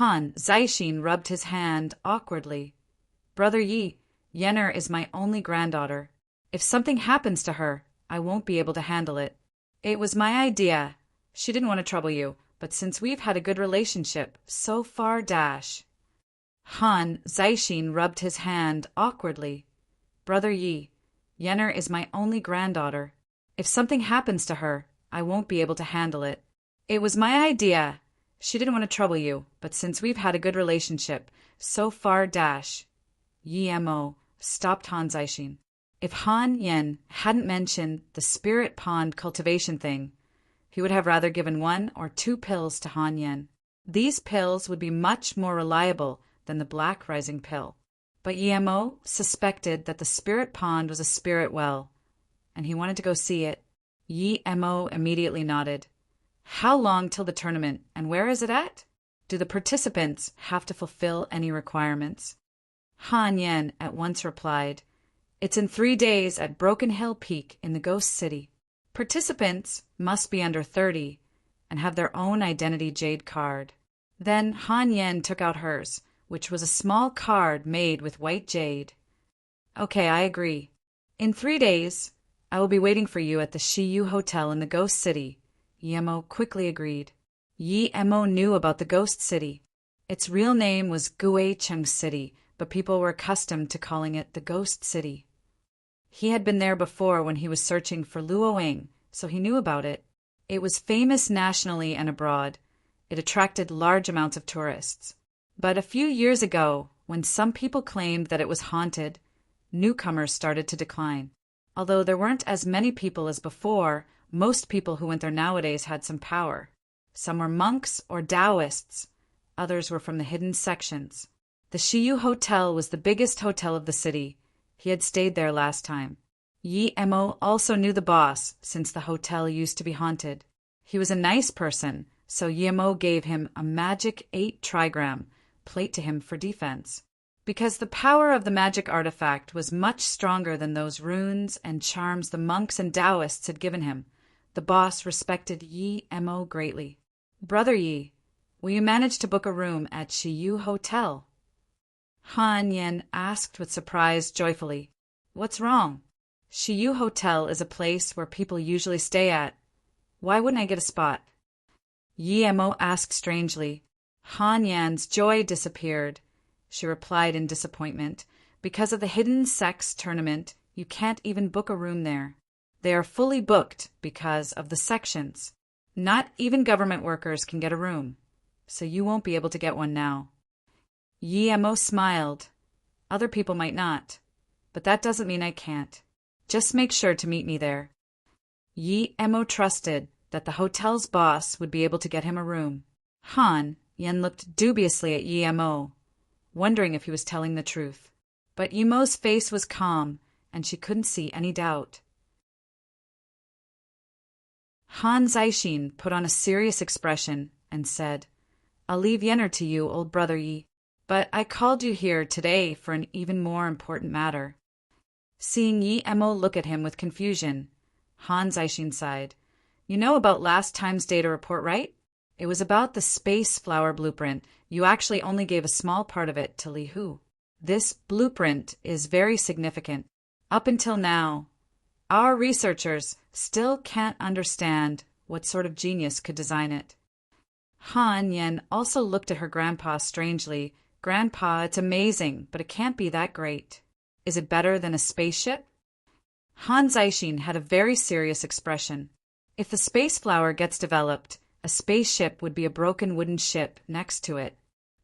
Han Zaixin rubbed his hand awkwardly. Brother Yi, Yenner is my only granddaughter. If something happens to her, I won't be able to handle it. It was my idea. She didn't want to trouble you, but since we've had a good relationship so far Han Zaixin rubbed his hand awkwardly. Brother Yi, Yenner is my only granddaughter. If something happens to her, I won't be able to handle it. It was my idea. She didn't want to trouble you, but since we've had a good relationship so far Yi Mo stopped Han Zaixin. If Han Yen hadn't mentioned the spirit pond cultivation thing, he would have rather given 1 or 2 pills to Han Yen. These pills would be much more reliable than the black rising pill. But Yi Mo suspected that the spirit pond was a spirit well, and he wanted to go see it. Yi Mo immediately nodded. How long till the tournament, and where is it at? Do the participants have to fulfill any requirements? Han Yen at once replied, It's in 3 days at Broken Hill Peak in the Ghost City. Participants must be under 30 and have their own identity jade card. Then Han Yen took out hers, which was a small card made with white jade. Okay, I agree. In 3 days, I will be waiting for you at the Shiyu Hotel in the Ghost City. Yi Mo quickly agreed. Yi Mo knew about the Ghost City. Its real name was Guicheng City, but people were accustomed to calling it the Ghost City. He had been there before when he was searching for Luoying, so he knew about it. It was famous nationally and abroad. It attracted large amounts of tourists. But a few years ago, when some people claimed that it was haunted, newcomers started to decline. Although there weren't as many people as before, most people who went there nowadays had some power. Some were monks or Taoists. Others were from the hidden sections. The Shiyu Hotel was the biggest hotel of the city. He had stayed there last time. Yi Mo also knew the boss, since the hotel used to be haunted. He was a nice person, so Yi Mo gave him a magic 8 trigram plate to him for defense. Because the power of the magic artifact was much stronger than those runes and charms the monks and Taoists had given him, the boss respected Yi Mo greatly. Brother Yi, will you manage to book a room at Shiyu Hotel? Han Yen asked with surprise joyfully. What's wrong? Shiyu Hotel is a place where people usually stay at. Why wouldn't I get a spot? Yi Mo asked strangely. Han Yan's joy disappeared. She replied in disappointment. Because of the hidden sex tournament, you can't even book a room there. They are fully booked because of the sections. Not even government workers can get a room, so you won't be able to get one now. Yi Mo smiled. Other people might not, but that doesn't mean I can't. Just make sure to meet me there. Yi Mo trusted that the hotel's boss would be able to get him a room. Han Yen looked dubiously at Yi Mo, wondering if he was telling the truth. But Yi Mo's face was calm, and she couldn't see any doubt. Han Zaixin put on a serious expression and said, I'll leave Yenner to you, old brother Yi, but I called you here today for an even more important matter. Seeing Yi Mo look at him with confusion, Han Zaixin sighed. You know about last time's data report, right? It was about the space flower blueprint. You actually only gave a small part of it to Li Hu. This blueprint is very significant. Up until now, our researchers still can't understand what sort of genius could design it. Han Yen also looked at her grandpa strangely. Grandpa, it's amazing, but it can't be that great. Is it better than a spaceship? Han Zaixin had a very serious expression. If the space flower gets developed, a spaceship would be a broken wooden ship next to it.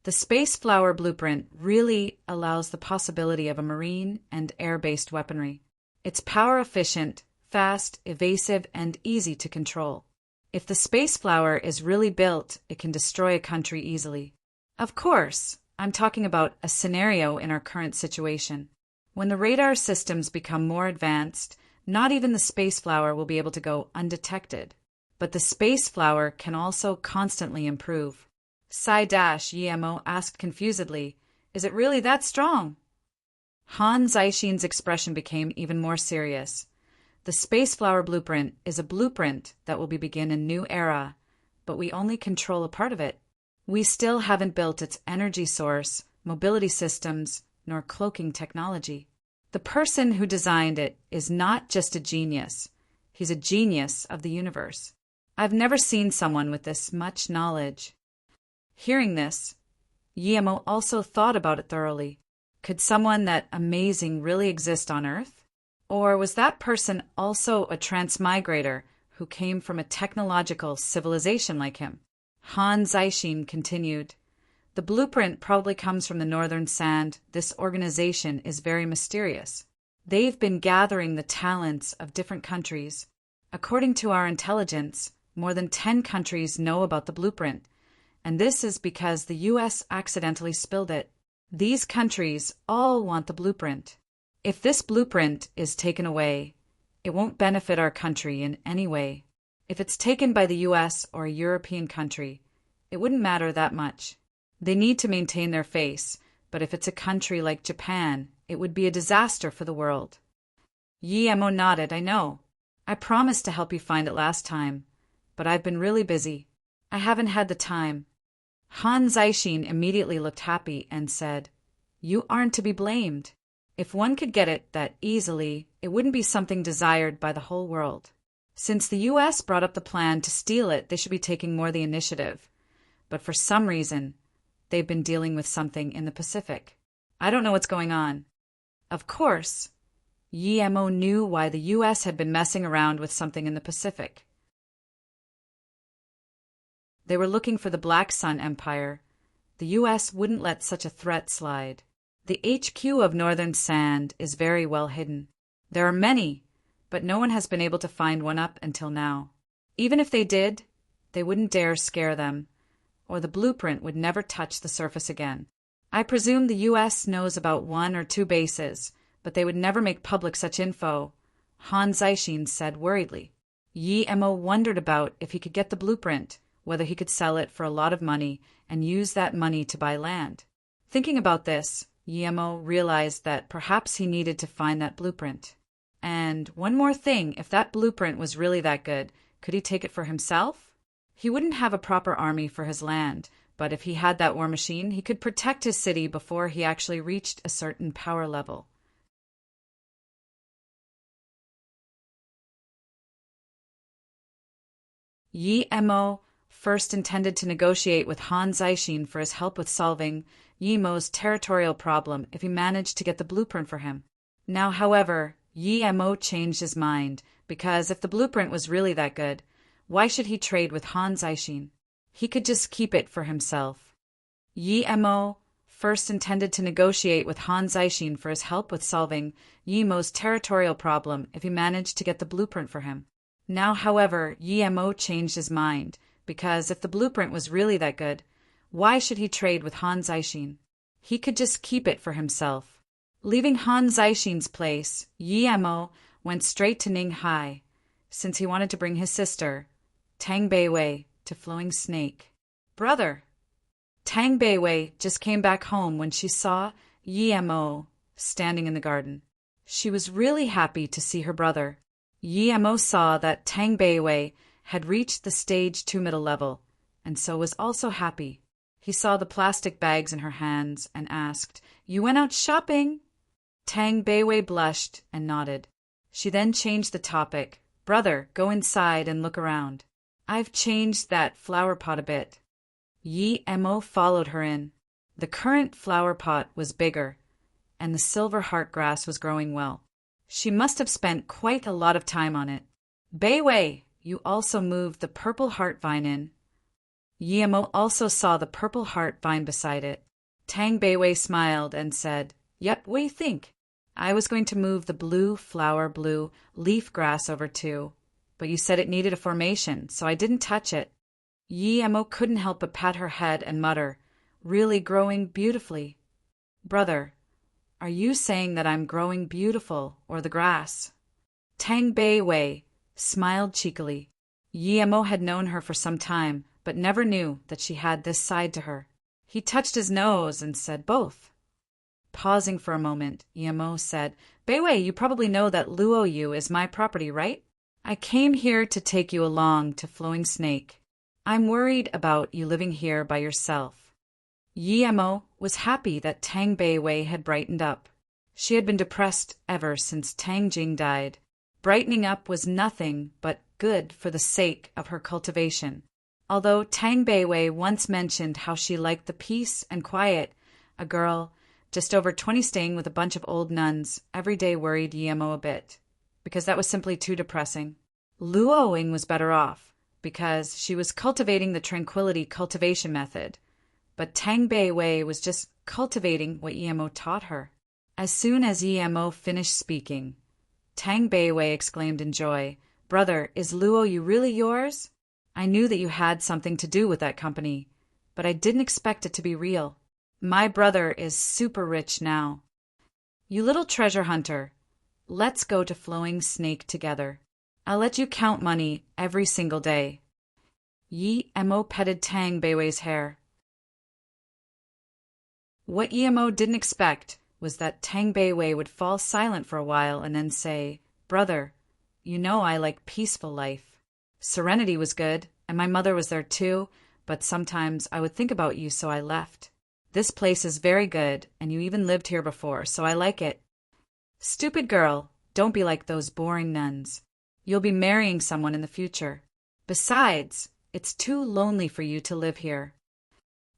The space flower blueprint really allows the possibility of a marine and air-based weaponry. It's power-efficient, fast, evasive, and easy to control. If the space flower is really built, it can destroy a country easily. Of course, I'm talking about a scenario in our current situation. When the radar systems become more advanced, not even the space flower will be able to go undetected. But the space flower can also constantly improve. Yi Mo asked confusedly, Is it really that strong? Han Zaixin's expression became even more serious. The space flower blueprint is a blueprint that will begin a new era, but we only control a part of it. We still haven't built its energy source, mobility systems, nor cloaking technology. The person who designed it is not just a genius. He's a genius of the universe. I've never seen someone with this much knowledge. Hearing this, Guillermo also thought about it thoroughly. Could someone that amazing really exist on Earth? Or was that person also a transmigrator who came from a technological civilization like him? Han Zaishin continued, "The blueprint probably comes from the Northern Sand. This organization is very mysterious. They've been gathering the talents of different countries. According to our intelligence, more than 10 countries know about the blueprint, and this is because the U.S. accidentally spilled it. These countries all want the blueprint. If this blueprint is taken away, it won't benefit our country in any way. If it's taken by the U.S. or a European country, it wouldn't matter that much. They need to maintain their face, but if it's a country like Japan, it would be a disaster for the world." Guillermo nodded. "I know. I promised to help you find it last time, but I've been really busy. I haven't had the time." Han Zaishin immediately looked happy and said, "You aren't to be blamed. If one could get it that easily, it wouldn't be something desired by the whole world. Since the U.S. brought up the plan to steal it, they should be taking more the initiative. But for some reason, they've been dealing with something in the Pacific. I don't know what's going on." Of course, Guillermo knew why the U.S. had been messing around with something in the Pacific. They were looking for the Black Sun Empire. The U.S. wouldn't let such a threat slide. The HQ of Northern Sand is very well hidden. There are many, but no one has been able to find one up until now. Even if they did, they wouldn't dare scare them, or the blueprint would never touch the surface again. I presume the U.S. knows about 1 or 2 bases, but they would never make public such info, Han Zaishin said worriedly. Guillermo wondered about if he could get the blueprint, whether he could sell it for a lot of money and use that money to buy land. Thinking about this, Guillermo realized that perhaps he needed to find that blueprint. And one more thing, if that blueprint was really that good, could he take it for himself? He wouldn't have a proper army for his land, but if he had that war machine, he could protect his city before he actually reached a certain power level. Guillermo first intended to negotiate with Han Zaishin for his help with solving Guillermo's territorial problem if he managed to get the blueprint for him. Now, however, Guillermo changed his mind, because if the blueprint was really that good, why should he trade with Han Zaishin? He could just keep it for himself. Guillermo first intended to negotiate with Han Zaishin for his help with solving Guillermo's territorial problem if he managed to get the blueprint for him. Now, however, Guillermo changed his mind, because if the blueprint was really that good, why should he trade with Han Zaishin? He could just keep it for himself. Leaving Han Zaishin's place, Guillermo went straight to Ninghai, since he wanted to bring his sister, Tang Beiwei, to Flowing Snake. "Brother!" Tang Beiwei just came back home when she saw Guillermo standing in the garden. She was really happy to see her brother. Guillermo saw that Tang Beiwei had reached the stage 2 middle level, and so was also happy. He saw the plastic bags in her hands and asked, "You went out shopping?" Tang Beiwei blushed and nodded. She then changed the topic. "Brother, go inside and look around. I've changed that flower pot a bit." Guillermo followed her in. The current flower pot was bigger, and the silver heart grass was growing well. She must have spent quite a lot of time on it. "Beiwei, you also moved the purple heart vine in." Guillermo also saw the purple heart vine beside it. Tang Beiwei smiled and said, "Yep, what do you think? I was going to move the blue leaf grass over too, but you said it needed a formation, so I didn't touch it." Guillermo couldn't help but pat her head and mutter, "Really growing beautifully." "Brother, are you saying that I'm growing beautiful, or the grass?" Tang Beiwei smiled cheekily. Guillermo had known her for some time, but never knew that she had this side to her. He touched his nose and said, "Both." Pausing for a moment, Guillermo said, "Beiwei, you probably know that Luoyu is my property, right? I came here to take you along to Flowing Snake. I'm worried about you living here by yourself. Yi-Mo was happy that Tang Bei-wei had brightened up. She had been depressed ever since Tang Jing died. Brightening up was nothing but good for the sake of her cultivation. Although Tang Bei-wei once mentioned how she liked the peace and quiet, a girl just over 20 staying with a bunch of old nuns every day worried Yi-Mo a bit, because that was simply too depressing. Luoing was better off, because she was cultivating the tranquility cultivation method, but Tang Bei-wei was just cultivating what Yi-Mo taught her. As soon as Yi-Mo finished speaking, Tang Bei-wei exclaimed in joy, "Brother, is Luo Yu really yours? I knew that you had something to do with that company, but I didn't expect it to be real. My brother is super rich now. You little treasure hunter, let's go to Flowing Snake together. I'll let you count money every single day." Yi-Mo petted Tang Bei-wei's hair. What Yi-Mo didn't expect was that Tang Bei-wei would fall silent for a while and then say, "Brother, you know I like peaceful life. Serenity was good, and my mother was there too, but sometimes I would think about you, so I left. This place is very good, and you even lived here before, so I like it." "Stupid girl, don't be like those boring nuns. You'll be marrying someone in the future. Besides, it's too lonely for you to live here."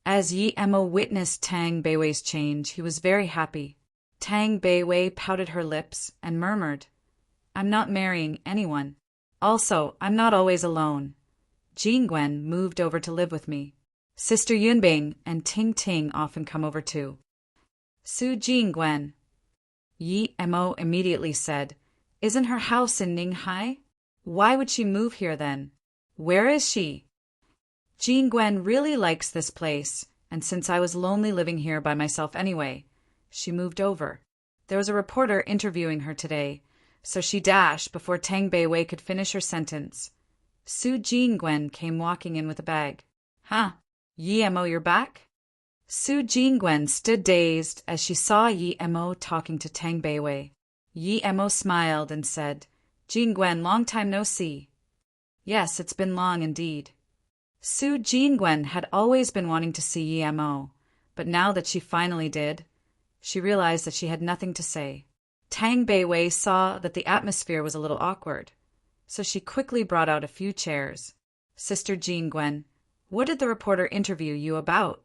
As Yi-Mo witnessed Tang Bei-wei's change, he was very happy. Tang Bei-wei pouted her lips and murmured, "I'm not marrying anyone. Also, I'm not always alone. Jingwen moved over to live with me. Sister Yunbing and Ting Ting often come over too." "Su Jingwen," Yi-Mo immediately said, "isn't her house in Ninghai? Why would she move here then? Where is she?" "Jingwen really likes this place, and since I was lonely living here by myself anyway, she moved over. There was a reporter interviewing her today, so she dashed before Tang Bei-wei could finish her sentence. Su Jingwen came walking in with a bag. "Huh, Yi-Mo, you're back?" Su Jingwen stood dazed as she saw Yi-Mo talking to Tang Bei-wei. Yi-Mo smiled and said, "Jingwen, long time no see." "Yes, it's been long indeed." Su Jingwen had always been wanting to see Yi-Mo, but now that she finally did, she realized that she had nothing to say. Tang Bei-wei saw that the atmosphere was a little awkward, so she quickly brought out a few chairs. "Sister Jingwen, what did the reporter interview you about?"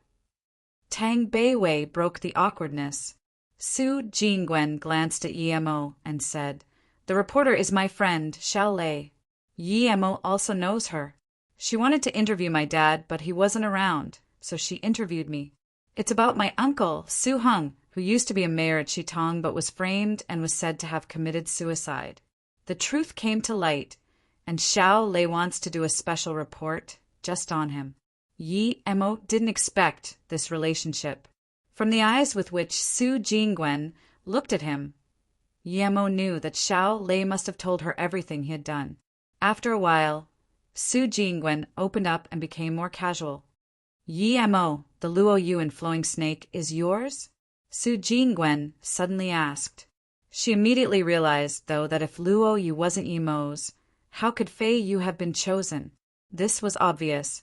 Tang Bei-wei broke the awkwardness. Su Jingwen glanced at Yi-Mo and said, "The reporter is my friend, Xiao Lei. Yi-Mo also knows her. She wanted to interview my dad, but he wasn't around, so she interviewed me. It's about my uncle, Su Heng, who used to be a mayor at Shitong but was framed and was said to have committed suicide. The truth came to light, and Xiao Lei wants to do a special report just on him." Yi-Mo didn't expect this relationship. From the eyes with which Su Jingwen looked at him, Yi-Mo knew that Xiao Lei must have told her everything he had done. After a while, Su Jingwen opened up and became more casual. "Yi-Mo, the Luo Yu in Flowing Snake is yours?" Su Jingwen suddenly asked. She immediately realized, though, that if Luo Yu wasn't Yi-Mo's, how could Fei Yu have been chosen? This was obvious.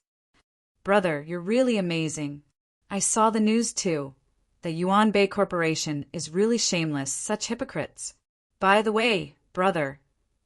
"Brother, you're really amazing. I saw the news too. The Yuan Bei Corporation is really shameless, such hypocrites. By the way, brother,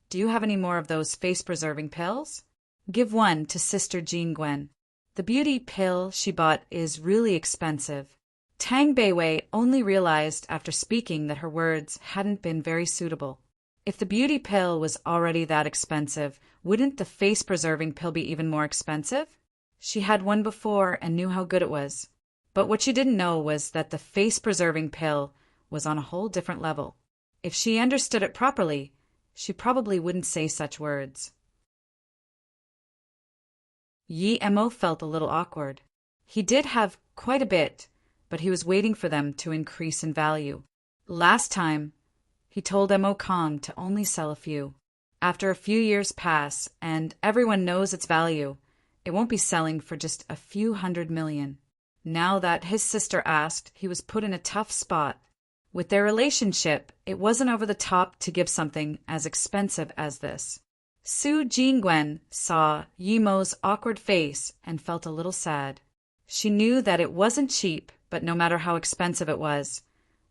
do you have any more of those face-preserving pills? Give one to Sister Jingwen. The beauty pill she bought is really expensive." Tang Bei-wei only realized after speaking that her words hadn't been very suitable. If the beauty pill was already that expensive, wouldn't the face-preserving pill be even more expensive? She had one before and knew how good it was. But what she didn't know was that the face-preserving pill was on a whole different level. If she understood it properly, she probably wouldn't say such words. Yi-Mo felt a little awkward. He did have quite a bit, but he was waiting for them to increase in value. Last time, he told Mo Kong to only sell a few. After a few years pass, and everyone knows its value, it won't be selling for just a few $100 million. Now that his sister asked, he was put in a tough spot. With their relationship, it wasn't over the top to give something as expensive as this. Su Jingwen saw Yimo's awkward face and felt a little sad. She knew that it wasn't cheap, but no matter how expensive it was,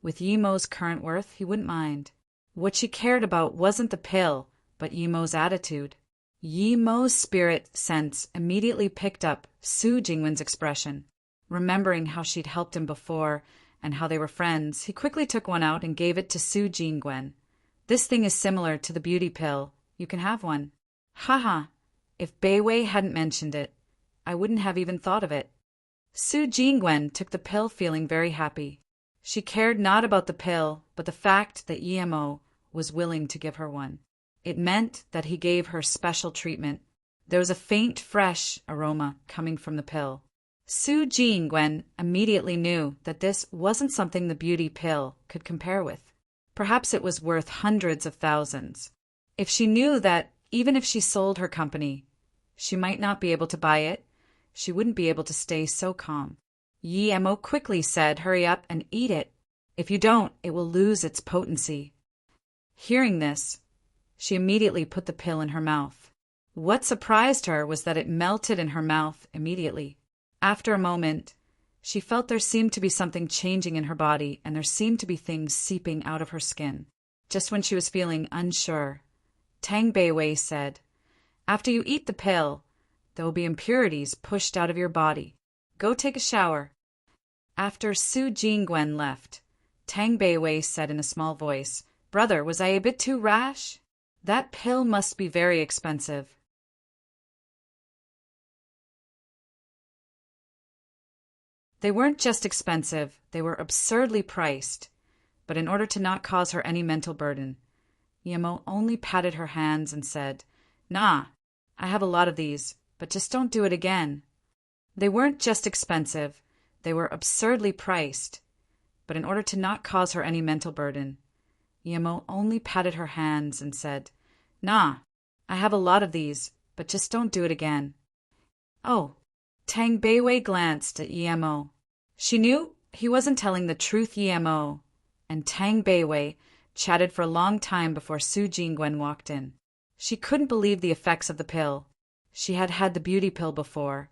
with Yimo's current worth, he wouldn't mind. What she cared about wasn't the pill, but Yimo's attitude. Yimo's spirit sense immediately picked up Su Jingwen's expression. Remembering how she'd helped him before and how they were friends, he quickly took one out and gave it to Su Jingwen. This thing is similar to the beauty pill. You can have one. Haha, if Beiwei hadn't mentioned it, I wouldn't have even thought of it. Su Jingwen took the pill feeling very happy. She cared not about the pill, but the fact that Yimo was willing to give her one. It meant that he gave her special treatment. There was a faint, fresh aroma coming from the pill. Su Jingwen immediately knew that this wasn't something the beauty pill could compare with. Perhaps it was worth hundreds of thousands. If she knew that even if she sold her company, she might not be able to buy it, she wouldn't be able to stay so calm. Yimo quickly said, "Hurry up and eat it. If you don't, it will lose its potency." Hearing this, she immediately put the pill in her mouth. What surprised her was that it melted in her mouth immediately. After a moment, she felt there seemed to be something changing in her body and there seemed to be things seeping out of her skin. Just when she was feeling unsure, Tang Beiwei said, "After you eat the pill, there will be impurities pushed out of your body. Go take a shower." After Su Jingwen left, Tang Beiwei said in a small voice, "Brother, was I a bit too rash? That pill must be very expensive." They weren't just expensive, they were absurdly priced. But in order to not cause her any mental burden, Yimo only patted her hands and said, "Nah, I have a lot of these, but just don't do it again." They weren't just expensive, they were absurdly priced. But in order to not cause her any mental burden, Yimo only patted her hands and said, "Nah, I have a lot of these, but just don't do it again." Oh, Tang Beiwei glanced at Yimo. She knew he wasn't telling the truth. Yimo and Tang Beiwei chatted for a long time before Su Jingwen walked in. She couldn't believe the effects of the pill. She had had the beauty pill before,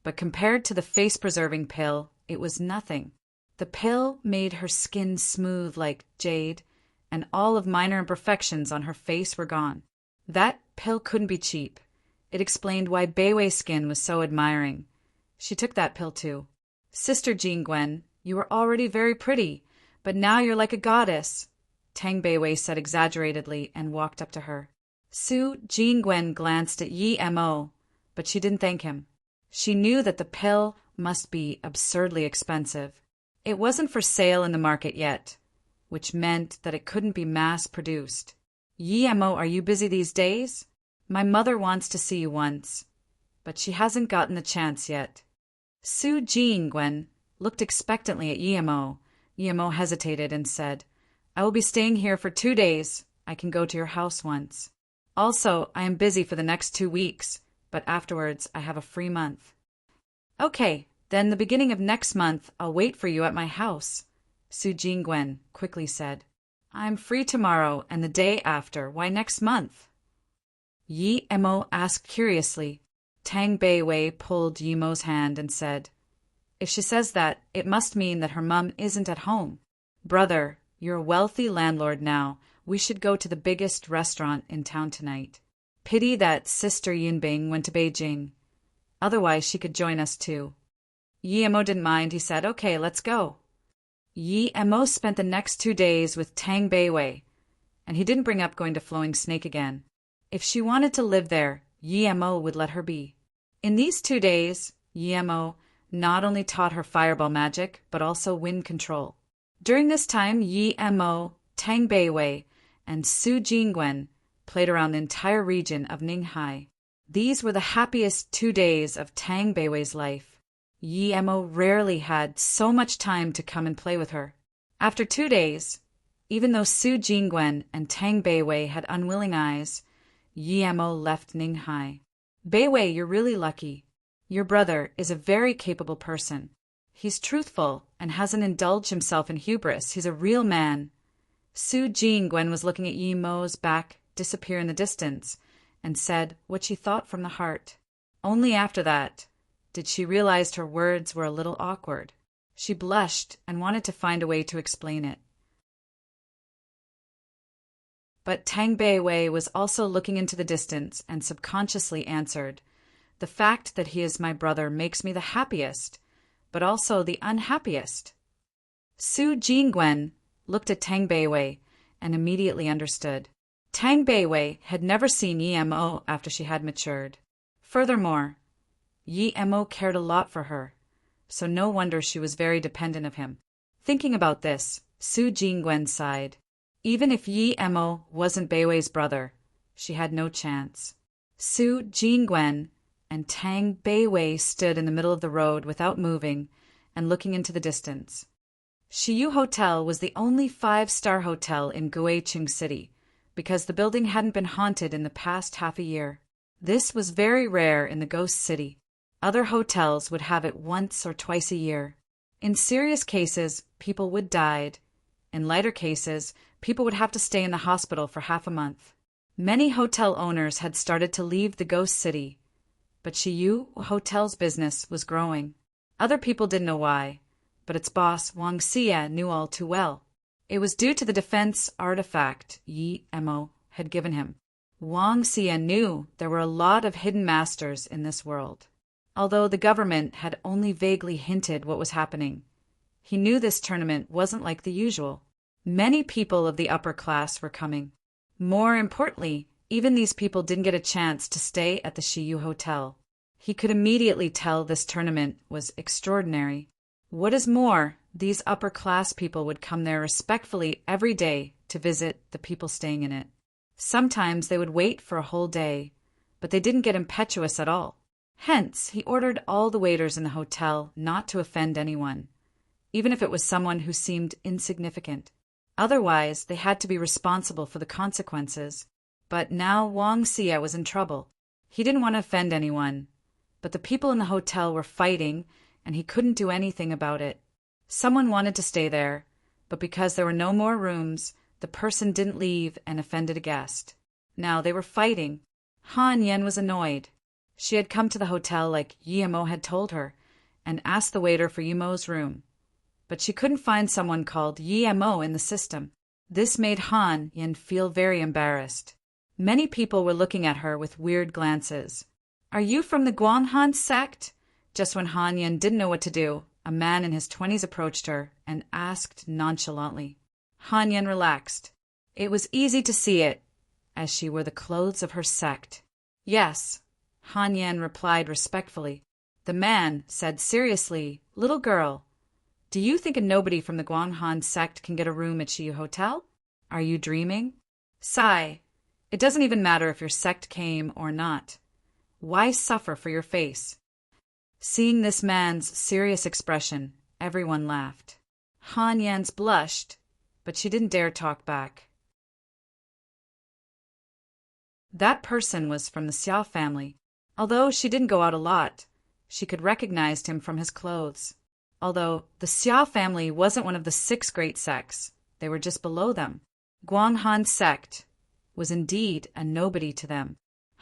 but compared to the face-preserving pill, it was nothing. The pill made her skin smooth like jade, and all of minor imperfections on her face were gone. That pill couldn't be cheap. It explained why Beiwei's skin was so admiring. She took that pill too. "Sister Jingwen, you were already very pretty, but now you're like a goddess," Tang Beiwei said exaggeratedly and walked up to her. Su Jingwen glanced at Yimo, but she didn't thank him. She knew that the pill must be absurdly expensive. It wasn't for sale in the market yet, which meant that it couldn't be mass-produced. "Yimo, are you busy these days? My mother wants to see you once, but she hasn't gotten the chance yet." Su Jingwen looked expectantly at Yimo. Yimo hesitated and said, "I will be staying here for 2 days. I can go to your house once. Also, I am busy for the next 2 weeks, but afterwards I have a free month." "Okay, then the beginning of next month I'll wait for you at my house," Su Jingwen quickly said. "I'm free tomorrow and the day after. Why next month?" Yimo asked curiously. Tang Beiwei pulled Yimo's hand and said, "If she says that, it must mean that her mum isn't at home. Brother, you're a wealthy landlord now. We should go to the biggest restaurant in town tonight. Pity that Sister Yunbing went to Beijing. Otherwise she could join us too." Yimo didn't mind. He said, "Okay, let's go." Yimo spent the next 2 days with Tang Beiwei, and he didn't bring up going to Flowing Snake again. If she wanted to live there, Yimo would let her be. In these 2 days, Yimo not only taught her fireball magic, but also wind control. During this time, Yimo, Tang Beiwei, and Su Jingwen played around the entire region of Ninghai. These were the happiest 2 days of Tang Beiwei's life. Yimo rarely had so much time to come and play with her. After 2 days, even though Su Jingwen and Tang Beiwei had unwilling eyes, Yimo left Ninghai. "Beiwei, you're really lucky. Your brother is a very capable person. He's truthful and hasn't indulged himself in hubris. He's a real man." Su Jingwen was looking at Yimo's back disappear in the distance, and said what she thought from the heart. Only after that did she realize her words were a little awkward. She blushed and wanted to find a way to explain it. But Tang Bei was also looking into the distance and subconsciously answered, "The fact that he is my brother makes me the happiest, but also the unhappiest." Su Jingwen looked at Tang Bei and immediately understood. Tang Bei had never seen Yi Mo after she had matured. Furthermore, Yi Mo cared a lot for her, so no wonder she was very dependent of him. Thinking about this, Su Jingwen sighed. Even if Yi Mo wasn't Beiwei's brother, she had no chance. Su Jingwen and Tang Bei stood in the middle of the road without moving and looking into the distance. Shiyu Hotel was the only 5-star hotel in Guiqing City, because the building hadn't been haunted in the past half a year. This was very rare in the ghost city. Other hotels would have it once or twice a year. In serious cases, people would die. In lighter cases, people would have to stay in the hospital for half a month. Many hotel owners had started to leave the ghost city, but Shiyu Hotel's business was growing. Other people didn't know why, but its boss, Wang Xie, knew all too well. It was due to the defense artifact Yi Mo had given him. Wang Xie knew there were a lot of hidden masters in this world. Although the government had only vaguely hinted what was happening, he knew this tournament wasn't like the usual. Many people of the upper class were coming. More importantly, even these people didn't get a chance to stay at the Shiyu Hotel. He could immediately tell this tournament was extraordinary. What is more, these upper class people would come there respectfully every day to visit the people staying in it. Sometimes they would wait for a whole day, but they didn't get impetuous at all. Hence, he ordered all the waiters in the hotel not to offend anyone, even if it was someone who seemed insignificant. Otherwise, they had to be responsible for the consequences. But now Wang Xie was in trouble. He didn't want to offend anyone, but the people in the hotel were fighting, and he couldn't do anything about it. Someone wanted to stay there, but because there were no more rooms, the person didn't leave and offended a guest. Now they were fighting. Han Yan was annoyed. She had come to the hotel like Yi Mo had told her, and asked the waiter for Yi Mo's room. But she couldn't find someone called Yi Mo in the system. This made Han Yan feel very embarrassed. Many people were looking at her with weird glances. "Are you from the Guanghan sect?" Just when Han Yan didn't know what to do, a man in his 20s approached her and asked nonchalantly. Han Yan relaxed. It was easy to see it, as she wore the clothes of her sect. "Yes," Han Yan replied respectfully. The man said seriously, "Little girl, do you think a nobody from the Guanghan sect can get a room at Shiyu Hotel? Are you dreaming? Sigh. It doesn't even matter if your sect came or not. Why suffer for your face?" Seeing this man's serious expression, everyone laughed. Han Yan's blushed, but she didn't dare talk back. That person was from the Xia family. Although she didn't go out a lot, she could recognize him from his clothes. Although the Xia family wasn't one of the 6 great sects, they were just below them. Guanghan sect was indeed a nobody to them.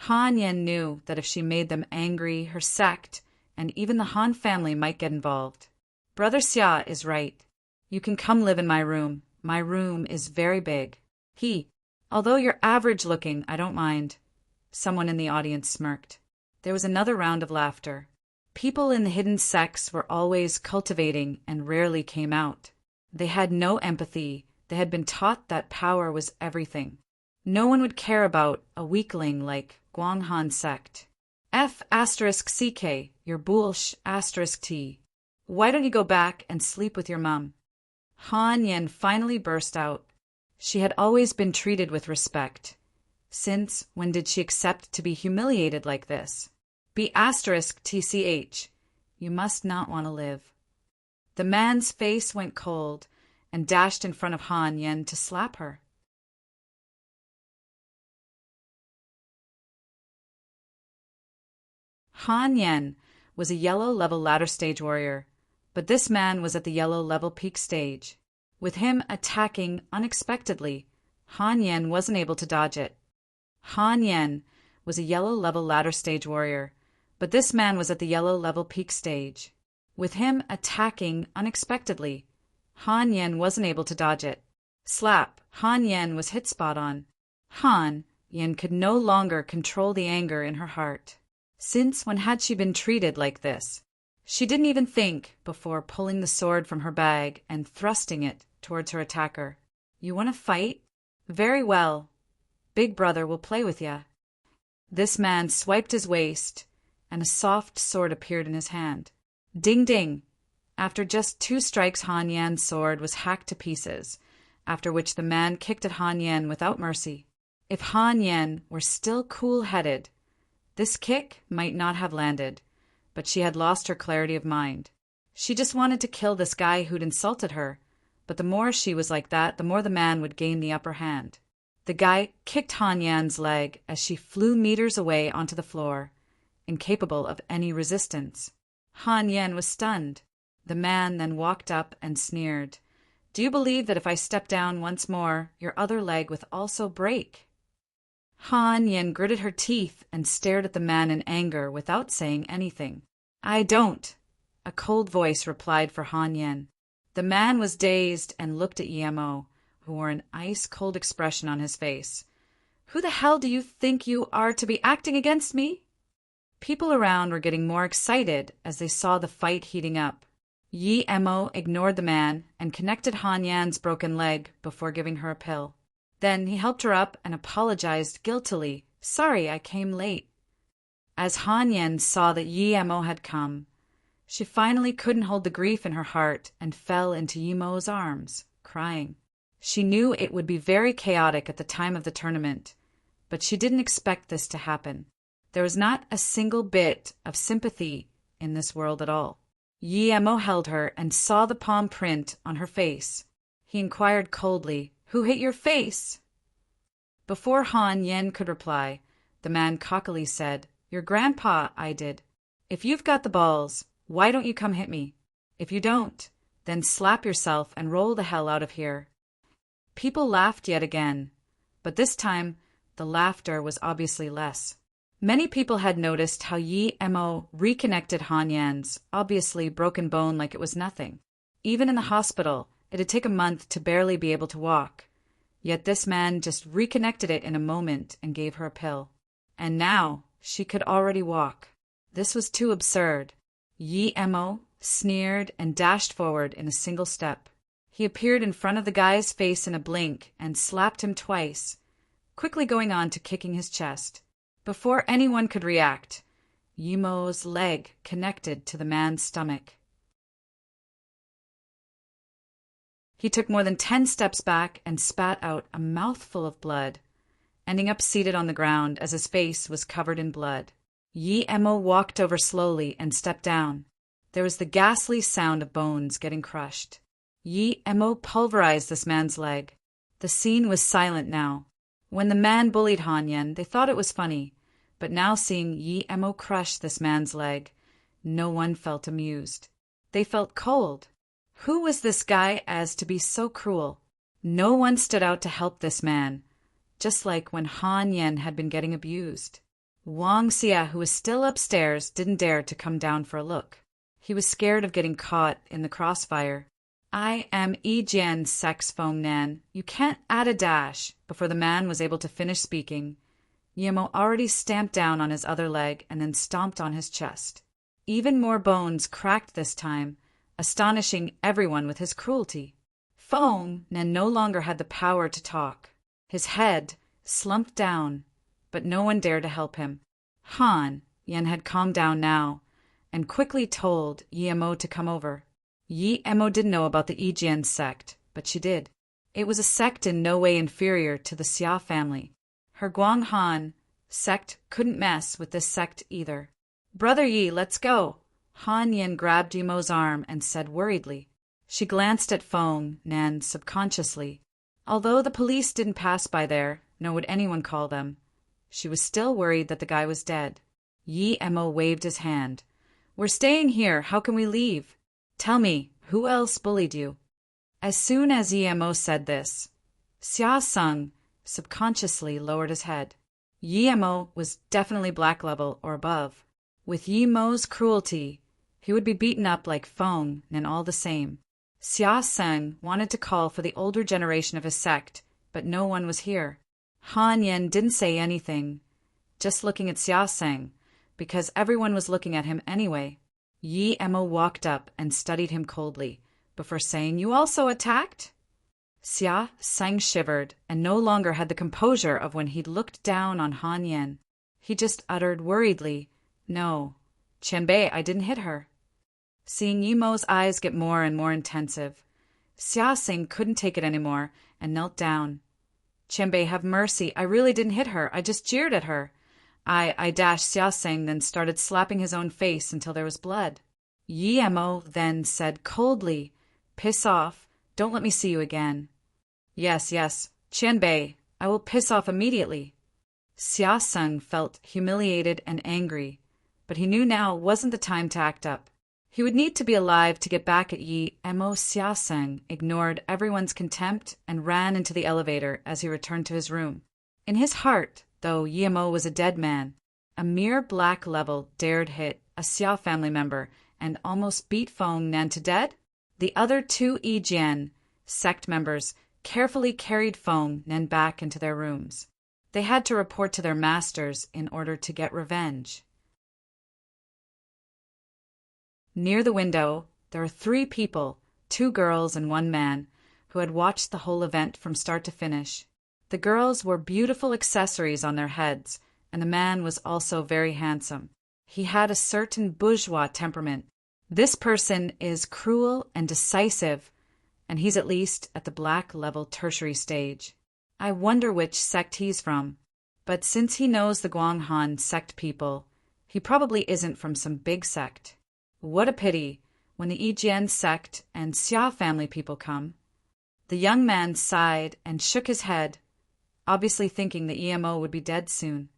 Han Yan knew that if she made them angry, her sect and even the Han family might get involved. Brother Xia is right. You can come live in my room. My room is very big. Although you're average looking, I don't mind. Someone in the audience smirked. There was another round of laughter. People in the hidden sects were always cultivating and rarely came out. They had no empathy. They had been taught that power was everything. No one would care about a weakling like Guanghan sect. F*CK, your bullsh*. T. Why don't you go back and sleep with your mum? Han Yan finally burst out. She had always been treated with respect. Since when did she accept to be humiliated like this? B*TCH. You must not want to live. The man's face went cold and dashed in front of Han Yan to slap her. Han Yan was a yellow level ladder stage warrior, but this man was at the yellow level peak stage. With him attacking unexpectedly, Han Yan wasn't able to dodge it. Han Yan was a yellow level ladder stage warrior, but this man was at the yellow level peak stage. With him attacking unexpectedly, Han Yen wasn't able to dodge it. Slap! Han Yen was hit spot on. Han Yen could no longer control the anger in her heart. Since when had she been treated like this? She didn't even think before pulling the sword from her bag and thrusting it towards her attacker. You want to fight? Very well. Big brother will play with ya. This man swiped his waist, and a soft sword appeared in his hand. Ding ding! After just 2 strikes, Han Yan's sword was hacked to pieces, after which the man kicked at Han Yan without mercy. If Han Yan were still cool-headed, this kick might not have landed, but she had lost her clarity of mind. She just wanted to kill this guy who'd insulted her, but the more she was like that, the more the man would gain the upper hand. The guy kicked Han Yan's leg as she flew meters away onto the floor, incapable of any resistance. Han Yan was stunned. The man then walked up and sneered. Do you believe that if I step down once more, your other leg would also break? Han Yan gritted her teeth and stared at the man in anger without saying anything. I don't, a cold voice replied for Han Yan. The man was dazed and looked at Emo, who wore an ice-cold expression on his face. Who the hell do you think you are to be acting against me? People around were getting more excited as they saw the fight heating up. Emo ignored the man and connected Han Yan's broken leg before giving her a pill. Then he helped her up and apologized guiltily. Sorry, I came late. As Han Yan saw that Emo had come, she finally couldn't hold the grief in her heart and fell into Emo's arms, crying. She knew it would be very chaotic at the time of the tournament, but she didn't expect this to happen. There was not a single bit of sympathy in this world at all. Emo held her and saw the palm print on her face. He inquired coldly, Who hit your face? Before Han Yan could reply, the man cockily said, Your grandpa, I did. If you've got the balls, why don't you come hit me? If you don't, then slap yourself and roll the hell out of here. People laughed yet again, but this time the laughter was obviously less. Many people had noticed how Emo reconnected Han Yan's obviously broken bone like it was nothing. Even in the hospital, it'd take a month to barely be able to walk. Yet this man just reconnected it in a moment and gave her a pill. And now she could already walk. This was too absurd. Emo sneered and dashed forward in a single step. He appeared in front of the guy's face in a blink and slapped him twice, quickly going on to kicking his chest. Before anyone could react, Emo's leg connected to the man's stomach. He took more than 10 steps back and spat out a mouthful of blood, ending up seated on the ground as his face was covered in blood. Emo walked over slowly and stepped down. There was the ghastly sound of bones getting crushed. Emo pulverized this man's leg. The scene was silent now. When the man bullied Han Yan, they thought it was funny, but now seeing Emo crush this man's leg, no one felt amused. They felt cold. Who was this guy as to be so cruel? No one stood out to help this man, just like when Han Yan had been getting abused. Wang Xia, who was still upstairs, didn't dare to come down for a look. He was scared of getting caught in the crossfire. I am Jian Sex Fong Nan. You can't add a dash. Before the man was able to finish speaking, Emo already stamped down on his other leg and then stomped on his chest. Even more bones cracked this time, astonishing everyone with his cruelty. Fong Nan no longer had the power to talk. His head slumped down, but no one dared to help him. Han Yan had calmed down now and quickly told Emo to come over. Emo didn't know about the Ijian sect, but she did. It was a sect in no way inferior to the Xia family. Her Guanghan sect couldn't mess with this sect either. Brother Yi, let's go. Han Yan grabbed Emo's arm and said worriedly. She glanced at Fong Nan subconsciously. Although the police didn't pass by there, nor would anyone call them, she was still worried that the guy was dead. Emo waved his hand. We're staying here. How can we leave? Tell me, who else bullied you? As soon as Emo said this, Xia Sung subconsciously lowered his head. Yi Mo was definitely black level or above. With Yi Mo's cruelty, he would be beaten up like Feng and all the same. Xia Seng wanted to call for the older generation of his sect, but no one was here. Han Yen didn't say anything, just looking at Xia Seng, because everyone was looking at him anyway. Yi Mo walked up and studied him coldly, before saying, "You also attacked?" Xia Seng shivered and no longer had the composure of when he'd looked down on Han Yen. He just uttered worriedly, "No, Qianbei, I didn't hit her." Seeing Yi Mo's eyes get more and more intensive, Xia Seng couldn't take it anymore and knelt down. "Qianbei, have mercy. I really didn't hit her. I just jeered at her." I dashed Xia Seng, then started slapping his own face until there was blood. Yi Mo then said coldly, "Piss off. Don't let me see you again." Yes, Qianbei, I will piss off immediately." Xia Seng felt humiliated and angry, but he knew now wasn't the time to act up. He would need to be alive to get back at Yi Mo. Xia Seng ignored everyone's contempt and ran into the elevator as he returned to his room. In his heart, though, Yi Mo was a dead man. A mere black level dared hit a Xia family member and almost beat Feng Nan to dead? The other two Yijian sect members carefully carried Feng Nan back into their rooms. They had to report to their masters in order to get revenge. Near the window, there were 3 people, 2 girls and 1 man, who had watched the whole event from start to finish. The girls wore beautiful accessories on their heads, and the man was also very handsome. He had a certain bourgeois temperament. This person is cruel and decisive, and he's at least at the black level tertiary stage. I wonder which sect he's from. But since he knows the Guanghan sect people, he probably isn't from some big sect. What a pity when the Yijian sect and Xia family people come. The young man sighed and shook his head, obviously thinking that Yi Mo would be dead soon.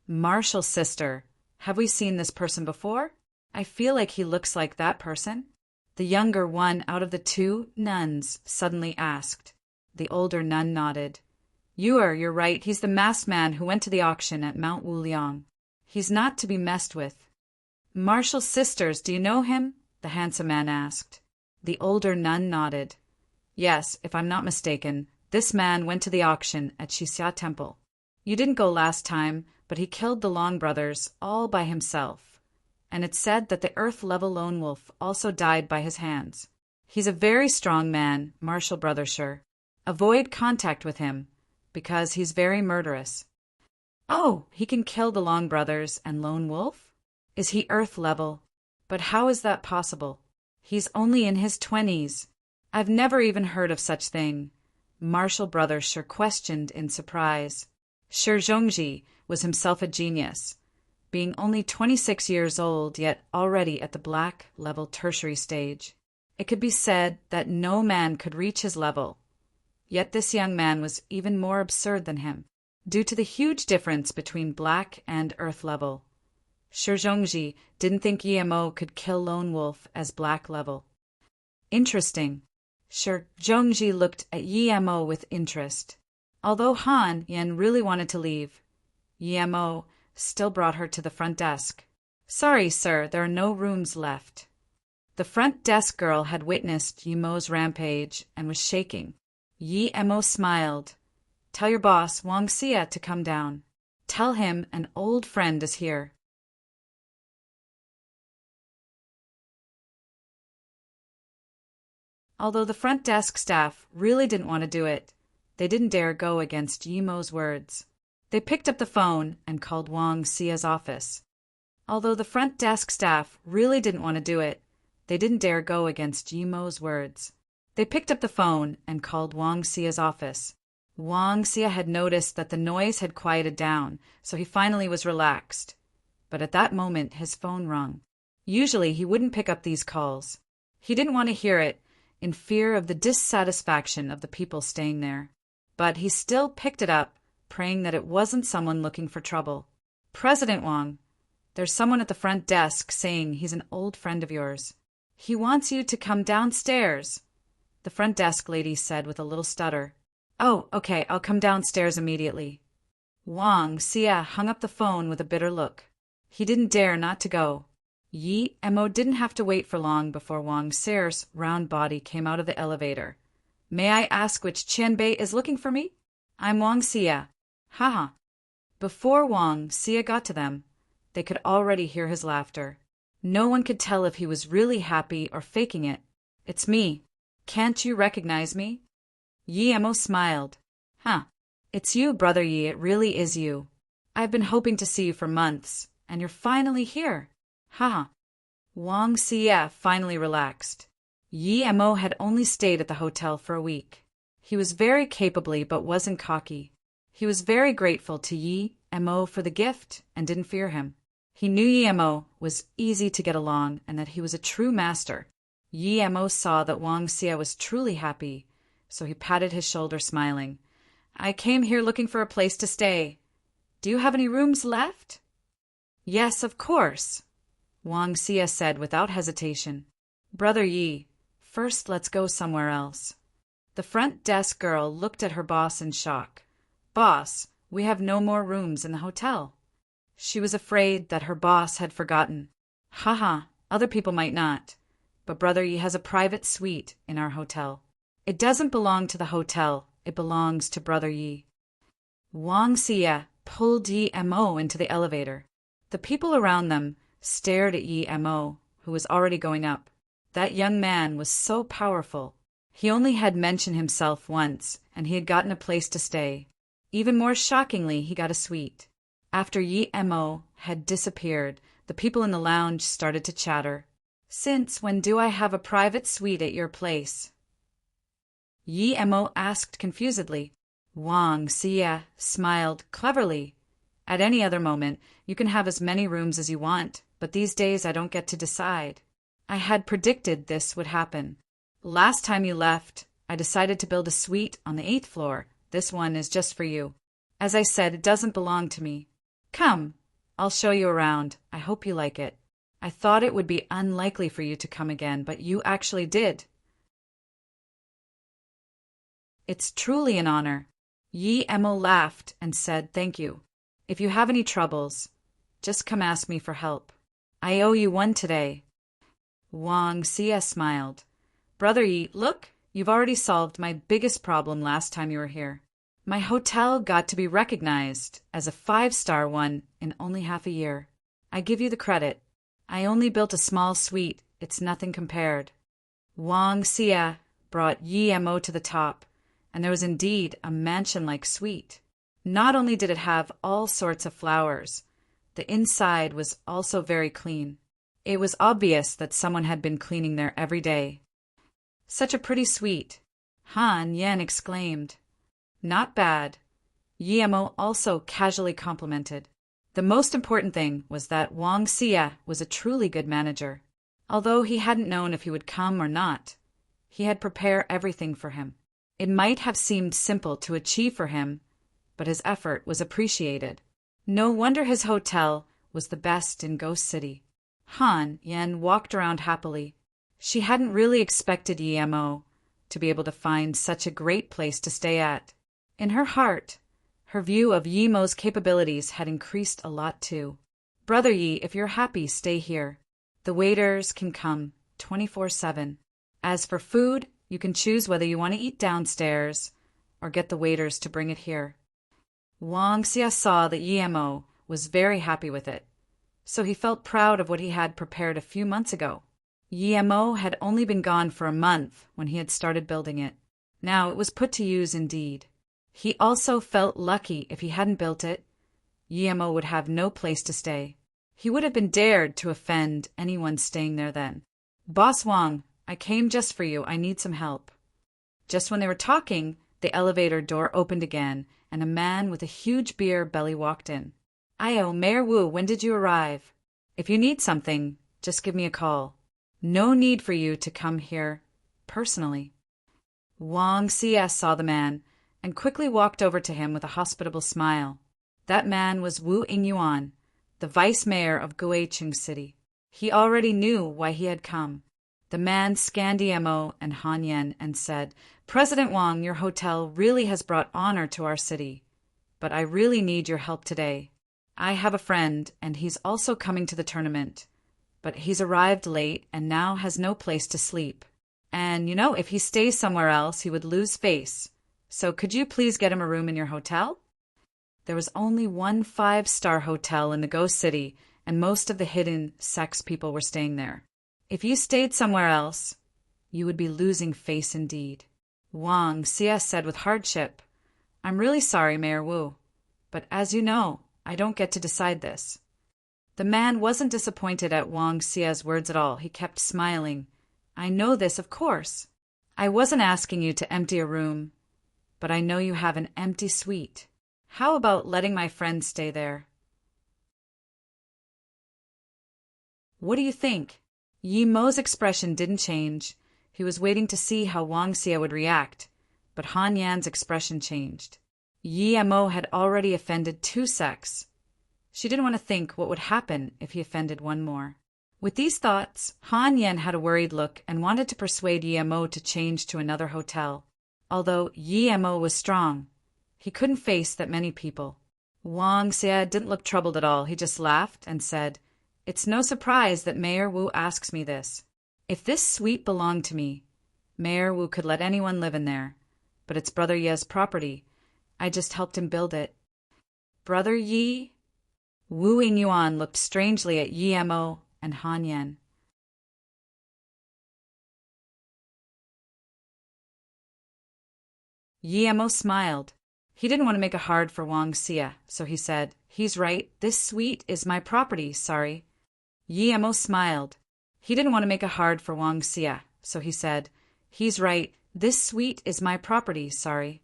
"Martial sister, have we seen this person before? I feel like he looks like that person." The younger one out of the 2 nuns suddenly asked. The older nun nodded. You're right, he's the masked man who went to the auction at Mount Wuliang. He's not to be messed with." "Martial sisters, do you know him?" the handsome man asked. The older nun nodded. "Yes, if I'm not mistaken, this man went to the auction at Xixia Temple. You didn't go last time, but he killed the Long brothers all by himself. And it's said that the Earth-level lone wolf also died by his hands. He's a very strong man, martial brother sure. Avoid contact with him, because he's very murderous." "Oh, he can kill the Long brothers and lone wolf? Is he Earth-level? But how is that possible? He's only in his 20s. I've never even heard of such thing." Martial brother sure questioned in surprise. Shi Zhongji was himself a genius, being only 26 years old, yet already at the black level tertiary stage. It could be said that no man could reach his level. Yet this young man was even more absurd than him, due to the huge difference between black and earth level. Shi Zhongji didn't think Yi Mo could kill Lone Wolf as black level. Interesting. Shi Zhongji looked at Yi Mo with interest. Although Han Yen really wanted to leave, Yi Mo still brought her to the front desk. "Sorry, sir, there are no rooms left." The front desk girl had witnessed Yi Mo's rampage and was shaking. Yi Mo smiled. "Tell your boss, Wang Xia, to come down. Tell him an old friend is here." Although the front desk staff really didn't want to do it, they didn't dare go against Yi Mo's words. They picked up the phone and called Wang Xia's office. Although the front desk staff really didn't want to do it, they didn't dare go against Yi Mo's words. They picked up the phone and called Wang Xia's office. Wang Xia had noticed that the noise had quieted down, so he finally was relaxed. But at that moment his phone rung. Usually he wouldn't pick up these calls. He didn't want to hear it, in fear of the dissatisfaction of the people staying there. But he still picked it up, praying that it wasn't someone looking for trouble. "President Wang, there's someone at the front desk saying he's an old friend of yours. He wants you to come downstairs," the front desk lady said with a little stutter. "Oh, okay, I'll come downstairs immediately." Wang Xia hung up the phone with a bitter look. He didn't dare not to go. Yi Mo didn't have to wait for long before Wang Xia's round body came out of the elevator. May I ask which Qianbei is looking for me? I'm Wang Xia. Haha. Before Wang Xia got to them, they could already hear his laughter. No one could tell if he was really happy or faking it. It's me. Can't you recognize me? Yi Mo smiled. Huh. It's you, Brother Yi, it really is you. I've been hoping to see you for months, and you're finally here. Haha. Wang Xia finally relaxed. Yi Mo had only stayed at the hotel for a week. He was very capable but wasn't cocky. He was very grateful to Yi Mo for the gift and didn't fear him. He knew Yi Mo was easy to get along and that he was a true master. Yi Mo saw that Wang Xia was truly happy, so he patted his shoulder smiling. I came here looking for a place to stay. Do you have any rooms left? Yes, of course, Wang Xia said without hesitation. Brother Yi, first let's go somewhere else. The front desk girl looked at her boss in shock. Boss, we have no more rooms in the hotel. She was afraid that her boss had forgotten. Haha, other people might not, but Brother Yi has a private suite in our hotel. It doesn't belong to the hotel, it belongs to Brother Yi. Wang Xia pulled Yi Mo into the elevator. The people around them stared at Yi Mo, who was already going up. That young man was so powerful. He only had mentioned himself once, and he had gotten a place to stay. Even more shockingly, he got a suite. After Yi Mo had disappeared, the people in the lounge started to chatter. Since when do I have a private suite at your place? Yi Mo asked confusedly. Wang Xia smiled cleverly. At any other moment, you can have as many rooms as you want, but these days I don't get to decide. I had predicted this would happen. Last time you left, I decided to build a suite on the 8th floor. This one is just for you. As I said, it doesn't belong to me. Come, I'll show you around. I hope you like it. I thought it would be unlikely for you to come again, but you actually did. It's truly an honor. Yi Mo laughed and said thank you. If you have any troubles, just come ask me for help. I owe you one today. Wang Xia smiled. Brother Yi, look, you've already solved my biggest problem last time you were here. My hotel got to be recognized as a 5-star one in only half a year. I give you the credit. I only built a small suite. It's nothing compared. Wang Xia brought Yi Mo to the top, and there was indeed a mansion-like suite. Not only did it have all sorts of flowers, the inside was also very clean. It was obvious that someone had been cleaning there every day. Such a pretty suite, Han Yan exclaimed. Not bad. Yi Mo also casually complimented. The most important thing was that Wang Xia was a truly good manager. Although he hadn't known if he would come or not, he had prepared everything for him. It might have seemed simple to achieve for him, but his effort was appreciated. No wonder his hotel was the best in Ghost City. Han Yan walked around happily. She hadn't really expected Yi Mo to be able to find such a great place to stay at. In her heart, her view of Yi Mo's capabilities had increased a lot too. Brother Yi, if you're happy, stay here. The waiters can come 24/7. As for food, you can choose whether you want to eat downstairs or get the waiters to bring it here. Wang Xia saw that Yi Mo was very happy with it, so he felt proud of what he had prepared a few months ago. Yi Mo had only been gone for a month when he had started building it. Now it was put to use indeed. He also felt lucky if he hadn't built it. Yi Mo would have no place to stay. He would have been dared to offend anyone staying there then. Boss Wang, I came just for you. I need some help. Just when they were talking, the elevator door opened again, and a man with a huge beer belly walked in. Ayo, Mayor Wu, when did you arrive? If you need something, just give me a call. No need for you to come here personally. Wang Xia saw the man and quickly walked over to him with a hospitable smile. That man was Wu Yingyuan, the vice mayor of Guicheng City. He already knew why he had come. The man scanned Yi Mo and Han Yan and said, President Wang, your hotel really has brought honor to our city. but I really need your help today. I have a friend, and he's also coming to the tournament, but he's arrived late and now has no place to sleep. And, if he stays somewhere else, he would lose face. So could you please get him a room in your hotel? There was only one 5-star hotel in the Ghost City, and most of the hidden sex people were staying there. If you stayed somewhere else, you would be losing face indeed. Wang Xie said with hardship, I'm really sorry, Mayor Wu, but as you know, I don't get to decide this. The man wasn't disappointed at Wang Xie's words at all. He kept smiling. I know this, of course. I wasn't asking you to empty a room, but I know you have an empty suite. How about letting my friend stay there? What do you think? Yi Mo's expression didn't change. He was waiting to see how Wang Xie would react, but Han Yan's expression changed. Yi Mo had already offended 2 sects. She didn't want to think what would happen if he offended one more. With these thoughts, Han Yan had a worried look and wanted to persuade Yi Mo to change to another hotel. Although Yi Mo was strong, he couldn't face that many people. Wang Xie didn't look troubled at all. He just laughed and said, It's no surprise that Mayor Wu asks me this. If this suite belonged to me, Mayor Wu could let anyone live in there. But it's Brother Ye's property. I just helped him build it. Brother Yi? Wu Yingyuan looked strangely at Yi Mo and Han Yan. Yi Mo smiled. He didn't want to make it hard for Wang Xie, so he said, He's right, this suite is my property, sorry. Yi Mo smiled. He didn't want to make it hard for Wang Xie, so he said, He's right, this suite is my property, sorry.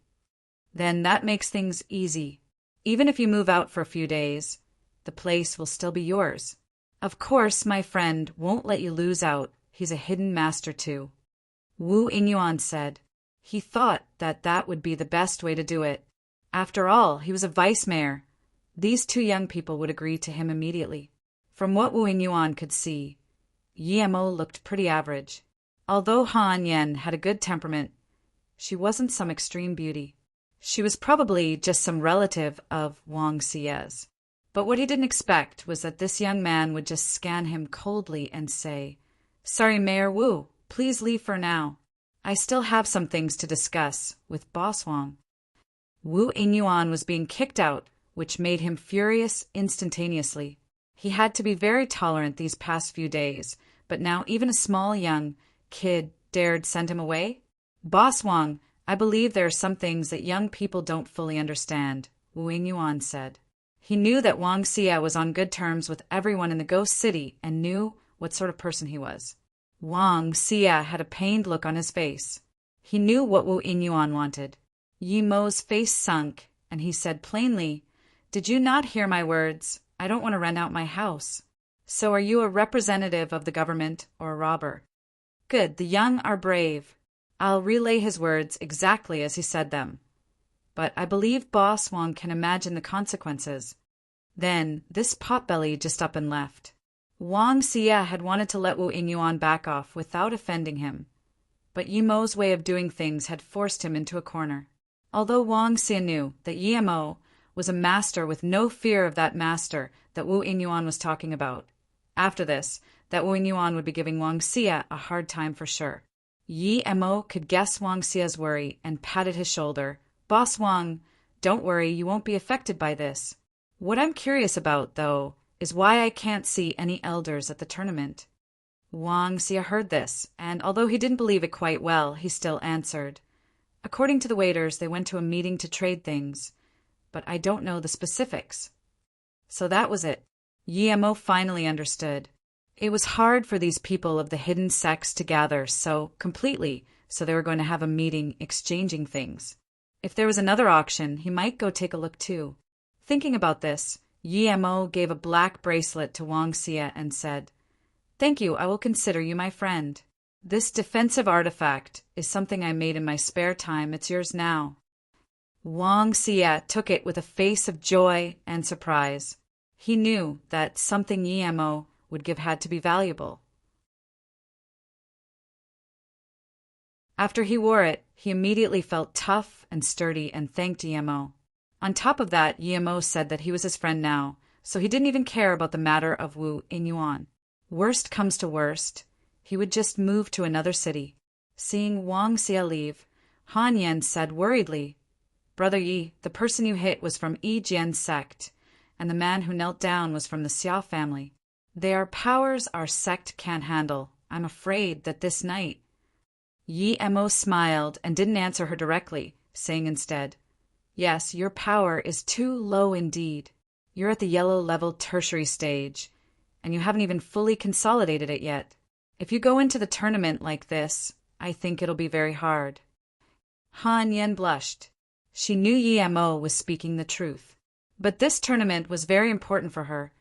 Then that makes things easy. Even if you move out for a few days, the place will still be yours. Of course, my friend won't let you lose out. He's a hidden master too. Wu Yingyuan said. He thought that would be the best way to do it. After all, he was a vice mayor. These 2 young people would agree to him immediately. From what Wu Yingyuan could see, Yi Mo looked pretty average. Although Han Yan had a good temperament, she wasn't some extreme beauty. She was probably just some relative of Wang Xie's. But what he didn't expect was that this young man would just scan him coldly and say, Sorry, Mayor Wu, please leave for now. I still have some things to discuss with Boss Wang. Wu Yingyuan was being kicked out, which made him furious instantaneously. He had to be very tolerant these past few days, but now even a small young kid dared send him away? Boss Wang, I believe there are some things that young people don't fully understand, Wu Yingyuan said. He knew that Wang Xie was on good terms with everyone in the Ghost City and knew what sort of person he was. Wang Xie had a pained look on his face. He knew what Wu Yingyuan wanted. Yi Mo's face sunk, and he said plainly, Did you not hear my words? I don't want to rent out my house. So are you a representative of the government or a robber? Good, the young are brave. I'll relay his words exactly as he said them. But I believe Boss Wang can imagine the consequences. Then this potbelly just up and left. Wang Xie had wanted to let Wu Yingyuan back off without offending him, but Yi Mo's way of doing things had forced him into a corner. Although Wang Xie knew that Yi Mo was a master with no fear of that master that Wu Yingyuan was talking about. After this, that Wu Yingyuan would be giving Wang Xie a hard time for sure. Yi Mo could guess Wang Xie's worry and patted his shoulder. Boss Wang, don't worry, you won't be affected by this. What I'm curious about, though, is why I can't see any elders at the tournament. Wang Xie heard this, and although he didn't believe it quite well, he still answered. According to the waiters, they went to a meeting to trade things, but I don't know the specifics. So that was it. Yi Mo finally understood. It was hard for these people of the hidden sects to gather so completely, so they were going to have a meeting exchanging things. If there was another auction, he might go take a look too. Thinking about this, Yi Mo gave a black bracelet to Wang Xie and said, Thank you, I will consider you my friend. This defensive artifact is something I made in my spare time. It's yours now. Wang Xie took it with a face of joy and surprise. He knew that something Yi Mo would give had to be valuable. After he wore it, he immediately felt tough and sturdy and thanked Yi Mo. On top of that, Yemo said that he was his friend now, so he didn't even care about the matter of Wu Inyuan. Worst comes to worst, he would just move to another city. Seeing Wang Xia leave, Han Yan said worriedly, "Brother Yi, the person you hit was from Yi Jian's sect, and the man who knelt down was from the Xia family. They are powers our sect can't handle. I'm afraid that this night—" Yi Mo smiled and didn't answer her directly, saying instead, "Yes, your power is too low indeed. You're at the yellow level tertiary stage, and you haven't even fully consolidated it yet. If you go into the tournament like this, I think it'll be very hard." Han Yan blushed. She knew Yi Mo was speaking the truth. But this tournament was very important for her,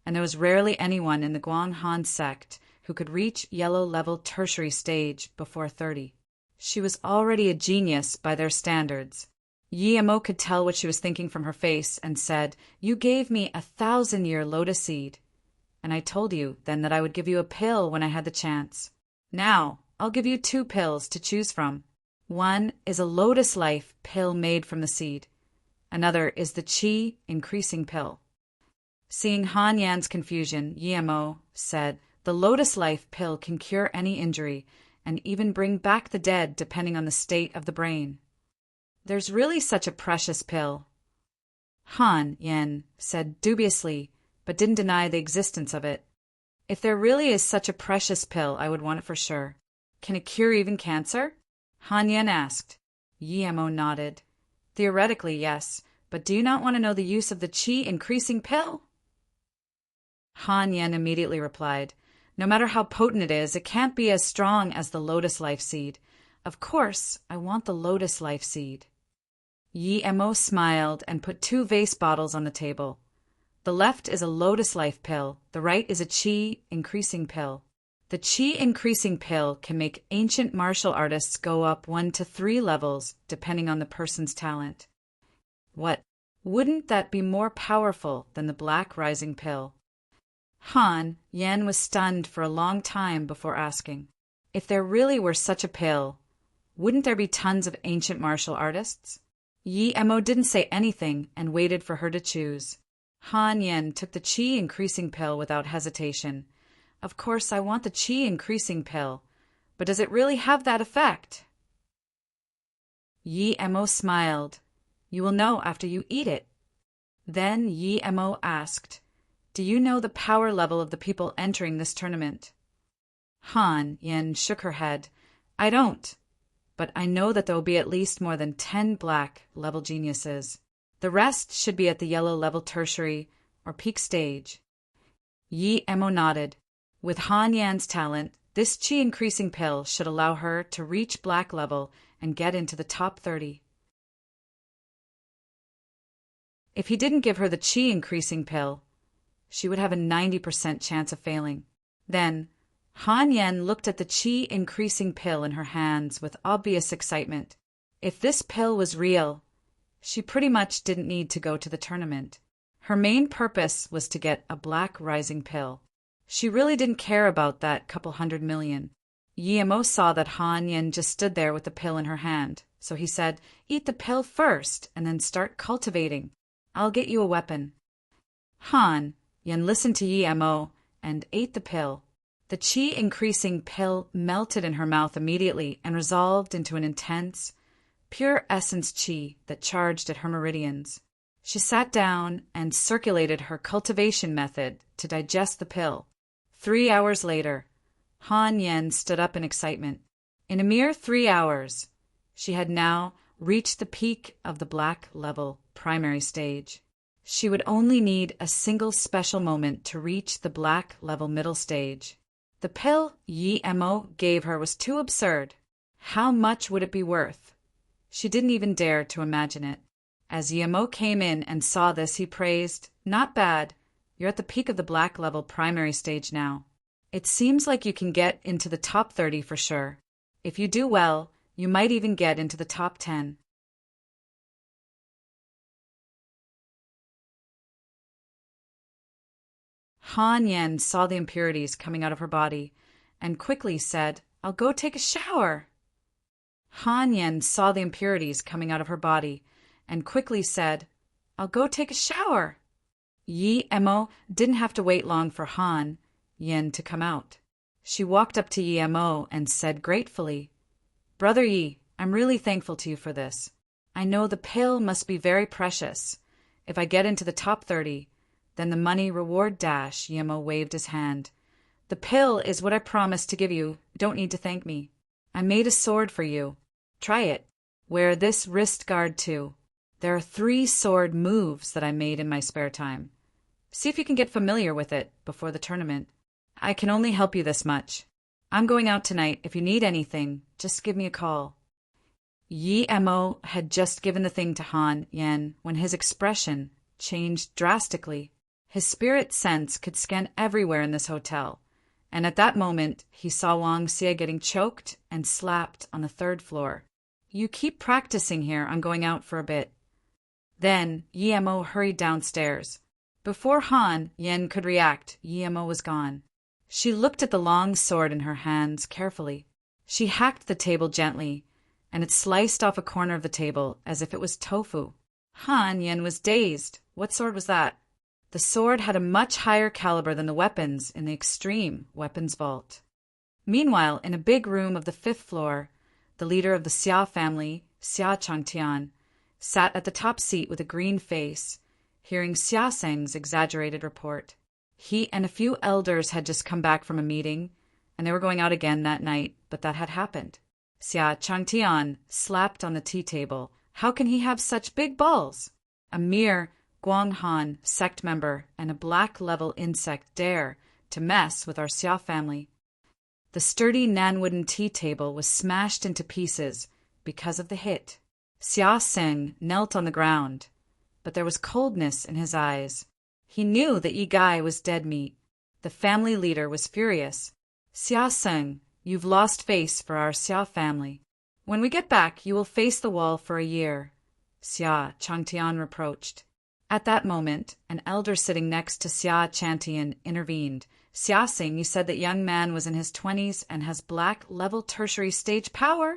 and there was rarely anyone in the Guang Han sect who could reach yellow level tertiary stage before 30. She was already a genius by their standards. Yi Mo could tell what she was thinking from her face and said, "You gave me 1,000-year lotus seed, and I told you then that I would give you a pill when I had the chance. Now, I'll give you 2 pills to choose from. One is a lotus life pill made from the seed. Another is the qi increasing pill." Seeing Han Yan's confusion, Yi Mo said, "The lotus life pill can cure any injury and even bring back the dead depending on the state of the brain. There's really such a precious pill." Han Yan said dubiously, but didn't deny the existence of it. "If there really is such a precious pill, I would want it for sure. Can it cure even cancer?" Han Yan asked. Yi Mo nodded. "Theoretically, yes, but do you not want to know the use of the qi increasing pill?" Han Yan immediately replied, "No matter how potent it is, it can't be as strong as the lotus life seed. Of course, I want the lotus life seed." Yi Mo smiled and put 2 vase bottles on the table. The left is a lotus life pill, the right is a qi increasing pill. The qi increasing pill can make ancient martial artists go up 1 to 3 levels, depending on the person's talent. What? Wouldn't that be more powerful than the black rising pill? Han Yan was stunned for a long time before asking, "If there really were such a pill, wouldn't there be tons of ancient martial artists?" Yi Mo didn't say anything and waited for her to choose. Han Yan took the qi increasing pill without hesitation. "Of course, I want the qi increasing pill, but does it really have that effect?" Yi Mo smiled. "You will know after you eat it." Then Yi Mo asked, "Do you know the power level of the people entering this tournament?" Han Yan shook her head. "I don't, but I know that there will be at least more than 10 black level geniuses. The rest should be at the yellow level tertiary or peak stage." Yi Mo nodded. With Han Yan's talent, this qi increasing pill should allow her to reach black level and get into the top 30. If he didn't give her the qi increasing pill, she would have a 90% chance of failing. Then, Han Yan looked at the qi increasing pill in her hands with obvious excitement. If this pill was real, she pretty much didn't need to go to the tournament. Her main purpose was to get a black rising pill. She really didn't care about that couple 100 million. Yi Mo saw that Han Yan just stood there with the pill in her hand, so he said, "Eat the pill first and then start cultivating. I'll get you a weapon." Han Yan listened to Yi Mo and ate the pill. The qi increasing pill melted in her mouth immediately and resolved into an intense, pure essence qi that charged at her meridians. She sat down and circulated her cultivation method to digest the pill. 3 hours later, Han Yan stood up in excitement. In a mere 3 hours, she had now reached the peak of the black level primary stage. She would only need a single special moment to reach the black level middle stage. The pill Yi Mo gave her was too absurd. How much would it be worth? She didn't even dare to imagine it. As Yi Mo came in and saw this, he praised, "Not bad. You're at the peak of the black level primary stage now. It seems like you can get into the top 30 for sure. If you do well, you might even get into the top 10. Han Yan saw the impurities coming out of her body and quickly said, "I'll go take a shower." Han Yan saw the impurities coming out of her body and quickly said, I'll go take a shower. Yi Mo didn't have to wait long for Han Yen to come out. She walked up to Yi Mo and said gratefully, Brother Yi, I'm really thankful to you for this. I know the pill must be very precious. If I get into the top 30, then the money reward dash. Yi Mo waved his hand. The pill is what I promised to give you. Don't need to thank me. I made a sword for you. Try it. Wear this wrist guard too. There are 3 sword moves that I made in my spare time. See if you can get familiar with it before the tournament. I can only help you this much. I'm going out tonight. If you need anything, just give me a call. Yi Mo had just given the thing to Han Yen when his expression changed drastically. His spirit sense could scan everywhere in this hotel, and at that moment he saw Wang Xie getting choked and slapped on the 3rd floor. You keep practicing here. I'm going out for a bit. Then Yi Mo hurried downstairs. Before Han Yen could react, Yi Mo was gone. She looked at the long sword in her hands carefully. She hacked the table gently, and it sliced off a corner of the table as if it was tofu. Han Yen was dazed. What sword was that? The sword had a much higher caliber than the weapons in the extreme weapons vault. Meanwhile, in a big room of the 5th floor, the leader of the Xia family, Xia Changtian, sat at the top seat with a green face, hearing Xia Seng's exaggerated report. He and a few elders had just come back from a meeting, and they were going out again that night, but that had happened. Xia Changtian slapped on the tea table. How can he have such big balls? A mere Guanghan sect member and a black-level insect dare to mess with our Xia family. The sturdy Nanwooden tea table was smashed into pieces because of the hit. Xia Seng knelt on the ground, but there was coldness in his eyes. He knew that Yi Gai was dead meat. The family leader was furious. Xia Seng, you've lost face for our Xia family. When we get back, you will face the wall for a year, Xia Changtian reproached. At that moment, an elder sitting next to Xia Changtian intervened. Xia Seng, you said that young man was in his 20s and has black-level tertiary stage power?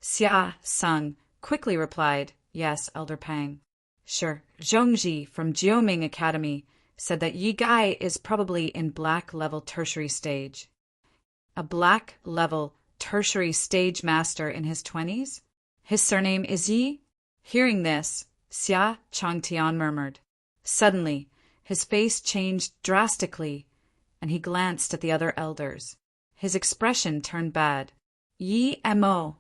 Xia Seng quickly replied, Yes, Elder Pang. Sure. Zhongji from Jioming Academy said that Yi Gai is probably in black-level tertiary stage. A black-level tertiary stage master in his 20s? His surname is Yi? Hearing this, Xia Changtian murmured. Suddenly, his face changed drastically, and he glanced at the other elders. His expression turned bad. Yi Mo.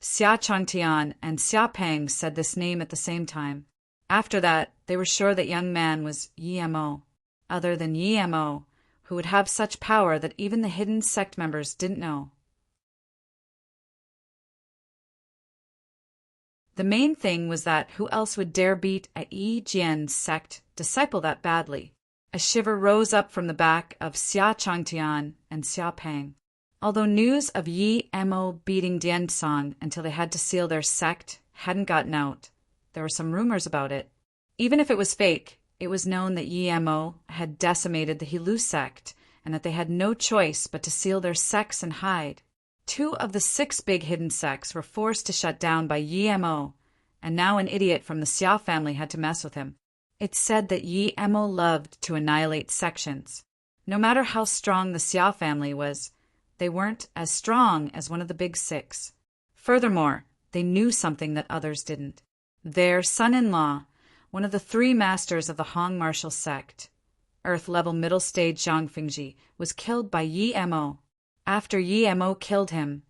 Xia Changtian and Xia Peng said this name at the same time. After that, they were sure that young man was Yi Mo. Other than Yi Mo, who would have such power that even the hidden sect members didn't know. The main thing was that who else would dare beat a Yi Jian sect disciple that badly? A shiver rose up from the back of Xia Changtian and Xia Peng. Although news of Yi Mo beating Diansong until they had to seal their sect hadn't gotten out, there were some rumors about it. Even if it was fake, it was known that Yi Mo had decimated the Hilu sect and that they had no choice but to seal their sects and hide. 2 of the 6 big hidden sects were forced to shut down by Yi Mo, and now an idiot from the Xia family had to mess with him. It's said that Yi Mo loved to annihilate sections. No matter how strong the Xia family was, they weren't as strong as one of the big 6. Furthermore, they knew something that others didn't. Their son-in-law, one of the 3 masters of the Hong martial sect, Earth-level middle stage Zhang Fingji, was killed by Yi Mo. After Yi Mo killed him,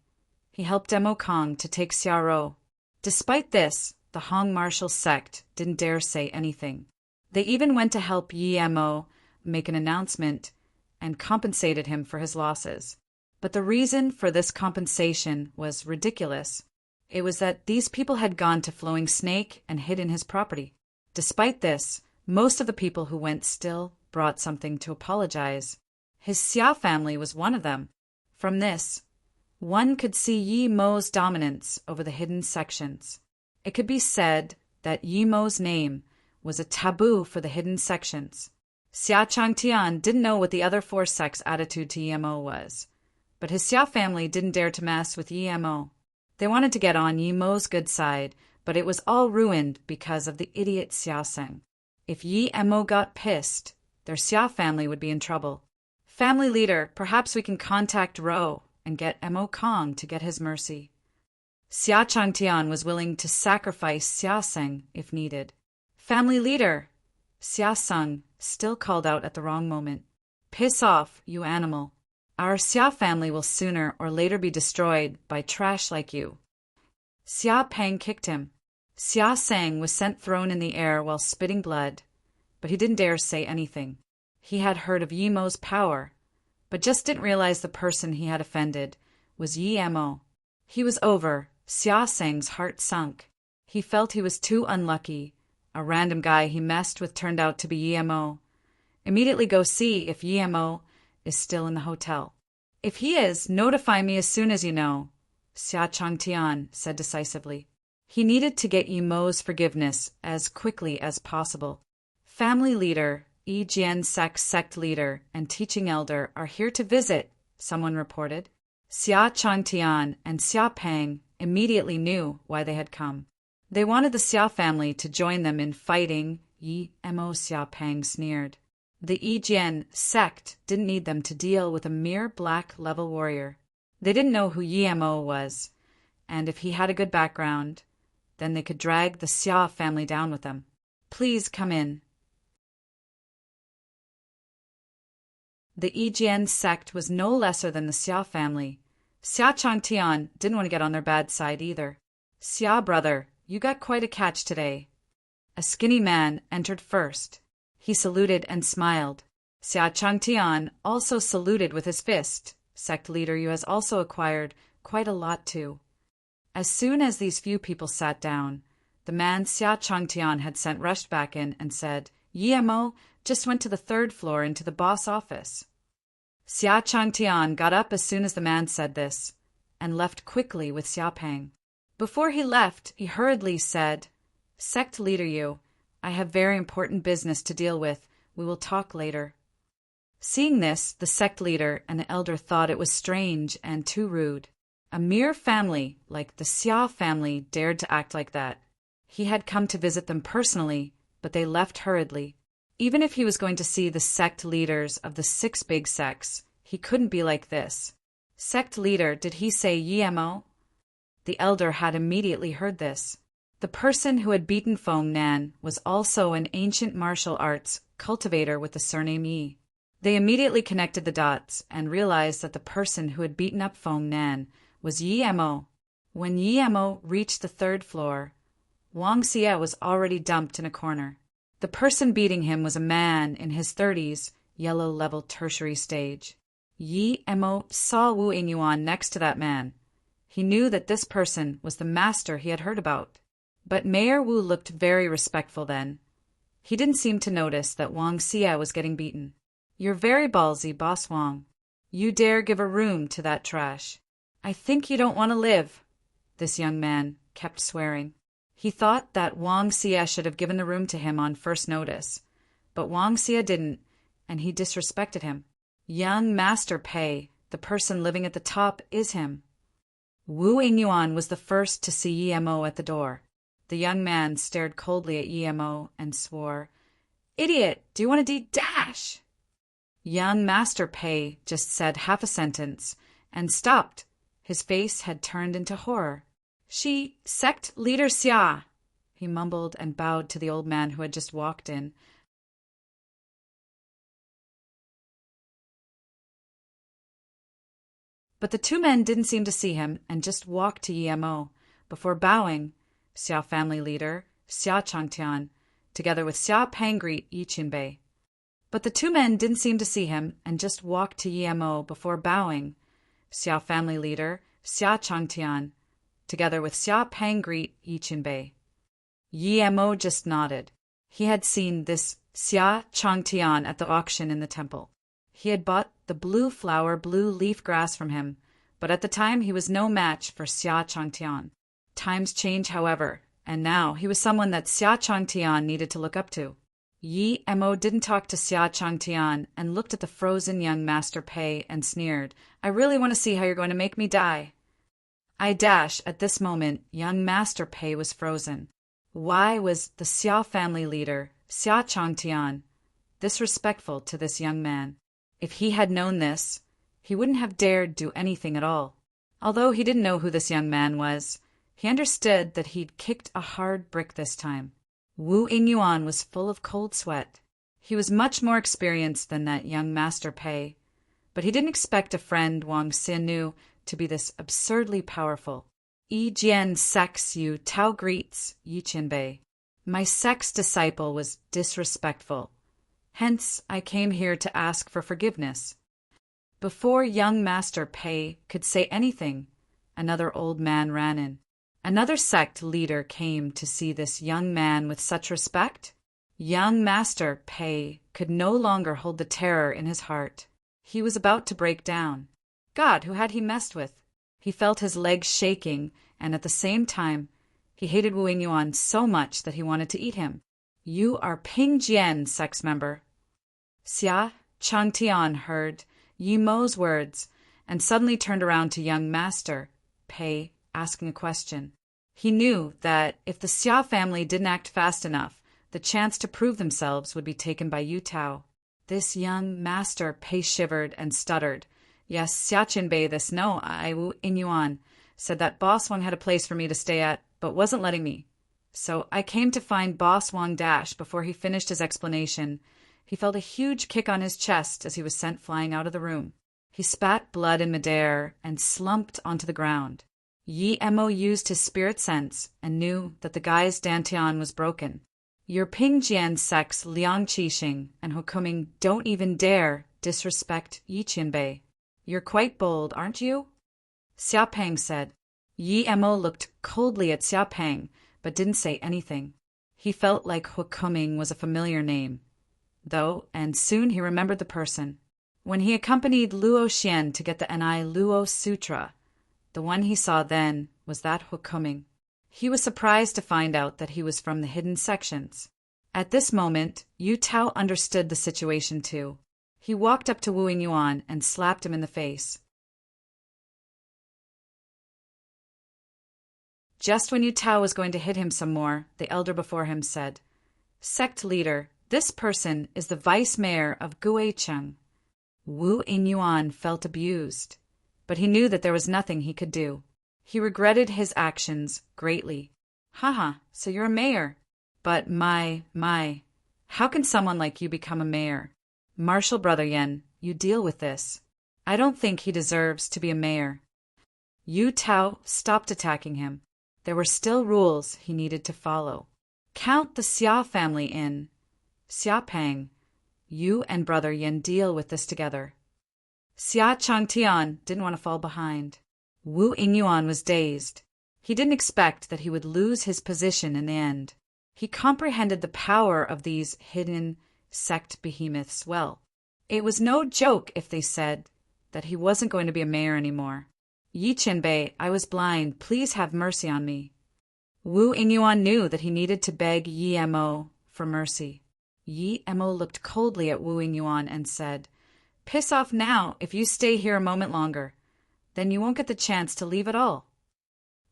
he helped Mo Kong to take Xiaorou. Despite this, the Hong martial sect didn't dare say anything. They even went to help Yi Mo make an announcement and compensated him for his losses. But the reason for this compensation was ridiculous. It was that these people had gone to Flowing Snake and hid in his property. Despite this, most of the people who went still brought something to apologize. His Xia family was one of them. From this, one could see Yi Mo's dominance over the hidden sections. It could be said that Yi Mo's name was a taboo for the hidden sections. Xia Changtian didn't know what the other 4 sects' attitude to Yi Mo was, but his Xia family didn't dare to mess with Yi Mo. They wanted to get on Yi Mo's good side, but it was all ruined because of the idiot Xia Seng. If Yi Mo got pissed, their Xia family would be in trouble. Family leader, perhaps we can contact Ro and get Mo Kong to get his mercy. Xia Changtian was willing to sacrifice Xia Seng if needed. Family leader, Xia Seng still called out at the wrong moment. Piss off, you animal. Our Xia family will sooner or later be destroyed by trash like you. Xia Peng kicked him. Xia Seng was sent thrown in the air while spitting blood, but he didn't dare say anything. He had heard of Yi Mo's power, but just didn't realize the person he had offended was Yi Mo. He was over. Xia Seng's heart sunk. He felt he was too unlucky. A random guy he messed with turned out to be Yi Mo. Immediately go see if Yi Mo is still in the hotel. If he is, notify me as soon as you know, Xia Changtian said decisively. He needed to get Yi Mo's forgiveness as quickly as possible. Family leader, Yi Jian sect leader, and teaching elder are here to visit, someone reported. Xia Changtian and Xia Peng immediately knew why they had come. They wanted the Xia family to join them in fighting Yi Mo. Xia Peng sneered. The Yi Jian sect didn't need them to deal with a mere black-level warrior. They didn't know who Yi Mo was, and if he had a good background, then they could drag the Xia family down with them. Please come in. The Yi Jian sect was no lesser than the Xia family. Xia Changtian didn't want to get on their bad side either. Xia brother, you got quite a catch today. A skinny man entered first. He saluted and smiled. Xia Changtian also saluted with his fist. Sect leader, you has also acquired quite a lot too. As soon as these few people sat down, the man Xia Changtian had sent rushed back in and said, Yi Mo just went to the 3rd floor into the boss office. Xia Changtian got up as soon as the man said this, and left quickly with Xia Peng. Before he left, he hurriedly said, Sect leader you, I have very important business to deal with. We will talk later. Seeing this, the sect leader and the elder thought it was strange and too rude. A mere family like the Xia family dared to act like that. He had come to visit them personally, but they left hurriedly. Even if he was going to see the sect leaders of the 6 big sects, he couldn't be like this. Sect leader, did he say Yi Mo? The elder had immediately heard this. The person who had beaten Feng Nan was also an ancient martial arts cultivator with the surname Yi. They immediately connected the dots and realized that the person who had beaten up Feng Nan was Yi Mo. When Yi Mo reached the 3rd floor, Wang Xie was already dumped in a corner. The person beating him was a man in his 30s, yellow-level tertiary stage. Yi Mo saw Wu Yingyuan next to that man. He knew that this person was the master he had heard about. But Mayor Wu looked very respectful then. He didn't seem to notice that Wang Xie was getting beaten. You're very ballsy, Boss Wang. You dare give a room to that trash. I think you don't want to live. This young man kept swearing. He thought that Wang Xie should have given the room to him on first notice, but Wang Xie didn't, and he disrespected him. Young Master Pei, the person living at the top, is him. Wu Yingyuan was the first to see Yi Mo at the door. The young man stared coldly at Yi Mo and swore, Idiot, do you want to dash? Young Master Pei just said half a sentence and stopped. His face had turned into horror. Sect leader Xia, he mumbled and bowed to the old man who had just walked in. But the 2 men didn't seem to see him and just walked to Yi Mo. Before bowing, Xia family leader, Xia Changtian, together with Xia Peng greet Yi Qinbei. But the 2 men didn't seem to see him and just walked to Yi Mo before bowing. Xia family leader, Xia Changtian, together with Xia Peng greet Yi Qinbei. Yi Mo just nodded. He had seen this Xia Changtian at the auction in the temple. He had bought the blue flower, blue leaf grass from him, but at the time he was no match for Xia Changtian. Times change, however, and now he was someone that Xia Changtian needed to look up to. Yi Mo didn't talk to Xia Changtian and looked at the frozen young Master Pei and sneered, I really want to see how you're going to make me die. At this moment, young Master Pei was frozen. Why was the Xia family leader, Xia Changtian, disrespectful to this young man? If he had known this, he wouldn't have dared do anything at all. Although he didn't know who this young man was, he understood that he'd kicked a hard brick this time. Wu Yingyuan was full of cold sweat. He was much more experienced than that young Master Pei, but he didn't expect a friend Wang Xianu to be this absurdly powerful. Yi Jian Sex Yu Tao greets Yi Qinbei. My sex disciple was disrespectful. Hence, I came here to ask for forgiveness. Before young Master Pei could say anything, another old man ran in. Another sect leader came to see this young man with such respect. Young Master Pei could no longer hold the terror in his heart. He was about to break down. God, who had he messed with? He felt his legs shaking, and at the same time, he hated Wu Yingyuan so much that he wanted to eat him. You are Ping Jian, sex member. Xia Changtian heard Yi Mo's words and suddenly turned around to young Master Pei, asking a question. He knew that if the Xia family didn't act fast enough, the chance to prove themselves would be taken by Yu Tao. This young Master Pei shivered and stuttered. Yes, Xia Qinbei, this no, I Wu Yingyuan said that Boss Wang had a place for me to stay at, but wasn't letting me. So I came to find Boss Wang Dash. Before he finished his explanation, he felt a huge kick on his chest as he was sent flying out of the room. He spat blood in midair and slumped onto the ground. Yi Mo used his spirit sense and knew that the guy's dantian was broken. Your Ping Jian sex Liang Qixing and Hukuming don't even dare disrespect Yi Qinbei. You're quite bold, aren't you? Xia Peng said. Yi Mo looked coldly at Xia Peng, but didn't say anything. He felt like Hukuming was a familiar name, though, and soon he remembered the person. When he accompanied Luo Xian to get the Ni Luo Sutra, the one he saw then was that Hukuming. He was surprised to find out that he was from the hidden sections. At this moment, Yu Tao understood the situation too. He walked up to Wu Yingyuan and slapped him in the face. Just when Yu Tao was going to hit him some more, the elder before him said, Sect leader, this person is the vice mayor of Guicheng. Wu Yingyuan felt abused, but he knew that there was nothing he could do. He regretted his actions greatly. Haha, so you're a mayor. But my, how can someone like you become a mayor? Marshal Brother Yen, you deal with this. I don't think he deserves to be a mayor. Yu Tao stopped attacking him. There were still rules he needed to follow. Count the Xia family in. Xia Peng, you and Brother Yen deal with this together. Xia Changtian didn't want to fall behind. Wu Yingyuan was dazed. He didn't expect that he would lose his position in the end. He comprehended the power of these hidden sect behemoths well. It was no joke if they said that he wasn't going to be a mayor anymore. Yi Qinbei, I was blind. Please have mercy on me. Wu Yingyuan knew that he needed to beg Yi Mo for mercy. Yi Mo looked coldly at Wu Yingyuan and said, Piss off now. If you stay here a moment longer, then you won't get the chance to leave at all.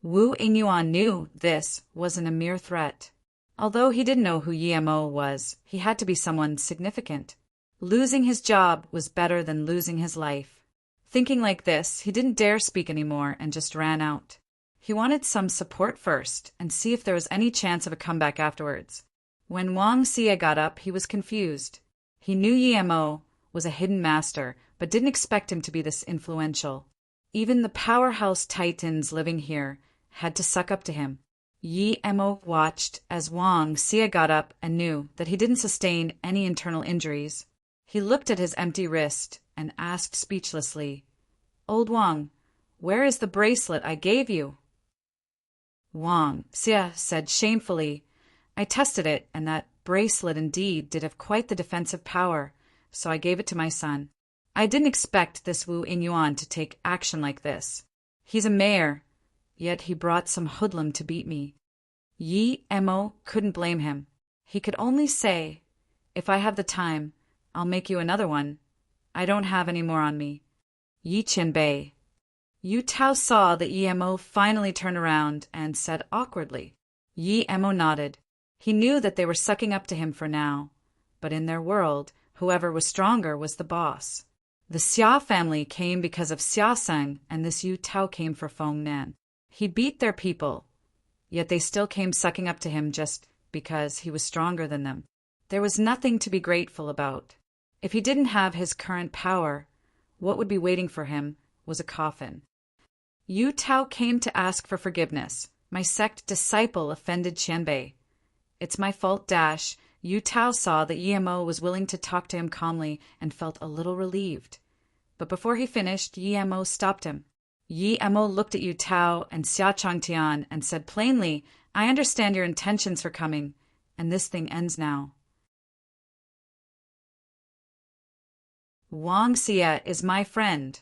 Wu Yingyuan knew this wasn't a mere threat. Although he didn't know who Yi Mo was, he had to be someone significant. Losing his job was better than losing his life. Thinking like this, he didn't dare speak anymore and just ran out. He wanted some support first and see if there was any chance of a comeback afterwards. When Wang Xie got up, he was confused. He knew Yi Mo was a hidden master, but didn't expect him to be this influential. Even the powerhouse titans living here had to suck up to him. Yi Mo watched as Wang Xie got up and knew that he didn't sustain any internal injuries. He looked at his empty wrist and asked speechlessly, Old Wang, where is the bracelet I gave you? Wang Xie said shamefully, I tested it, and that bracelet indeed did have quite the defensive power, so I gave it to my son. I didn't expect this Wu Yingyuan to take action like this. He's a mayor, yet he brought some hoodlum to beat me. Yi Mo couldn't blame him. He could only say, If I have the time, I'll make you another one. I don't have any more on me. Yi Qinbei. Yu Tao saw that Yi Mo finally turned around and said awkwardly. Yi Mo nodded. He knew that they were sucking up to him for now, but in their world, whoever was stronger was the boss. The Xia family came because of Xia Seng, and this Yu Tao came for Feng Nan. He beat their people, yet they still came sucking up to him just because he was stronger than them. There was nothing to be grateful about. If he didn't have his current power, what would be waiting for him was a coffin. Yu Tao came to ask for forgiveness. My sect disciple offended Qianbei. It's my fault. Yu Tao saw that Yi Mo was willing to talk to him calmly and felt a little relieved. But before he finished, Yi Mo stopped him. Yi Mo looked at Yu Tao and Xia Changtian and said plainly, I understand your intentions for coming, and this thing ends now. Wang Xie is my friend,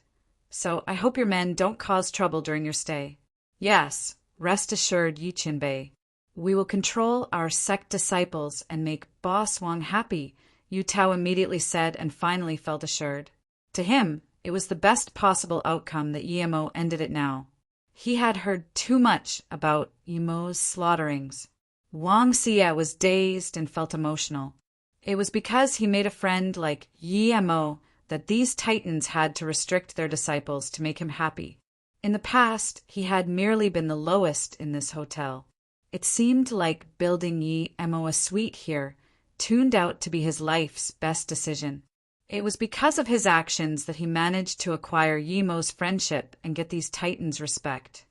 so I hope your men don't cause trouble during your stay. Yes, rest assured, Yi Qianbei. We will control our sect disciples and make Boss Wang happy, Yu Tao immediately said and finally felt assured. To him, it was the best possible outcome that Yi Mo ended it now. He had heard too much about Yi Mo's slaughterings. Wang Xie was dazed and felt emotional. It was because he made a friend like Yi Mo that these titans had to restrict their disciples to make him happy. In the past, he had merely been the lowest in this hotel. It seemed like building Yi Mo a suite here turned out to be his life's best decision. It was because of his actions that he managed to acquire Yi Mo's friendship and get these titans' respect.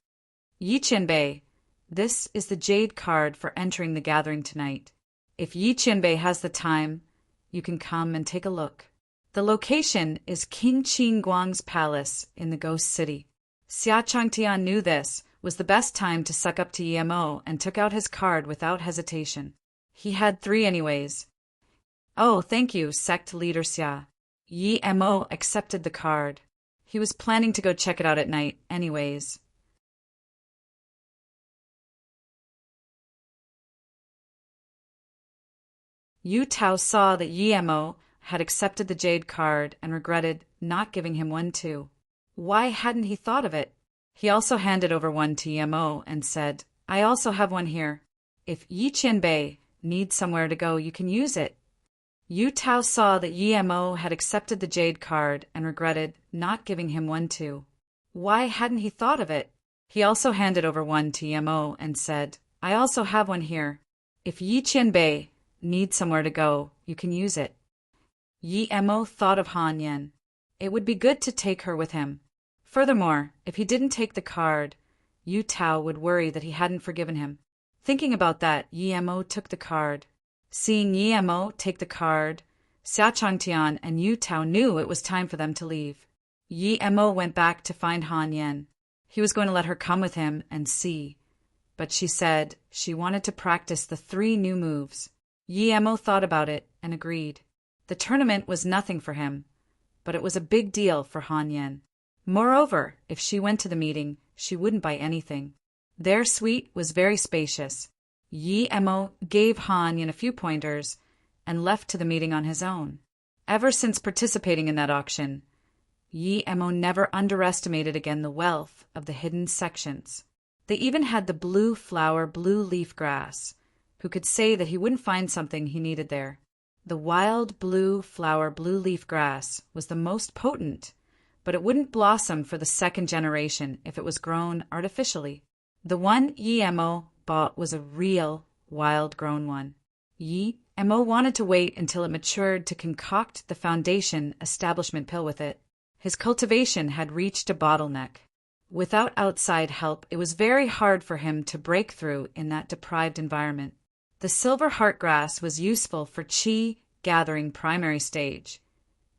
Yi Qianbei, this is the jade card for entering the gathering tonight. If Yi Qianbei has the time, you can come and take a look. The location is King Qin Guang's palace in the Ghost City. Xia Changtian knew this was the best time to suck up to Yi Mo and took out his card without hesitation. He had 3 anyways. Oh, thank you, sect leader Xia. Yi Mo accepted the card. He was planning to go check it out at night anyways. Yu Tao saw that Yi Mo had accepted the jade card and regretted not giving him one too. Why hadn't he thought of it? He also handed over one to Yi Mo and said, I also have one here. If Yi Qianbei needs somewhere to go, you can use it. Yu Tao saw that Yi Mo had accepted the jade card and regretted not giving him one too. Why hadn't he thought of it? He also handed over one to Yi Mo and said, I also have one here. If Yi Qianbei needs somewhere to go, you can use it. Yi Mo thought of Han Yan. It would be good to take her with him. Furthermore, if he didn't take the card, Yu Tao would worry that he hadn't forgiven him. Thinking about that, Yi Mo took the card. Seeing Yi Mo take the card, Xia Changtian and Yu Tao knew it was time for them to leave. Yi Mo went back to find Han Yan. He was going to let her come with him and see, but she said she wanted to practice the 3 new moves. Yi Mo thought about it and agreed. The tournament was nothing for him, but it was a big deal for Han Yan. Moreover, if she went to the meeting, she wouldn't buy anything. Their suite was very spacious. Yi Mo gave Han Yan a few pointers and left to the meeting on his own. Ever since participating in that auction, Yi Mo never underestimated again the wealth of the hidden sections. They even had the blue flower, blue leaf grass, who could say that he wouldn't find something he needed there. The wild blue flower, blue leaf grass was the most potent, but it wouldn't blossom for the 2nd generation if it was grown artificially. The one Yi Mo bought was a real, wild-grown one. Yi Mo wanted to wait until it matured to concoct the foundation establishment pill with it. His cultivation had reached a bottleneck. Without outside help, it was very hard for him to break through in that deprived environment. The silver heartgrass was useful for qi gathering primary stage,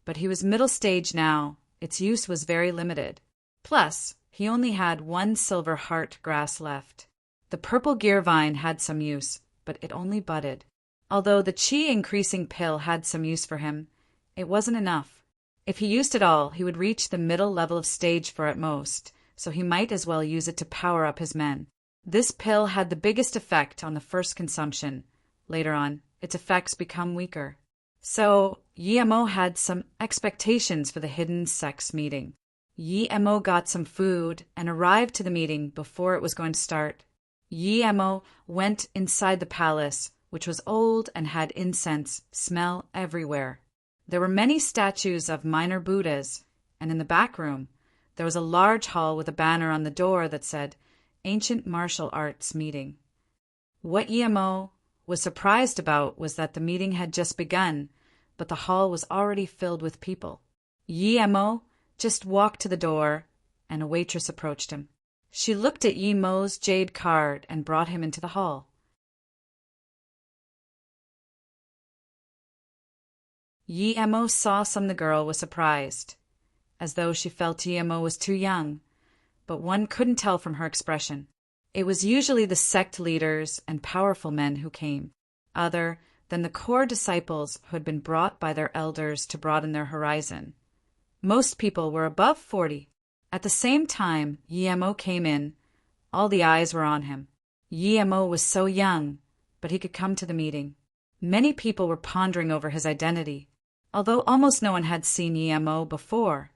but he was middle stage now. Its use was very limited. Plus, he only had 1 silver heart grass left. The purple gear vine had some use, but it only budded. Although the qi increasing pill had some use for him, it wasn't enough. If he used it all, he would reach the middle level of stage for at most, so he might as well use it to power up his men. This pill had the biggest effect on the first consumption. Later on, its effects become weaker. So, Yi Mo had some expectations for the hidden sex meeting. Yi Mo got some food and arrived to the meeting before it was going to start. Yi Mo went inside the palace, which was old and had incense smell everywhere. There were many statues of minor Buddhas, and in the back room, there was a large hall with a banner on the door that said, Ancient Martial Arts Meeting. What Yi Mo was surprised about was that the meeting had just begun, but the hall was already filled with people. Yi Mo just walked to the door, and a waitress approached him. She looked at Yi Mo's jade card and brought him into the hall. Yi Mo saw the girl was surprised, as though she felt Yi Mo was too young, but one couldn't tell from her expression. It was usually the sect leaders and powerful men who came, other than the core disciples who had been brought by their elders to broaden their horizon. Most people were above 40. At the same time Yi Mo came in, all the eyes were on him. Yi Mo was so young, but he could come to the meeting. Many people were pondering over his identity. Although almost no one had seen Yi Mo before,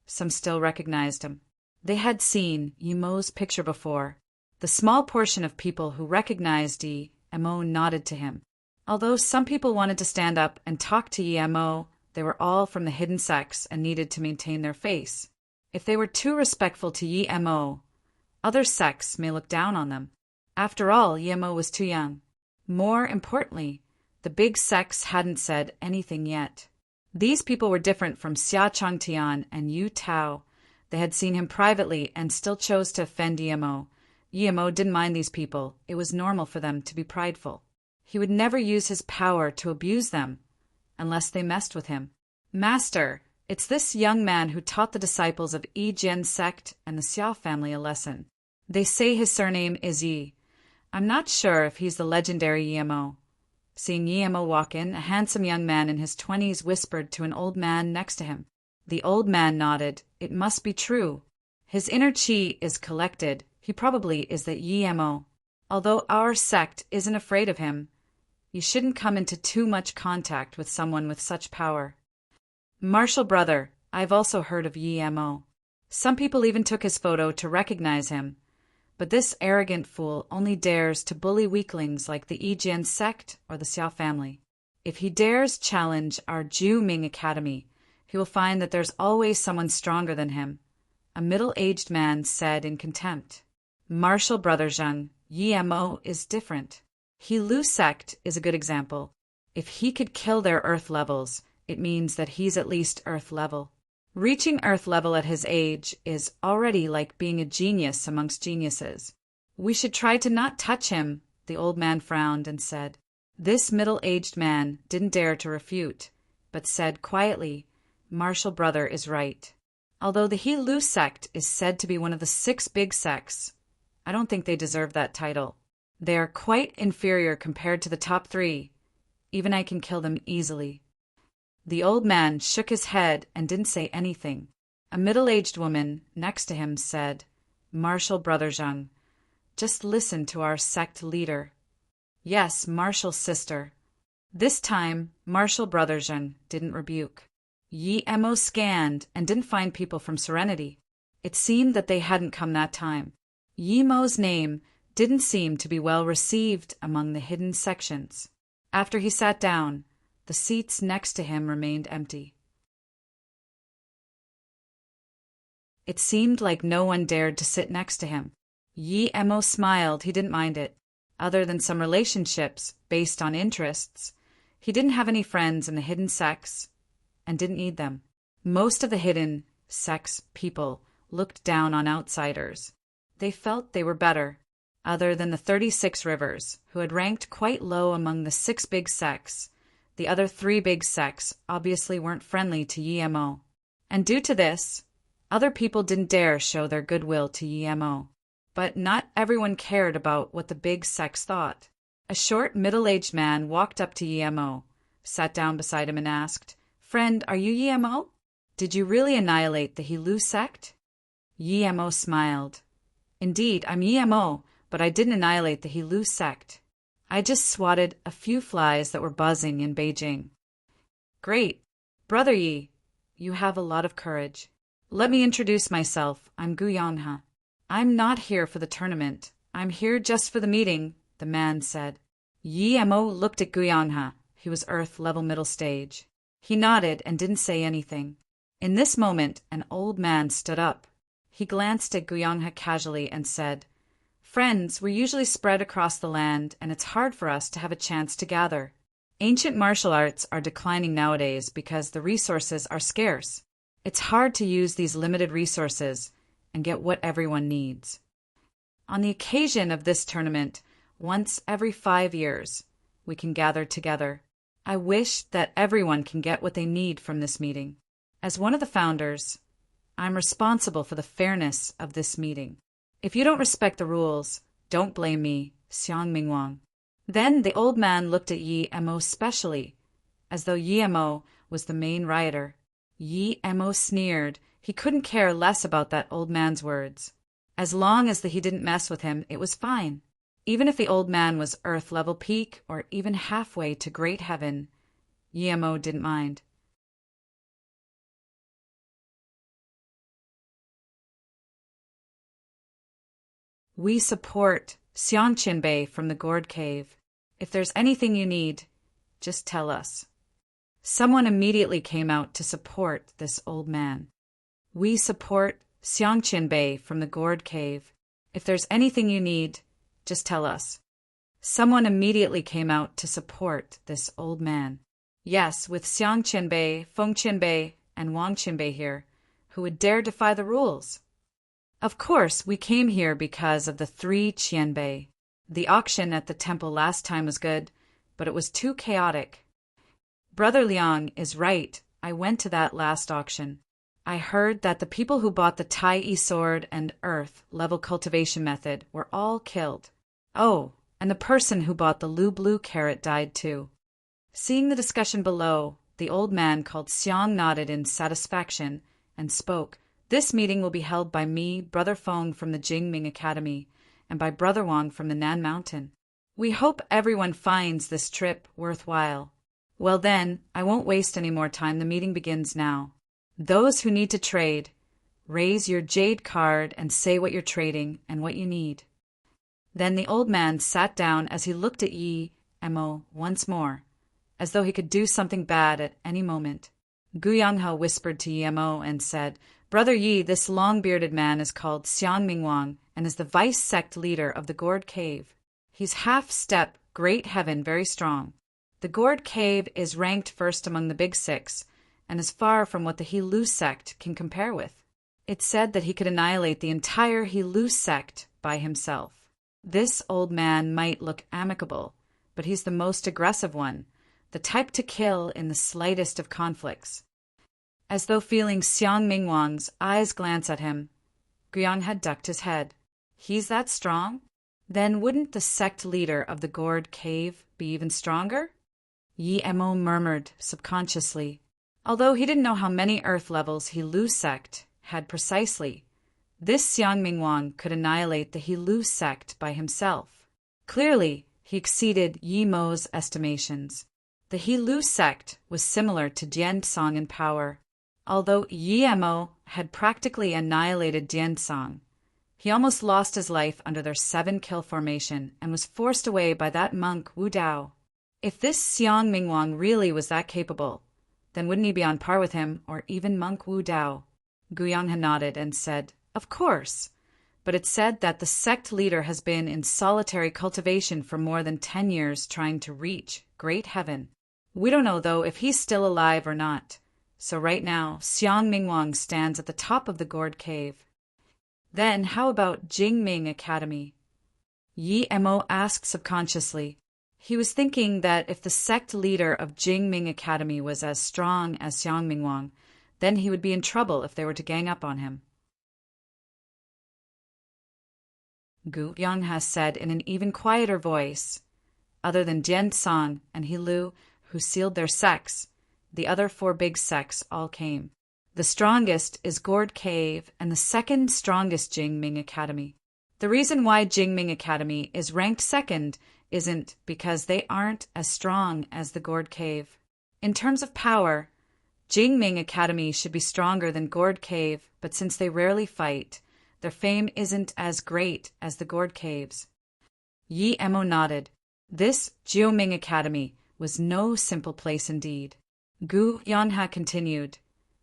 some still recognized him. They had seen Yi Mo's picture before. The small portion of people who recognized Yi Mo nodded to him. Although some people wanted to stand up and talk to Yi Mo, they were all from the hidden sects and needed to maintain their face. If they were too respectful to Yi Mo, other sects may look down on them. After all, Yi Mo was too young. More importantly, the big sects hadn't said anything yet. These people were different from Xia Changtian and Yu Tao. They had seen him privately and still chose to offend Yi Mo. Yi Mo didn't mind these people. It was normal for them to be prideful. He would never use his power to abuse them, unless they messed with him. Master, it's this young man who taught the disciples of Yi Jian sect and the Xiao family a lesson. They say his surname is Yi. I'm not sure if he's the legendary Yi Mo. Seeing Yi Mo walk in, a handsome young man in his 20s whispered to an old man next to him. The old man nodded. It must be true. His inner chi is collected. He probably is the Yi Mo. Although our sect isn't afraid of him, you shouldn't come into too much contact with someone with such power. Martial brother, I've also heard of Yi Mo. Some people even took his photo to recognize him. But this arrogant fool only dares to bully weaklings like the Yi Jian sect or the Xiao family. If he dares challenge our Ju Ming Academy, he will find that there's always someone stronger than him. A middle-aged man said in contempt. Martial brother Zheng, Yi Mo is different. He Lu sect is a good example. If he could kill their earth levels, it means that he's at least earth level. Reaching earth level at his age is already like being a genius amongst geniuses. We should try to not touch him, the old man frowned and said. This middle-aged man didn't dare to refute, but said quietly, Martial brother is right. Although the He Lu sect is said to be one of the 6 big sects, I don't think they deserve that title. They are quite inferior compared to the top 3. Even I can kill them easily. The old man shook his head and didn't say anything. A middle-aged woman next to him said, Martial brother Zheng, just listen to our sect leader. Yes, Martial sister. This time, Martial brother Zheng didn't rebuke. Yi Mo scanned and didn't find people from Serenity. It seemed that they hadn't come that time. Yi Mo's name didn't seem to be well received among the hidden sections. After he sat down, the seats next to him remained empty. It seemed like no one dared to sit next to him. Yi Mo smiled. He didn't mind it. Other than some relationships based on interests, he didn't have any friends in the hidden sects and didn't need them. Most of the hidden sects people looked down on outsiders. They felt they were better. Other than the 36 Rivers, who had ranked quite low among the 6 big sects, the other 3 big sects obviously weren't friendly to Yi Mo. And due to this, other people didn't dare show their goodwill to Yi Mo. But not everyone cared about what the big sects thought. A short, middle-aged man walked up to Yi Mo, sat down beside him and asked, Friend, are you Yi Mo? Did you really annihilate the He Lu sect? Yi Mo smiled. Indeed, I'm Yi Mo, but I didn't annihilate the He Lu sect. I just swatted a few flies that were buzzing in Beijing. Great. Brother Yi, you have a lot of courage. Let me introduce myself. I'm Gu Yongha. I'm not here for the tournament. I'm here just for the meeting, the man said. Yi Mo looked at Gu Yongha. He was Earth level middle stage. He nodded and didn't say anything. In this moment, an old man stood up. He glanced at Gu Yongha casually and said, Friends, we're usually spread across the land, and it's hard for us to have a chance to gather. Ancient martial arts are declining nowadays because the resources are scarce. It's hard to use these limited resources and get what everyone needs. On the occasion of this tournament, once every 5 years, we can gather together. I wish that everyone can get what they need from this meeting. As one of the founders, I'm responsible for the fairness of this meeting. If you don't respect the rules, don't blame me, Xiang Mingwang. Then the old man looked at Yi Mo specially, as though Yi Mo was the main rioter. Yi Mo sneered. He couldn't care less about that old man's words. As long as he didn't mess with him, it was fine. Even if the old man was Earth-level peak or even halfway to great heaven, Yi Mo didn't mind. We support Xiang Qinbei from the Gourd Cave. If there's anything you need, just tell us. Someone immediately came out to support this old man. We support Xiang Qinbei from the Gourd Cave. If there's anything you need, just tell us. Someone immediately came out to support this old man. Yes, with Xiang Qinbei, Feng Qinbei, and Wang Qinbei here, who would dare defy the rules? Of course, we came here because of the 3 Qianbei. The auction at the temple last time was good, but it was too chaotic. Brother Liang is right. I went to that last auction. I heard that the people who bought the Tai Yi sword and Earth level cultivation method were all killed. Oh, and the person who bought the Lu Blue carrot died too. Seeing the discussion below, the old man called Xiang nodded in satisfaction and spoke. This meeting will be held by me, Brother Feng from the Jingming Academy, and by Brother Wang from the Nan Mountain. We hope everyone finds this trip worthwhile. Well then, I won't waste any more time. The meeting begins now. Those who need to trade, raise your jade card and say what you're trading and what you need. Then the old man sat down as he looked at Yi Mo once more, as though he could do something bad at any moment. Gu Yongha whispered to Yi Mo and said, Brother Yi, this long-bearded man is called Xiang Mingwang and is the vice sect leader of the Gourd Cave. He's half-step, great heaven, very strong. The Gourd Cave is ranked first among the big 6, and is far from what the He-Lu sect can compare with. It's said that he could annihilate the entire He-Lu sect by himself. This old man might look amicable, but he's the most aggressive one, the type to kill in the slightest of conflicts. As though feeling Xiang Mingwang's eyes glance at him, Guiyang had ducked his head. He's that strong? Then wouldn't the sect leader of the Gourd Cave be even stronger? Yi Mo murmured subconsciously. Although he didn't know how many Earth levels He-Lu sect had precisely, this Xiang Mingwang could annihilate the He-Lu sect by himself. Clearly, he exceeded Yi Mo's estimations. The He-Lu sect was similar to Jiansong in power. Although Yi Mo had practically annihilated Jiansong, he almost lost his life under their 7-kill formation and was forced away by that monk Wu Dao. If this Xiang Mingwang really was that capable, then wouldn't he be on par with him or even monk Wu Dao? Guiyang had nodded and said, Of course, but it's said that the sect leader has been in solitary cultivation for more than 10 years trying to reach great heaven. We don't know, though, if he's still alive or not. So right now, Xiang Mingwang stands at the top of the Gourd Cave. Then how about Jingming Academy? Yi Mo asked subconsciously. He was thinking that if the sect leader of Jingming Academy was as strong as Xiang Mingwang, then he would be in trouble if they were to gang up on him. Gu Yongha said in an even quieter voice, Other than Jiansong and He-Lu, who sealed their sects, the other 4 big sects all came. The strongest is Gourd Cave and the second strongest Jingming Academy. The reason why Jingming Academy is ranked second isn't because they aren't as strong as the Gourd Cave. In terms of power, Jingming Academy should be stronger than Gourd Cave, but since they rarely fight, their fame isn't as great as the Gourd Caves. Yi Emo nodded. This Jiuming Academy was no simple place indeed. Gu Yanha continued.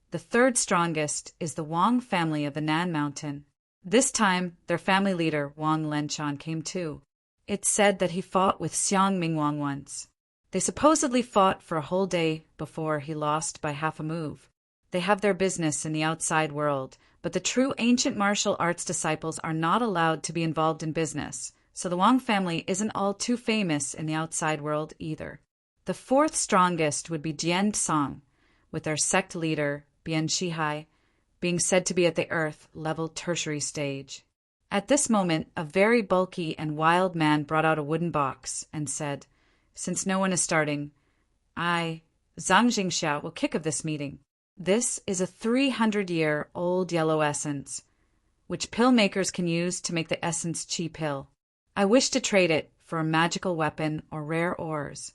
The third strongest is the Wang family of the Nan Mountain. This time, their family leader, Wang Lenchan, came too. It's said that he fought with Xiang Mingwang once. They supposedly fought for a whole day before he lost by half a move. They have their business in the outside world, but the true ancient martial arts disciples are not allowed to be involved in business, so the Wang family isn't all too famous in the outside world either. The fourth strongest would be Jian Song, with their sect leader, Bian Shihai, being said to be at the Earth-level tertiary stage. At this moment, a very bulky and wild man brought out a wooden box and said, "Since no one is starting, I, Zhang Jingxia, will kick off this meeting. This is a 300-year-old yellow essence, which pill makers can use to make the essence chi pill. I wish to trade it for a magical weapon or rare ores."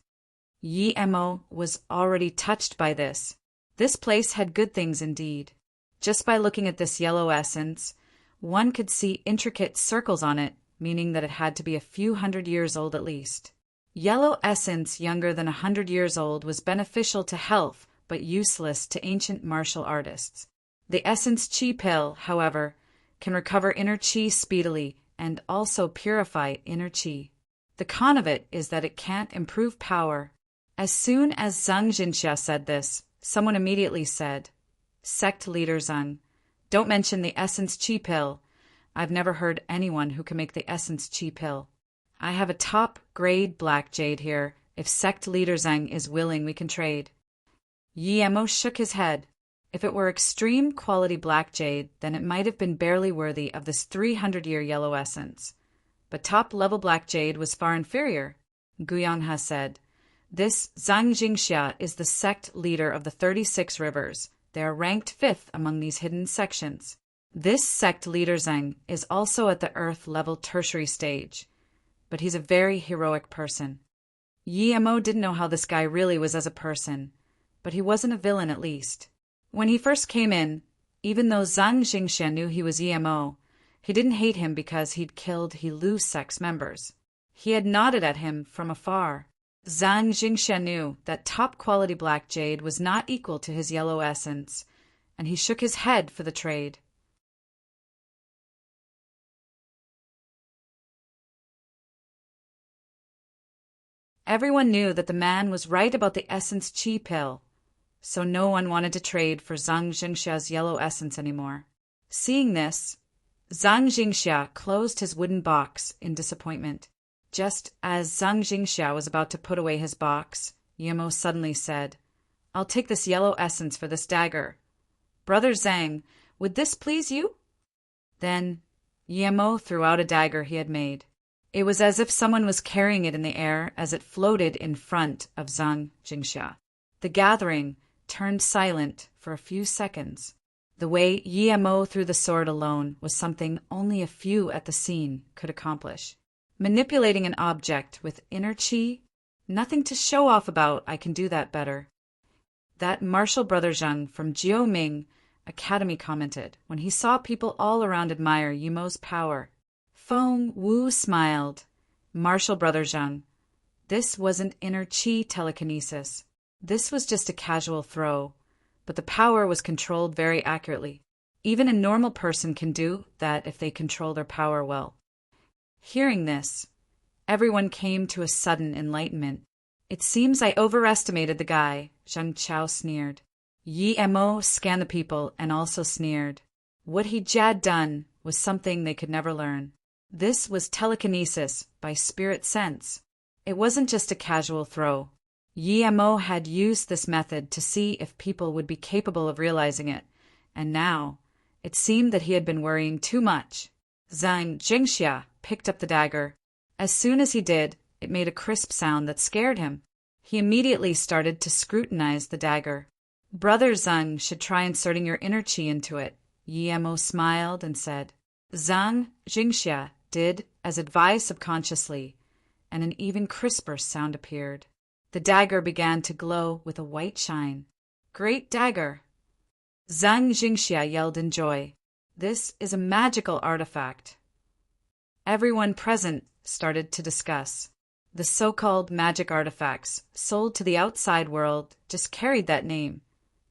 Yi Emo was already touched by this. This place had good things indeed. Just by looking at this yellow essence, one could see intricate circles on it, meaning that it had to be a few hundred years old at least. Yellow essence younger than 100 years old was beneficial to health, but useless to ancient martial artists. The essence chi pill, however, can recover inner chi speedily and also purify inner chi. The con of it is that it can't improve power. As soon as Zhang Jinxia said this, someone immediately said, "Sect leader Zhang, don't mention the essence chi pill. I've never heard anyone who can make the essence chi pill. I have a top-grade black jade here. If sect leader Zhang is willing, we can trade." Yi Emo shook his head. If it were extreme quality black jade, then it might have been barely worthy of this 300-year yellow essence. But top-level black jade was far inferior. Guyangha said, "This Zhang Jingxia is the sect leader of the 36 rivers. They are ranked 5th among these hidden sections. This sect leader Zhang is also at the Earth-level tertiary stage, but he's a very heroic person." Yi Emo didn't know how this guy really was as a person, but he wasn't a villain at least. When he first came in, even though Zhang Jingxia knew he was Yi Emo, he didn't hate him because he'd killed Helu's sect's members. He had nodded at him from afar. Zhang Jingxia knew that top-quality black jade was not equal to his yellow essence, and he shook his head for the trade. Everyone knew that the man was right about the essence chi pill, so no one wanted to trade for Zhang Jingxia's yellow essence anymore. Seeing this, Zhang Jingxia closed his wooden box in disappointment. Just as Zhang Jingxia was about to put away his box, Yi Emo suddenly said, "I'll take this yellow essence for this dagger. Brother Zhang, would this please you?" Then Yi Emo threw out a dagger he had made. It was as if someone was carrying it in the air as it floated in front of Zhang Jingxia. The gathering turned silent for a few seconds. The way Yi Emo threw the sword alone was something only a few at the scene could accomplish. Manipulating an object with inner chi? Nothing to show off about, I can do that better. That martial brother Zhang from Jiuming Academy commented when he saw people all around admire Yi Emo's power. Feng Wu smiled. "Martial brother Zhang, this wasn't inner chi telekinesis. This was just a casual throw, but the power was controlled very accurately. Even a normal person can do that if they control their power well." Hearing this, everyone came to a sudden enlightenment. "It seems I overestimated the guy," Zhang Chao sneered. Yi Emo scanned the people and also sneered. What he'd just done was something they could never learn. This was telekinesis by spirit sense. It wasn't just a casual throw. Yi Emo had used this method to see if people would be capable of realizing it, and now it seemed that he had been worrying too much. Zhang Jingxia picked up the dagger. As soon as he did, it made a crisp sound that scared him. He immediately started to scrutinize the dagger. "Brother Zhang should try inserting your inner chi into it." Yi Emo smiled and said. Zhang Jingxia did as advised subconsciously, and an even crisper sound appeared. The dagger began to glow with a white shine. Great dagger! Zhang Jingxia yelled in joy. This is a magical artifact. Everyone present started to discuss. The so-called magic artifacts sold to the outside world just carried that name,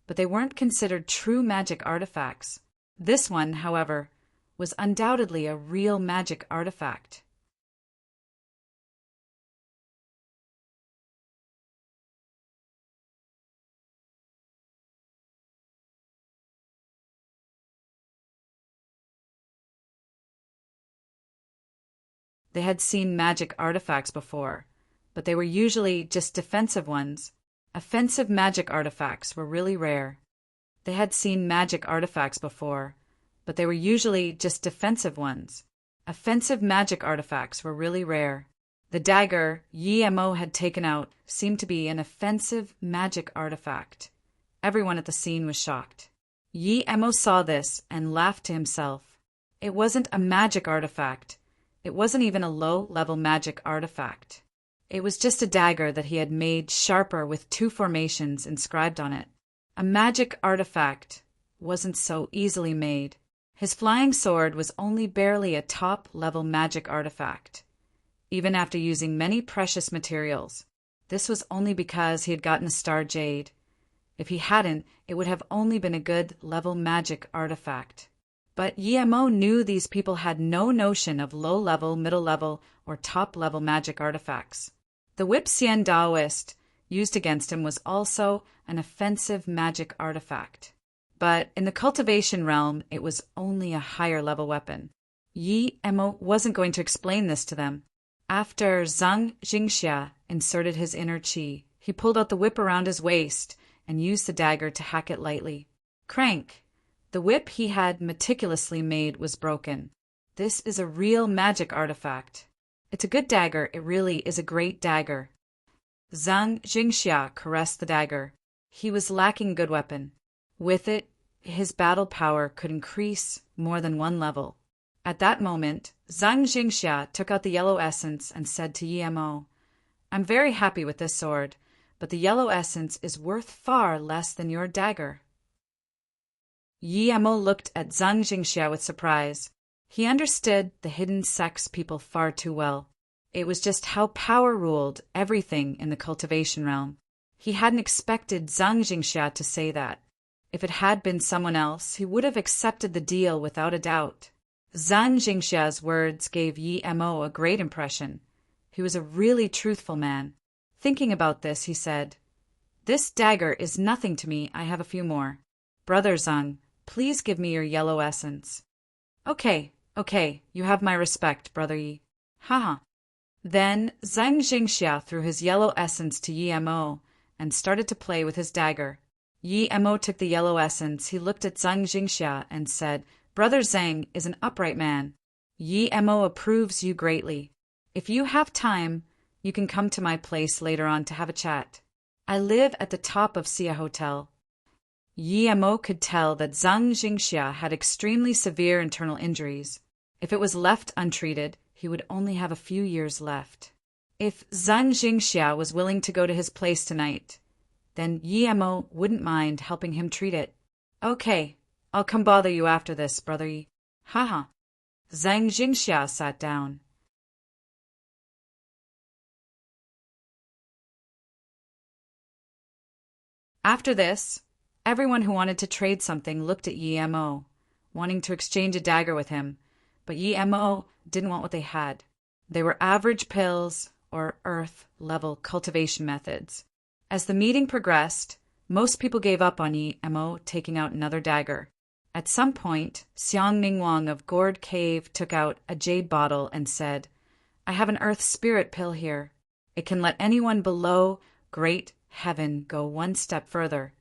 but they weren't considered true magic artifacts. This one, however, was undoubtedly a real magic artifact. They had seen magic artifacts before, but they were usually just defensive ones. Offensive magic artifacts were really rare. They had seen magic artifacts before, but they were usually just defensive ones. Offensive magic artifacts were really rare. The dagger Yi Mo had taken out seemed to be an offensive magic artifact. Everyone at the scene was shocked. Yi Mo saw this and laughed to himself. It wasn't a magic artifact. It wasn't even a low-level magic artifact. It was just a dagger that he had made sharper with 2 formations inscribed on it. A magic artifact wasn't so easily made. His flying sword was only barely a top-level magic artifact. Even after using many precious materials, this was only because he had gotten a star jade. If he hadn't, it would have only been a good-level magic artifact. But Yi Mo knew these people had no notion of low-level, middle-level, or top-level magic artifacts. The whip Xian Daoist used against him was also an offensive magic artifact. But in the cultivation realm, it was only a higher-level weapon. Yi Mo wasn't going to explain this to them. After Zhang Jingxia inserted his inner qi, he pulled out the whip around his waist and used the dagger to hack it lightly. Crank! The whip he had meticulously made was broken. This is a real magic artifact. It's a good dagger, it really is a great dagger. Zhang Jingxia caressed the dagger. He was lacking a good weapon. With it, his battle power could increase more than 1 level. At that moment, Zhang Jingxia took out the yellow essence and said to Yi Mo, "I'm very happy with this sword, but the yellow essence is worth far less than your dagger." Yi Mo looked at Zhang Jingxia with surprise. He understood the hidden sex people far too well. It was just how power ruled everything in the cultivation realm. He hadn't expected Zhang Jingxia to say that. If it had been someone else, he would have accepted the deal without a doubt. Zhang Jingxia's words gave Yi Mo a great impression. He was a really truthful man. Thinking about this, he said, "This dagger is nothing to me. I have a few more. Brother Zhang, please give me your yellow essence." Okay, you have my respect, Brother Yi. Haha. Then Zhang Jingxia threw his yellow essence to Yi Mo and started to play with his dagger. Yi Mo took the yellow essence, he looked at Zhang Jingxia and said, "Brother Zhang is an upright man. Yi Mo approves you greatly. If you have time, you can come to my place later on to have a chat. I live at the top of Xia Hotel." Yi Mo could tell that Zhang Jingxia had extremely severe internal injuries. If it was left untreated, he would only have a few years left. If Zhang Jingxia was willing to go to his place tonight, then Yi Mo wouldn't mind helping him treat it. "Okay, I'll come bother you after this, Brother Yi." Haha. Zhang Jingxia sat down. After this, everyone who wanted to trade something looked at Yi Mo, wanting to exchange a dagger with him, but Yi Mo didn't want what they had. They were average pills or earth-level cultivation methods. As the meeting progressed, most people gave up on Yi Mo taking out another dagger. At some point, Xiang Mingwang of Gourd Cave took out a jade bottle and said, "I have an earth spirit pill here. It can let anyone below Great Heaven go 1 step further."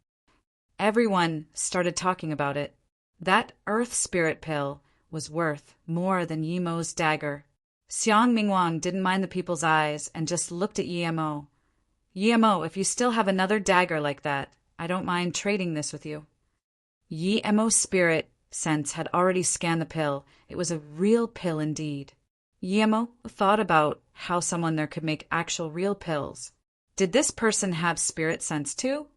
Everyone started talking about it. That earth spirit pill was worth more than Yi Mo's dagger. Xiang Mingwang didn't mind the people's eyes and just looked at Yi Mo. "Yi Mo, if you still have another dagger like that, I don't mind trading this with you." Yi Mo's spirit sense had already scanned the pill. It was a real pill indeed. Yi Mo thought about how someone there could make actual real pills. Did this person have spirit sense too?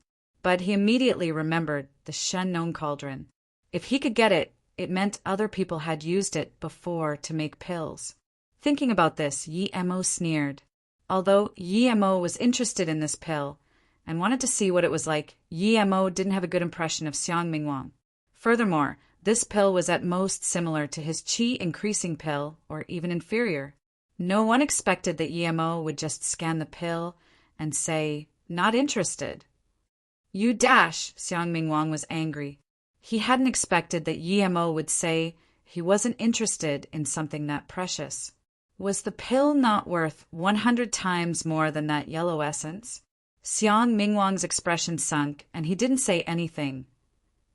But he immediately remembered the Shen Nong cauldron. If he could get it, it meant other people had used it before to make pills. Thinking about this, Yi Mo sneered. Although Yi Mo was interested in this pill and wanted to see what it was like, Yi Mo didn't have a good impression of Xiang Mingwang. Furthermore, this pill was at most similar to his qi increasing pill, or even inferior. No one expected that Yi Mo would just scan the pill and say, "Not interested." "You dash!" Xiang Mingwang was angry. He hadn't expected that Yi Mo would say he wasn't interested in something that precious. Was the pill not worth 100 times more than that yellow essence? Xiang Mingwang's expression sunk, and he didn't say anything,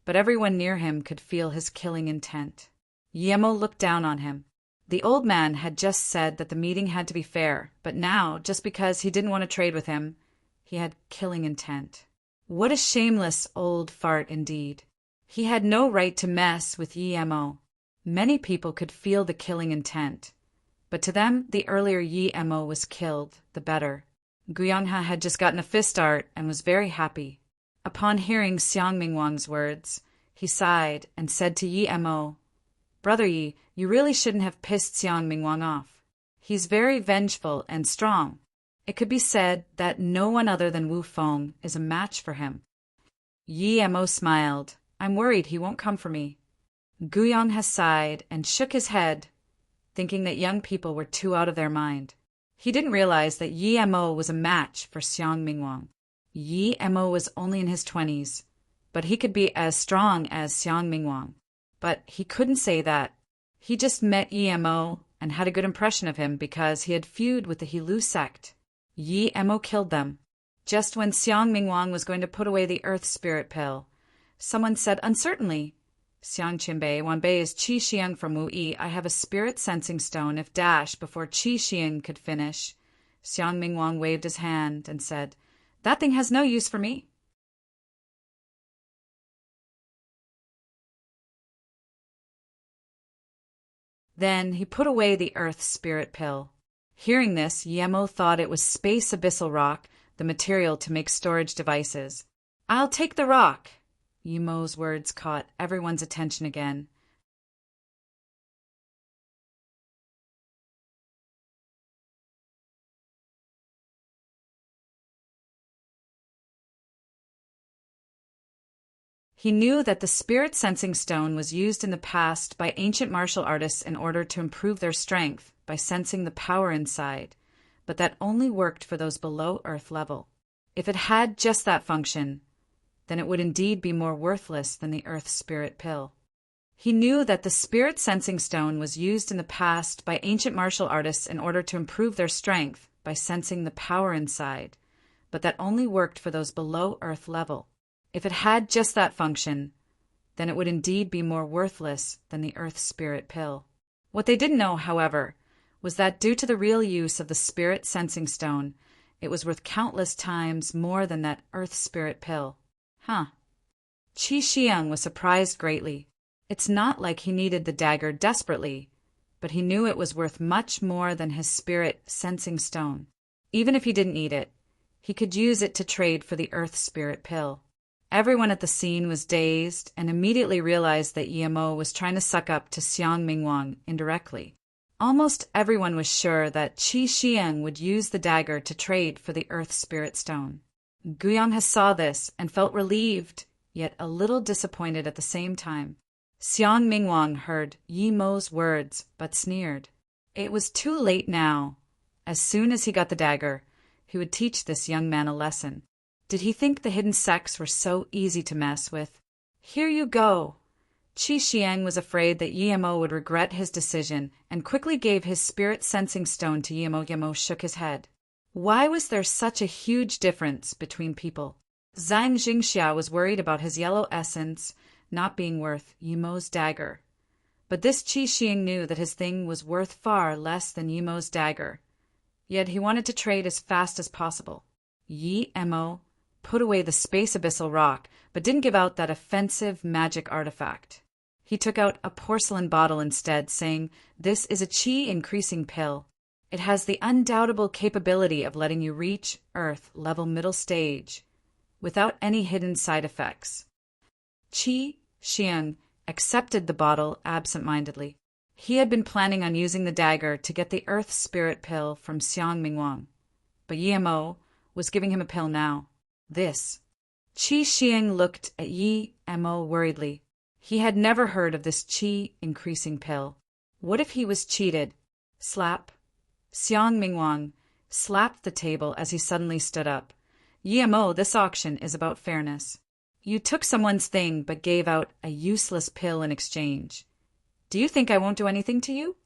but everyone near him could feel his killing intent. Yi Mo looked down on him. The old man had just said that the meeting had to be fair, but now, just because he didn't want to trade with him, he had killing intent. What a shameless old fart indeed. He had no right to mess with Yi Mo. Many people could feel the killing intent, but to them the earlier Yi Mo was killed, the better. Guyangha had just gotten a fist start and was very happy. Upon hearing Xiang Mingwang's words, he sighed and said to Yi Mo, "Brother Yi, you really shouldn't have pissed Xiang Mingwang off. He's very vengeful and strong. It could be said that no one other than Wu Feng is a match for him." Yi Mo smiled. "I'm worried he won't come for me." Guyangha sighed and shook his head, thinking that young people were too out of their mind. He didn't realize that Yi Mo was a match for Xiang Mingwang. Yi Mo was only in his 20s, but he could be as strong as Xiang Mingwang. But he couldn't say that. He just met Yi Mo and had a good impression of him because he had feud with the Hilu sect. Yi Mo killed them. Just when Xiang Mingwang was going to put away the earth spirit pill, someone said uncertainly, "Xiang Qinbei, Wanbei is Qi Xiang from Wu Yi. I have a spirit sensing stone. If dash before Qi Xiang could finish." Xiang Mingwang waved his hand and said, "That thing has no use for me." Then he put away the earth spirit pill. Hearing this, Yi Mo thought it was space abyssal rock, the material to make storage devices. "I'll take the rock." Yi Mo's words caught everyone's attention again. He knew that the spirit sensing stone was used in the past by ancient martial artists in order to improve their strength by sensing the power inside, but that only worked for those below earth level. If it had just that function, then it would indeed be more worthless than the earth spirit pill. He knew that the spirit sensing stone was used in the past by ancient martial artists in order to improve their strength by sensing the power inside, but that only worked for those below earth level. If it had just that function, then it would indeed be more worthless than the earth spirit pill. What they didn't know, however, was that due to the real use of the spirit sensing stone, it was worth countless times more than that earth spirit pill. Qi Xiang was surprised greatly. It's not like he needed the dagger desperately, but he knew it was worth much more than his spirit sensing stone. Even if he didn't need it, he could use it to trade for the earth spirit pill. Everyone at the scene was dazed and immediately realized that Yi Mo was trying to suck up to Xiang Mingwang indirectly. Almost everyone was sure that Qi Xiang would use the dagger to trade for the earth spirit stone. Guyangha saw this and felt relieved, yet a little disappointed at the same time. Xiang Mingwang heard Yi Mo's words, but sneered. It was too late now. As soon as he got the dagger, he would teach this young man a lesson. Did he think the hidden sects were so easy to mess with? "Here you go." Qi Xiang was afraid that Yi Mo would regret his decision and quickly gave his spirit sensing stone to Yi Mo. Yi Mo shook his head. Why was there such a huge difference between people? Zhang Jingxia was worried about his yellow essence not being worth Yi Mo's dagger. But this Qi Xiang knew that his thing was worth far less than Yi Mo's dagger. Yet he wanted to trade as fast as possible. Yi Mo put away the space abyssal rock, but didn't give out that offensive magic artifact. He took out a porcelain bottle instead, saying, "This is a qi increasing pill. It has the undoubtable capability of letting you reach Earth level middle stage. without any hidden side effects. Qi Xiang accepted the bottle absent-mindedly. He had been planning on using the dagger to get the Earth Spirit pill from Xiang Mingwang, but Yi Mo was giving him a pill now. This. Qi Xiang looked at Yi Mo worriedly. He had never heard of this qi increasing pill. What if he was cheated? Slap. Xiang Mingwang slapped the table as he suddenly stood up. Yi Mo, this auction is about fairness. You took someone's thing but gave out a useless pill in exchange. Do you think I won't do anything to you?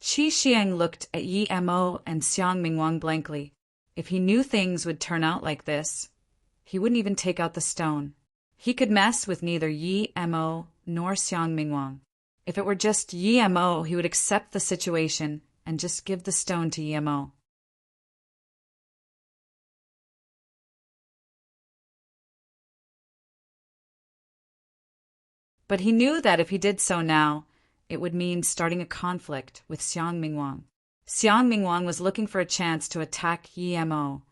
Qi Xiang looked at Yi Mo and Xiang Mingwang blankly. If he knew things would turn out like this, he wouldn't even take out the stone. He could mess with neither Yi Mo nor Xiang Mingwang. If it were just Yi Mo, he would accept the situation and just give the stone to Yi Mo. But he knew that if he did so now, it would mean starting a conflict with Xiang Mingwang. Xiang Mingwang was looking for a chance to attack Yi Mo,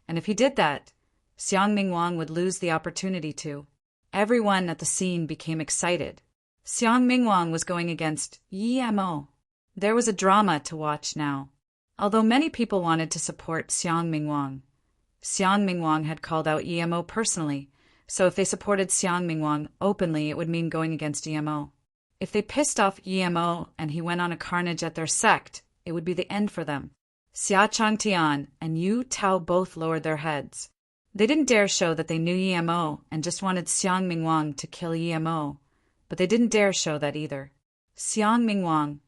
and if he did that, Xiang Mingwang would lose the opportunity to. Everyone at the scene became excited. Xiang Mingwang was going against Yi Mo. There was a drama to watch now. Although many people wanted to support Xiang Mingwang had called out Yi Mo personally, so if they supported Xiang Mingwang openly, it would mean going against Yi Mo. If they pissed off Yi Mo and he went on a carnage at their sect, it would be the end for them. Xia Changtian and Yu Tao both lowered their heads. They didn't dare show that they knew Yi Mo and just wanted Xiang Mingwang to kill Yi Mo, but they didn't dare show that either. Xiang Mingwang,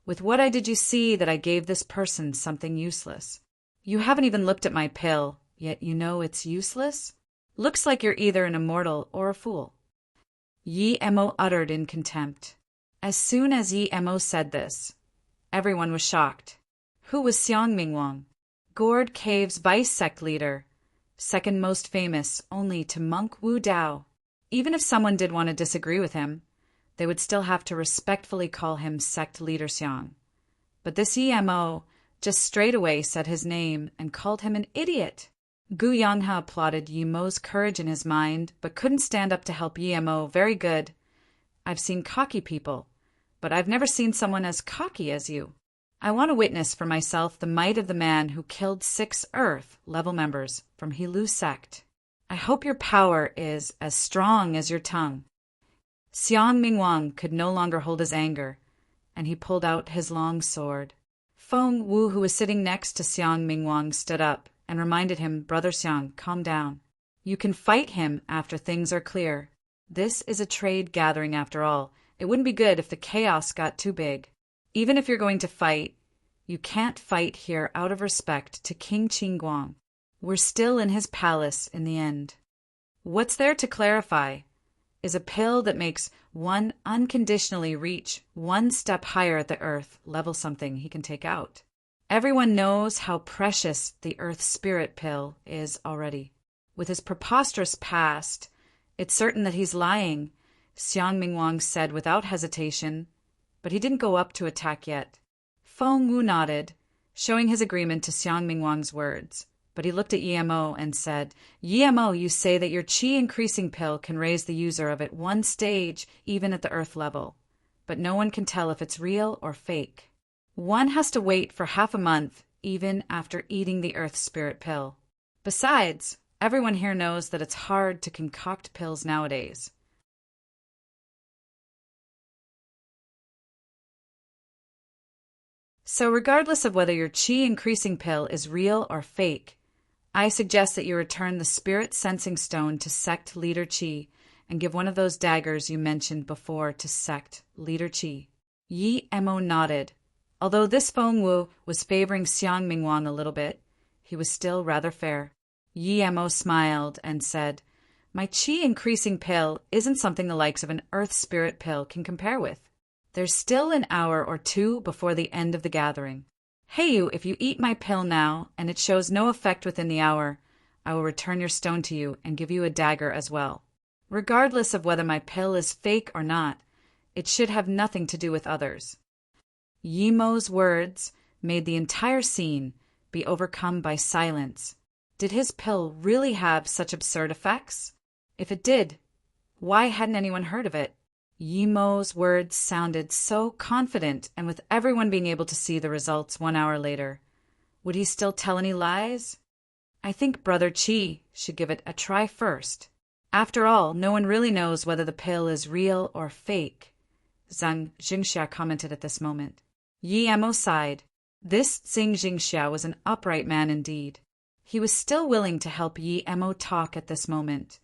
with what did you see that I gave this person something useless? You haven't even looked at my pill, yet you know it's useless? Looks like you're either an immortal or a fool. Yi Mo uttered in contempt. As soon as Yi Mo said this, everyone was shocked. Who was Xiang Mingwang? Gourd Cave's vice sect leader, second most famous only to Monk Wu Dao. Even if someone did want to disagree with him, they would still have to respectfully call him sect leader Xiang. But this Yi Mo just straightaway said his name and called him an idiot. Gu Yanghe applauded Yi Mo's courage in his mind, but couldn't stand up to help Yi Mo. Very good. I've seen cocky people, but I've never seen someone as cocky as you. I want to witness for myself the might of the man who killed 6 Earth-level members from Heelu sect. I hope your power is as strong as your tongue. Xiang Mingwang could no longer hold his anger, and he pulled out his long sword. Feng Wu, who was sitting next to Xiang Mingwang, stood up and reminded him, Brother Xiang, calm down. You can fight him after things are clear. This is a trade gathering after all. It wouldn't be good if the chaos got too big. Even if you're going to fight, you can't fight here out of respect to King Qingguang. We're still in his palace in the end. What's there to clarify is a pill that makes one unconditionally reach 1 step higher at the Earth level something he can take out. Everyone knows how precious the Earth Spirit pill is already. With his preposterous past, it's certain that he's lying, Xiang Mingwang said without hesitation, but he didn't go up to attack yet. Feng Wu nodded, showing his agreement to Xiang Mingwang's words, but he looked at Yi Mo and said, Yi Mo, you say that your qi increasing pill can raise the user of it 1 stage even at the Earth level, but no one can tell if it's real or fake. One has to wait for half a month even after eating the Earth Spirit pill. Besides, everyone here knows that it's hard to concoct pills nowadays. So regardless of whether your qi increasing pill is real or fake, I suggest that you return the spirit sensing stone to sect leader Qi and give one of those daggers you mentioned before to sect leader Qi. Yi Mo nodded. Although this Feng Wu was favoring Xiang Mingwang a little bit, he was still rather fair. Yi Mo smiled and said, My qi increasing pill isn't something the likes of an earth spirit pill can compare with. There's still an hour or 2 before the end of the gathering. Hey you, if you eat my pill now and it shows no effect within the hour, I will return your stone to you and give you a dagger as well. Regardless of whether my pill is fake or not, it should have nothing to do with others. Yi Mo's words made the entire scene be overcome by silence. Did his pill really have such absurd effects? If it did, why hadn't anyone heard of it? Yimo's words sounded so confident, and with everyone being able to see the results 1 hour later, would he still tell any lies? I think Brother Qi should give it a try first. After all, no one really knows whether the pill is real or fake, Zhang Jingxia commented at this moment. Yi Mo sighed. This Xing Jingxia was an upright man indeed. He was still willing to help Yi Mo talk at this moment,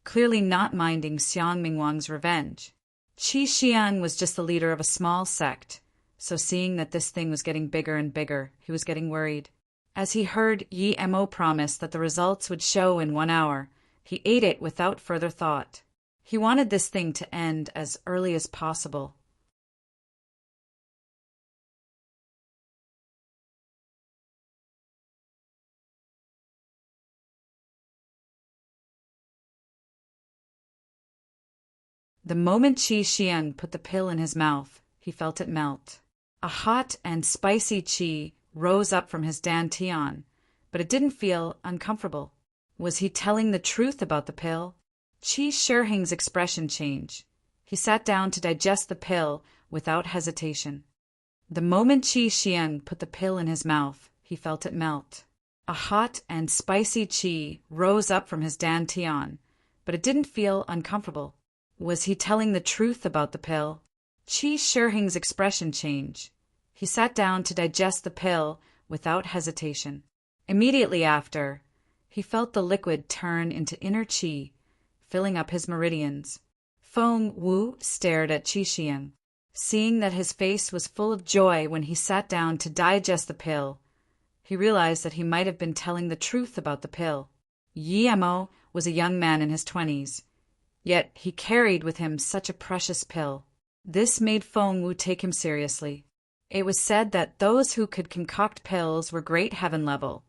clearly not minding Xiang Mingwang's revenge. Qi Xiang was just the leader of a small sect, so seeing that this thing was getting bigger and bigger, he was getting worried. As he heard Yi Mo promise that the results would show in 1 hour, he ate it without further thought. He wanted this thing to end as early as possible. The moment Qi Xiang put the pill in his mouth, he felt it melt. A hot and spicy qi rose up from his dantian, but it didn't feel uncomfortable. Was he telling the truth about the pill? Qi Shiheng's expression changed. He sat down to digest the pill without hesitation. The moment Qi Xiang put the pill in his mouth, he felt it melt. A hot and spicy qi rose up from his dantian, but it didn't feel uncomfortable. Was he telling the truth about the pill? Qi Shiheng's expression changed. He sat down to digest the pill without hesitation. Immediately after, he felt the liquid turn into inner qi, filling up his meridians. Feng Wu stared at Qi Xiang. Seeing that his face was full of joy when he sat down to digest the pill, he realized that he might have been telling the truth about the pill. Yi Mo was a young man in his 20s. Yet he carried with him such a precious pill. This made Feng Wu take him seriously. It was said that those who could concoct pills were great heaven level.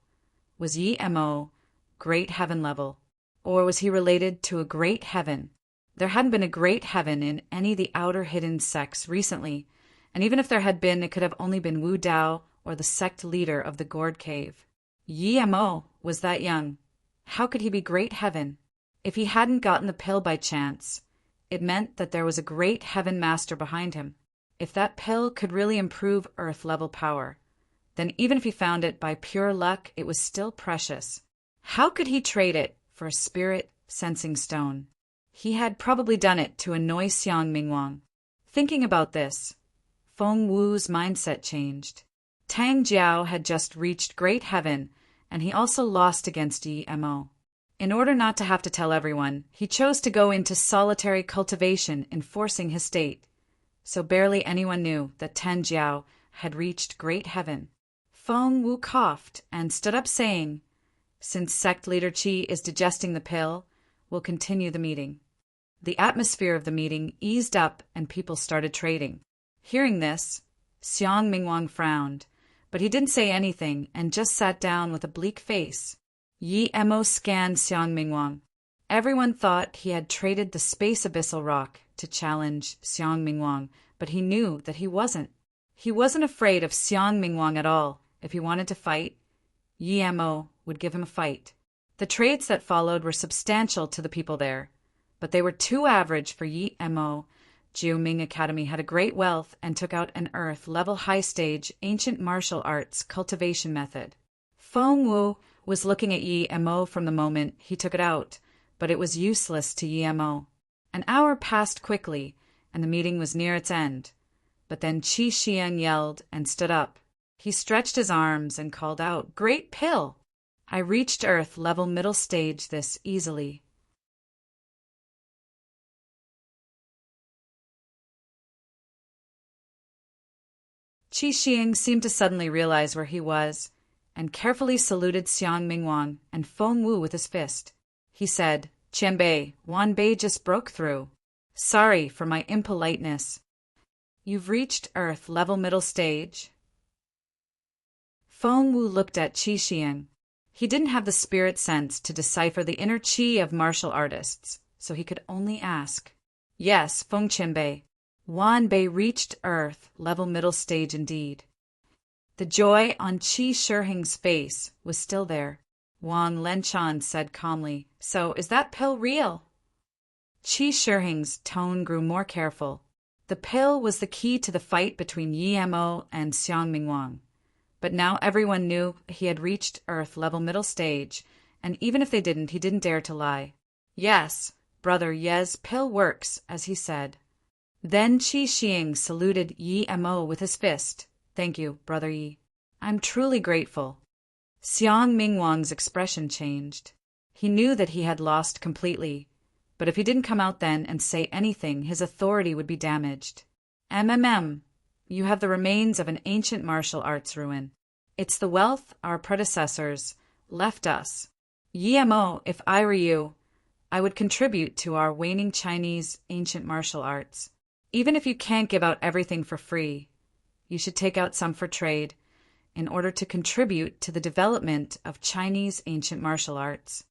Was Yi Mo great heaven level? Or was he related to a great heaven? There hadn't been a great heaven in any of the outer hidden sects recently, and even if there had been, it could have only been Wu Dao or the sect leader of the Gourd Cave. Yi Mo was that young. How could he be great heaven? If he hadn't gotten the pill by chance, it meant that there was a great heaven master behind him. If that pill could really improve earth-level power, then even if he found it by pure luck, it was still precious. How could he trade it for a spirit sensing stone? He had probably done it to annoy Xiang Mingwang. Thinking about this, Feng Wu's mindset changed. Tang Jiao had just reached great heaven, and he also lost against Yi Mo. In order not to have to tell everyone, he chose to go into solitary cultivation, enforcing his state. So barely anyone knew that Tang Jiao had reached great heaven. Feng Wu coughed and stood up saying, "Since sect leader Qi is digesting the pill, we'll continue the meeting." The atmosphere of the meeting eased up and people started trading. Hearing this, Xiang Mingwang frowned, but he didn't say anything and just sat down with a bleak face. Yi Mo scanned Xiang Mingwang. Everyone thought he had traded the space abyssal rock to challenge Xiang Mingwang, but he knew that he wasn't. He wasn't afraid of Xiang Mingwang at all. If he wanted to fight, Yi Mo would give him a fight. The trades that followed were substantial to the people there, but they were too average for Yi Mo. Jiuming Academy had a great wealth and took out an Earth-level high-stage ancient martial arts cultivation method. Feng Wu was looking at Yi Mo from the moment he took it out, but it was useless to Yi Mo. An hour passed quickly, and the meeting was near its end. But then Qi Xiang yelled and stood up. He stretched his arms and called out, "Great pill! I reached Earth-level middle stage this easily." Qi Xiang seemed to suddenly realize where he was, and carefully saluted Xiang Mingwang and Feng Wu with his fist. He said, "Qianbei, Wanbei just broke through. Sorry for my impoliteness. You've reached Earth-level middle stage." Feng Wu looked at Qi Xiang. He didn't have the spirit sense to decipher the inner qi of martial artists, so he could only ask. Yes, Feng Qianbei. Wanbei reached Earth-level middle stage indeed. The joy on Qi Shiheng's face was still there. Wang Lenchan said calmly. So, is that pill real? Qi Shihing's tone grew more careful. The pill was the key to the fight between Yi Mo and Xiang Mingwang. But now everyone knew he had reached Earth-level middle stage, and even if they didn't, he didn't dare to lie. Yes, Brother Ye's pill works, as he said. Then Qi Shihing saluted Yi Mo with his fist. Thank you, Brother Yi. I'm truly grateful. Xiang Mingwang's expression changed. He knew that he had lost completely, but if he didn't come out then and say anything, his authority would be damaged. You have the remains of an ancient martial arts ruin. It's the wealth our predecessors left us. Yi Mo, if I were you, I would contribute to our waning Chinese ancient martial arts. Even if you can't give out everything for free, you should take out some for trade in order to contribute to the development of Chinese ancient martial arts.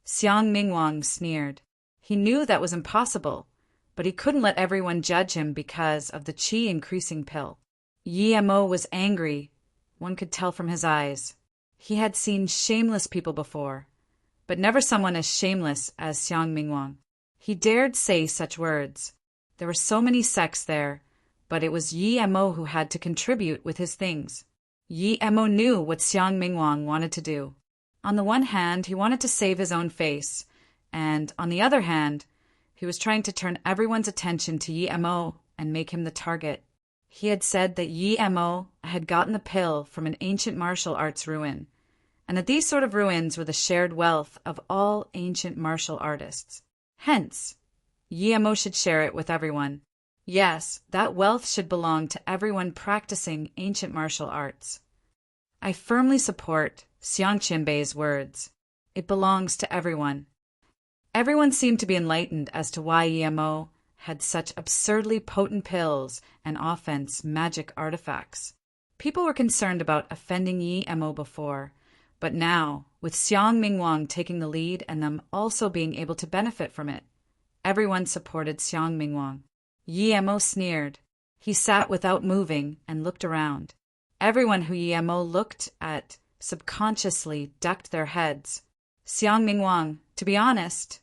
Xiang Mingwang sneered. He knew that was impossible, but he couldn't let everyone judge him because of the qi increasing pill. Yi Mo was angry. One could tell from his eyes. He had seen shameless people before, but never someone as shameless as Xiang Mingwang. He dared say such words. There were so many sects there, but it was Yi Mo who had to contribute with his things. Yi Mo knew what Xiang Mingwang wanted to do. On the one hand, he wanted to save his own face, and on the other hand, he was trying to turn everyone's attention to Yi Mo and make him the target. He had said that Yi Mo had gotten the pill from an ancient martial arts ruin, and that these sort of ruins were the shared wealth of all ancient martial artists. Hence, Yi Mo should share it with everyone. Yes, that wealth should belong to everyone practicing ancient martial arts. I firmly support Xiang Qinbei's words. It belongs to everyone. Everyone seemed to be enlightened as to why Yi Mo had such absurdly potent pills and offense magic artifacts. People were concerned about offending Yi Mo before, but now, with Xiang Mingwang taking the lead and them also being able to benefit from it, everyone supported Xiang Mingwang. Yi Mo sneered. He sat without moving and looked around. Everyone who Yi Mo looked at subconsciously ducked their heads. Xiang Mingwang, to be honest,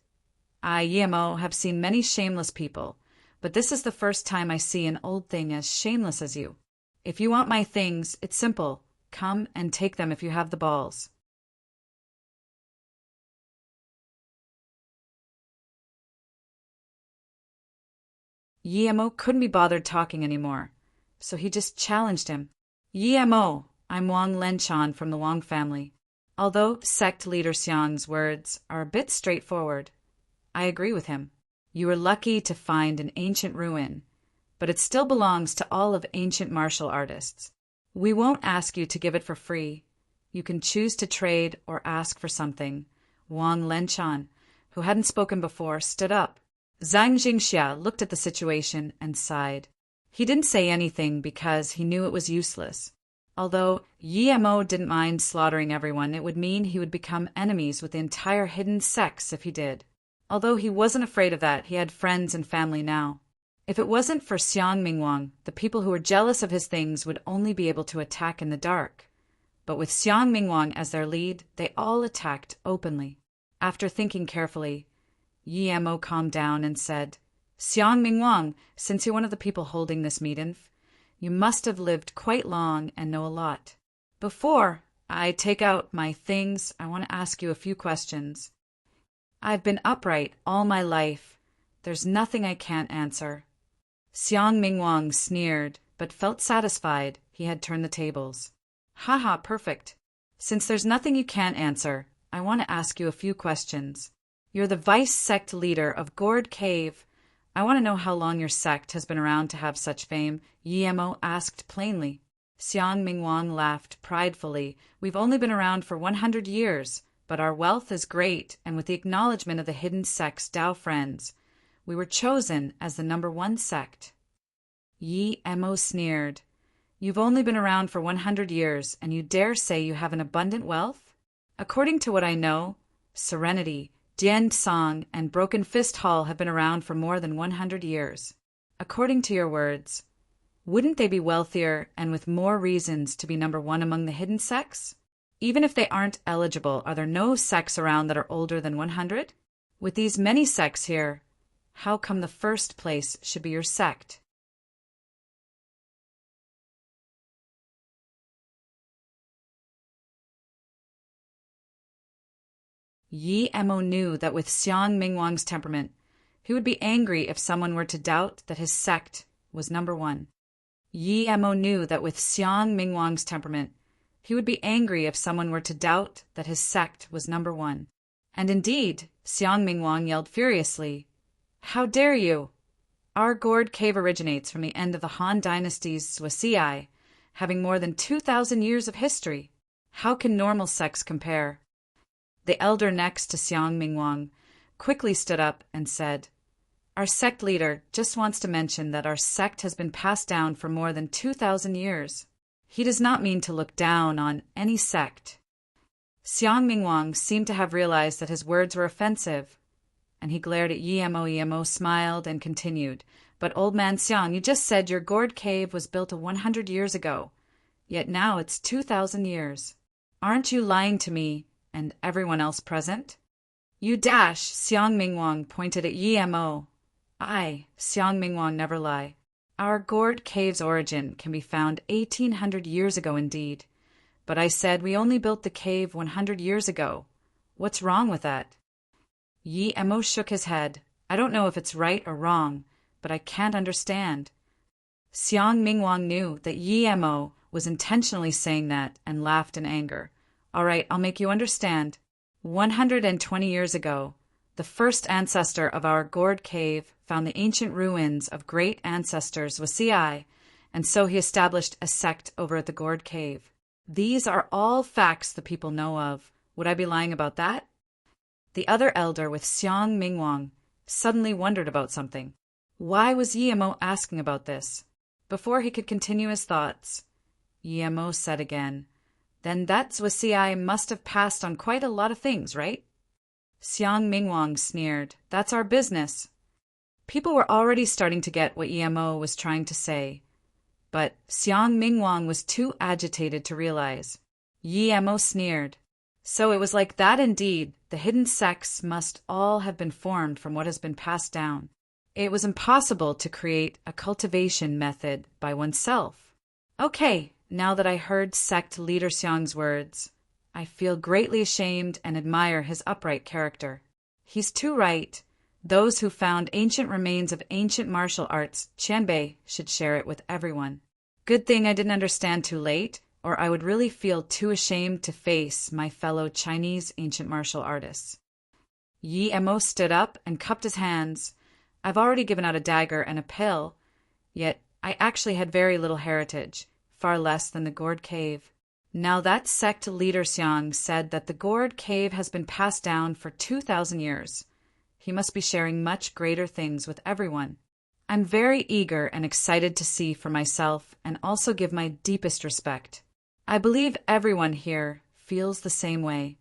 I, Yi Mo, have seen many shameless people, but this is the first time I see an old thing as shameless as you. If you want my things, it's simple. Come and take them if you have the balls. Yi Mo couldn't be bothered talking anymore, so he just challenged him. Yi Mo, I'm Wang Lenchan from the Wang family. Although sect leader Xiang's words are a bit straightforward, I agree with him. You were lucky to find an ancient ruin, but it still belongs to all of ancient martial artists. We won't ask you to give it for free. You can choose to trade or ask for something. Wang Lenchan, who hadn't spoken before, stood up. Zhang Jingxia looked at the situation and sighed. He didn't say anything because he knew it was useless. Although Yi Mo didn't mind slaughtering everyone, it would mean he would become enemies with the entire hidden sects if he did. Although he wasn't afraid of that, he had friends and family now. If it wasn't for Xiang Mingwang, the people who were jealous of his things would only be able to attack in the dark. But with Xiang Mingwang as their lead, they all attacked openly. After thinking carefully, Yi Mo calmed down and said, Xiang Mingwang, since you're one of the people holding this meeting, you must have lived quite long and know a lot. Before I take out my things, I want to ask you a few questions. I've been upright all my life. There's nothing I can't answer. Xiang Mingwang sneered, but felt satisfied he had turned the tables. Haha, perfect. Since there's nothing you can't answer, I want to ask you a few questions. You're the vice sect leader of Gourd Cave. I want to know how long your sect has been around to have such fame, Yi Mo asked plainly. Xiang Mingwang laughed pridefully. We've only been around for 100 years, but our wealth is great, and with the acknowledgement of the hidden sect's Dao friends, we were chosen as the #1 sect. Yi Mo sneered. You've only been around for 100 years, and you dare say you have an abundant wealth? According to what I know, Serenity, Dian Song, and Broken Fist Hall have been around for more than 100 years. According to your words, wouldn't they be wealthier and with more reasons to be #1 among the hidden sects? Even if they aren't eligible, are there no sects around that are older than 100? With these many sects here, how come the first place should be your sect? Yi Mo knew that with Xiang Mingwang's temperament, he would be angry if someone were to doubt that his sect was number one. Yi Mo knew that with Xiang Mingwang's temperament, he would be angry if someone were to doubt that his sect was number one. And indeed, Xiang Mingwang yelled furiously, "How dare you! Our gourd cave originates from the end of the Han Dynasty's Swasii, having more than 2,000 years of history. How can normal sects compare?" The elder next to Xiang Mingwang quickly stood up and said, "Our sect leader just wants to mention that our sect has been passed down for more than 2,000 years. He does not mean to look down on any sect." Xiang Mingwang seemed to have realized that his words were offensive, and he glared at Yi Mo, smiled, and continued, "But old man Xiang, you just said your gourd cave was built 100 years ago, yet now it's 2,000 years. Aren't you lying to me and everyone else present?" "You dash!" Xiang Mingwang pointed at Yi Mo. "I, Xiang Mingwang, never lie. Our gourd cave's origin can be found 1,800 years ago indeed. But I said we only built the cave 100 years ago. What's wrong with that?" Yi Mo shook his head. "I don't know if it's right or wrong, but I can't understand." Xiang Mingwang knew that Yi Mo was intentionally saying that and laughed in anger. "All right, I'll make you understand. 120 years ago, the first ancestor of our gourd cave found the ancient ruins of great ancestors Wasii, and so he established a sect over at the gourd cave. These are all facts the people know of. Would I be lying about that?" The other elder with Xiang Mingwang suddenly wondered about something. Why was Yi Mo asking about this? Before he could continue his thoughts, Yi Mo said again, "Then that Wasii must have passed on quite a lot of things, right?" Xiang Mingwang sneered, "That's our business." People were already starting to get what Yi Mo was trying to say, but Xiang Mingwang was too agitated to realize. Yi Mo sneered, "So it was like that indeed. The hidden sects must all have been formed from what has been passed down. It was impossible to create a cultivation method by oneself." Okay, now that I heard sect leader Xiang's words, I feel greatly ashamed and admire his upright character. He's too right. Those who found ancient remains of ancient martial arts, Qianbei, should share it with everyone. Good thing I didn't understand too late, or I would really feel too ashamed to face my fellow Chinese ancient martial artists. Yi Mo stood up and cupped his hands. I've already given out a dagger and a pill, yet I actually had very little heritage, far less than the gourd cave. Now that sect leader Xiang said that the gourd cave has been passed down for 2,000 years. He must be sharing much greater things with everyone. I'm very eager and excited to see for myself and also give my deepest respect. I believe everyone here feels the same way.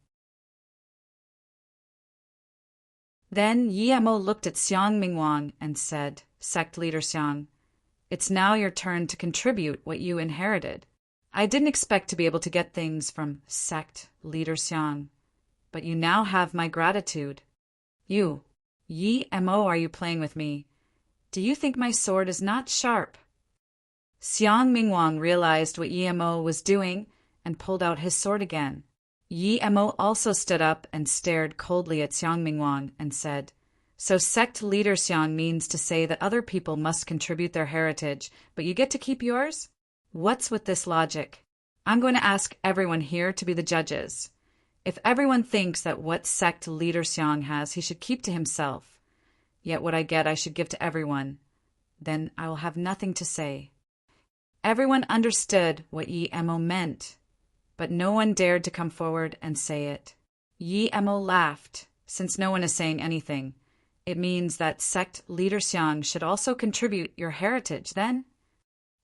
Then Yi Mo looked at Xiang Mingwang and said, "Sect leader Xiang, it's now your turn to contribute what you inherited. I didn't expect to be able to get things from sect leader Xiang, but you now have my gratitude. You, Yi Mo, are you playing with me? Do you think my sword is not sharp?" Xiang Mingwang realized what Yi Mo was doing and pulled out his sword again. Yi Mo also stood up and stared coldly at Xiang Mingwang and said, "So sect leader Xiang means to say that other people must contribute their heritage, but you get to keep yours? What's with this logic? I'm going to ask everyone here to be the judges. If everyone thinks that what sect leader Xiang has he should keep to himself, yet what I get I should give to everyone, then I will have nothing to say." Everyone understood what Yi Mo meant, but no one dared to come forward and say it. Yi Mo laughed. "Since no one is saying anything, it means that sect leader Xiang should also contribute your heritage, then?"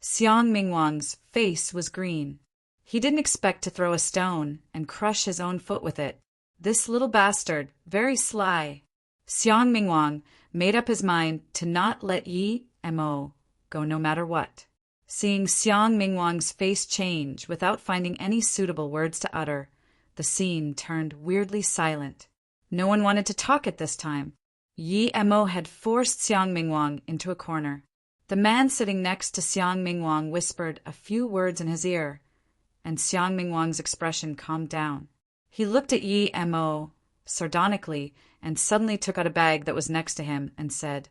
Xiang Mingwang's face was green. He didn't expect to throw a stone and crush his own foot with it. This little bastard, very sly. Xiang Mingwang made up his mind to not let Yi Mo go no matter what. Seeing Xiang Mingwang's face change without finding any suitable words to utter, The scene turned weirdly silent. No one wanted to talk at this time. Yi Mo had forced Xiang Mingwang into a corner. The man sitting next to Xiang Mingwang whispered a few words in his ear, and Xiang Mingwang's expression calmed down. He looked at Yi Mo sardonically and suddenly took out a bag that was next to him and said,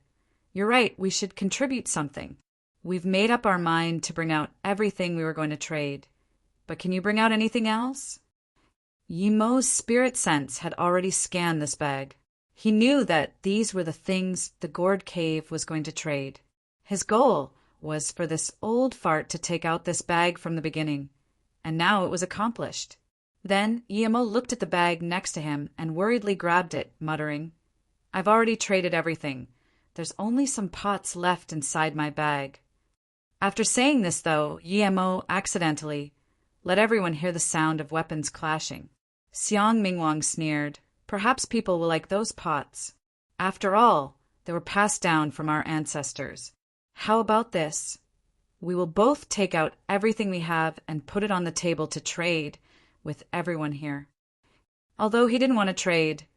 "You're right, we should contribute something. We've made up our mind to bring out everything we were going to trade. But can you bring out anything else?" Yi Mo's spirit sense had already scanned this bag. He knew that these were the things the gourd cave was going to trade. His goal was for this old fart to take out this bag from the beginning, and now it was accomplished. Then Yi Mo looked at the bag next to him and worriedly grabbed it, muttering, "I've already traded everything. There's only some pots left inside my bag." After saying this, though, Yi Mo accidentally let everyone hear the sound of weapons clashing. Xiang Mingwang sneered, "Perhaps people will like those pots. After all, they were passed down from our ancestors. How about this? We will both take out everything we have and put it on the table to trade with everyone here." Although he didn't want to trade,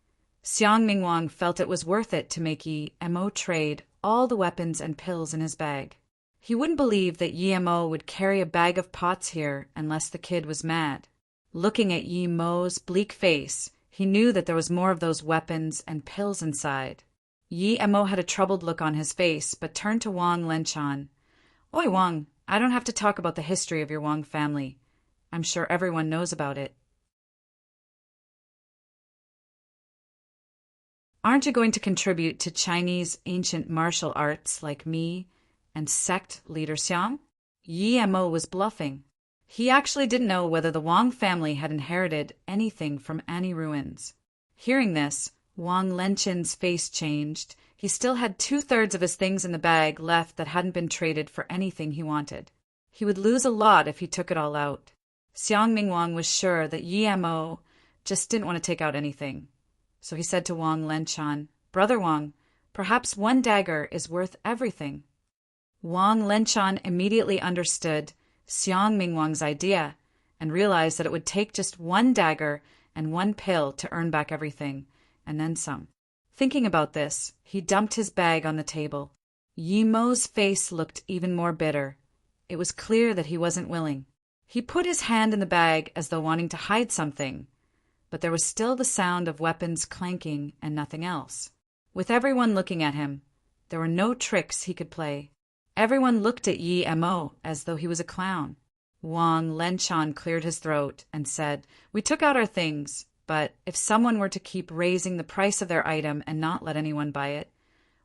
Xiang Mingwang felt it was worth it to make Yi Mo trade all the weapons and pills in his bag. He wouldn't believe that Yi Mo would carry a bag of pots here unless the kid was mad. Looking at Yi Mo's bleak face, he knew that there was more of those weapons and pills inside. Yi Mo had a troubled look on his face, but turned to Wang Lenchan. "Oi, Wang, I don't have to talk about the history of your Wang family. I'm sure everyone knows about it. Aren't you going to contribute to Chinese ancient martial arts like me and sect leader Xiang?" Yi Mo was bluffing. He actually didn't know whether the Wang family had inherited anything from any ruins. Hearing this, Wang Lenchan's face changed. He still had 2/3 of his things in the bag left that hadn't been traded for anything he wanted. He would lose a lot if he took it all out. Xiang Mingwang was sure that Yi Mo just didn't want to take out anything. So he said to Wang Lenchan, "Brother Wang, perhaps one dagger is worth everything." Wang Lenchan immediately understood Xiang Mingwang's idea and realized that it would take just one dagger and one pill to earn back everything, and then some. Thinking about this, he dumped his bag on the table. Yi Mo's face looked even more bitter. It was clear that he wasn't willing. He put his hand in the bag as though wanting to hide something, but there was still the sound of weapons clanking and nothing else. With everyone looking at him, there were no tricks he could play. Everyone looked at Yi Mo as though he was a clown. Wang Lenchan cleared his throat and said, "We took out our things, but if someone were to keep raising the price of their item and not let anyone buy it,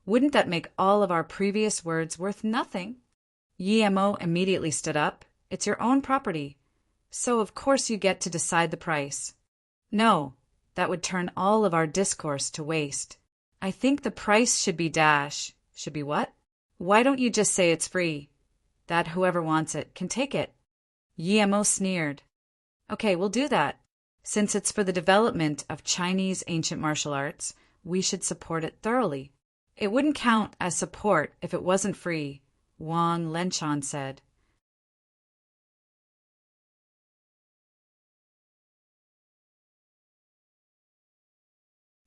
wouldn't that make all of our previous words worth nothing?" Yi Mo immediately stood up. "It's your own property, so of course you get to decide the price." "No, that would turn all of our discourse to waste. I think the price should be dash." "Should be what?" "Why don't you just say it's free? That whoever wants it can take it." Yi Mo sneered. "Okay, we'll do that. Since it's for the development of Chinese ancient martial arts, we should support it thoroughly." "It wouldn't count as support if it wasn't free," Wang Lenchan said.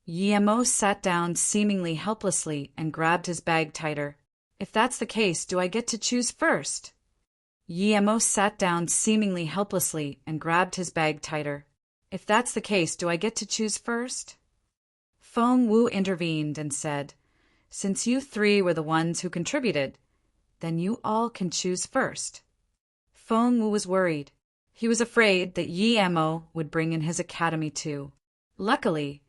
Yi Mo sat down seemingly helplessly and grabbed his bag tighter. "If that's the case, do I get to choose first?" Yi Mo sat down seemingly helplessly and grabbed his bag tighter. "If that's the case, do I get to choose first?" Feng Wu intervened and said, "Since you three were the ones who contributed, then you all can choose first." Feng Wu was worried. He was afraid that Yi Mo would bring in his academy too. Luckily,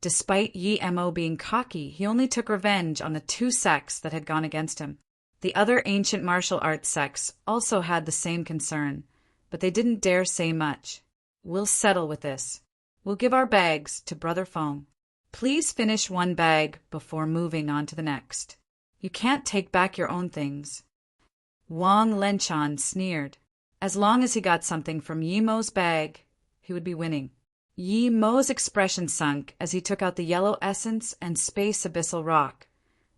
despite Yi Mo being cocky, he only took revenge on the 2 sects that had gone against him. The other ancient martial arts sects also had the same concern, but they didn't dare say much. "We'll settle with this. We'll give our bags to Brother Feng. Please finish one bag before moving on to the next. You can't take back your own things." Wang Lenchan sneered. As long as he got something from Yi Mo's bag, he would be winning. Yi Mo's expression sunk as he took out the yellow essence and space abyssal rock,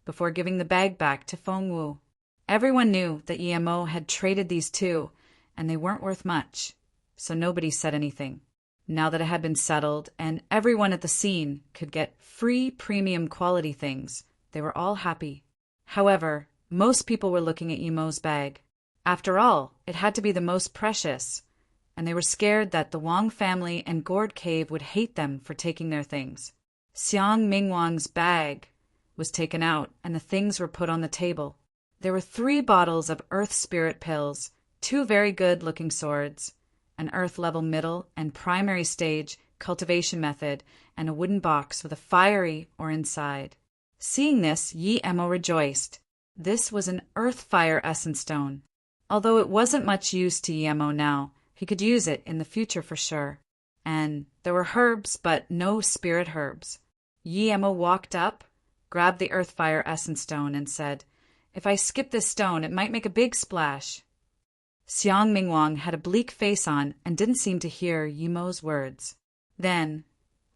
before giving the bag back to Feng Wu. Everyone knew that Yi Mo had traded these two, and they weren't worth much, so nobody said anything. Now that it had been settled and everyone at the scene could get free premium quality things, they were all happy. However, most people were looking at Yimo's bag. After all, it had to be the most precious, and they were scared that the Wang family and Gourd Cave would hate them for taking their things. Xiang Mingwang's bag was taken out, and the things were put on the table. There were 3 bottles of Earth Spirit pills, 2 very good-looking swords, an Earth-level middle and primary stage cultivation method, and a wooden box with a fiery ore inside. Seeing this, Yi Emo rejoiced. This was an Earth Fire Essence Stone. Although it wasn't much use to Yi Emo now, he could use it in the future for sure. And there were herbs, but no spirit herbs. Yi Emo walked up, grabbed the Earth Fire Essence Stone, and said, "If I skip this stone, it might make a big splash." Xiang Mingwang had a bleak face on and didn't seem to hear Yimo's words. Then,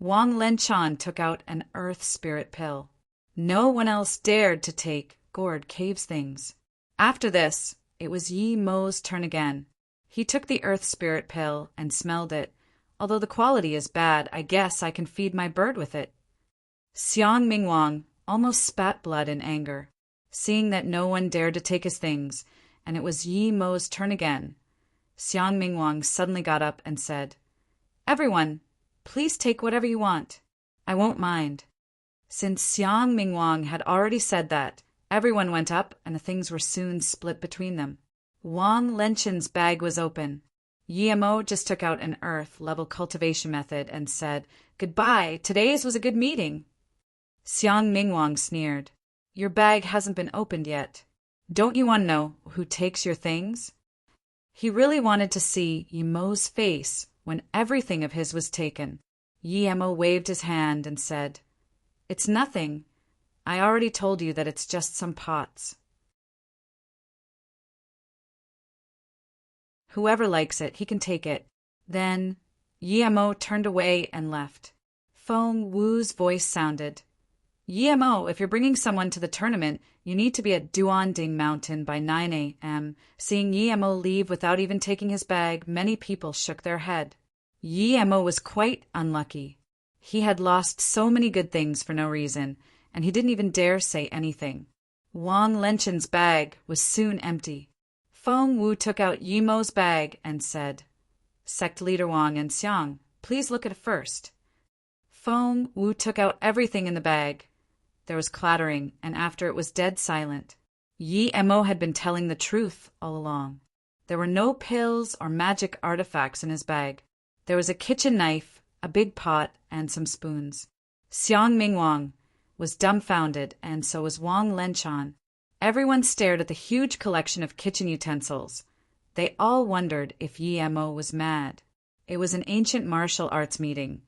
Wang Lenchan took out an Earth Spirit pill. No one else dared to take Gourd Cave's things. After this, it was Yimo's turn again. He took the Earth Spirit pill and smelled it. Although the quality is bad, I guess I can feed my bird with it. Xiang Mingwang almost spat blood in anger, seeing that no one dared to take his things, and it was Yimo's turn again. Xiang Mingwang suddenly got up and said, "Everyone, please take whatever you want. I won't mind." Since Xiang Mingwang had already said that, everyone went up and the things were soon split between them. Wang Lenchan's bag was open. Yi Emo just took out an Earth-level cultivation method and said, "Goodbye, today's was a good meeting." Xiang Mingwang sneered, "Your bag hasn't been opened yet. Don't you want to know who takes your things?" He really wanted to see Yimo's face when everything of his was taken. Yi Emo waved his hand and said, "It's nothing. I already told you that it's just some pots. Whoever likes it, he can take it." Then Yi Emo turned away and left. Feng Wu's voice sounded, "Yi Emo, if you're bringing someone to the tournament, you need to be at Duanding Mountain by 9 a.m. Seeing Yi Emo leave without even taking his bag, many people shook their head. Yi Emo was quite unlucky. He had lost so many good things for no reason, and he didn't even dare say anything. Wang Lenchan's bag was soon empty. Feng Wu took out Yimo's bag and said, "Sect Leader Wang and Xiang, please look at it first." Feng Wu took out everything in the bag. There was clattering, and after it was dead silent. Yi Emo had been telling the truth all along. There were no pills or magic artifacts in his bag. There was a kitchen knife, a big pot, and some spoons. Xiang Mingwang was dumbfounded, and so was Wang Lenchan. Everyone stared at the huge collection of kitchen utensils. They all wondered if Yi Emo was mad. It was an ancient martial arts meeting,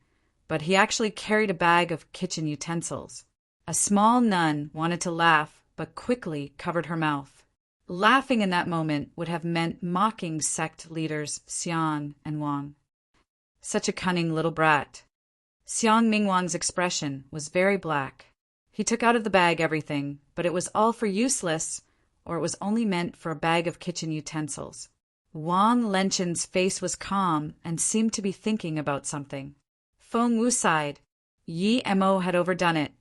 but he actually carried a bag of kitchen utensils. A small nun wanted to laugh, but quickly covered her mouth. Laughing in that moment would have meant mocking sect leaders Xiang and Wang. Such a cunning little brat. Xiang Mingwang's expression was very black. He took out of the bag everything, but it was all for useless, or it was only meant for a bag of kitchen utensils. Wang Lenchan's face was calm and seemed to be thinking about something. Feng Wu sighed. Yi Emo had overdone it.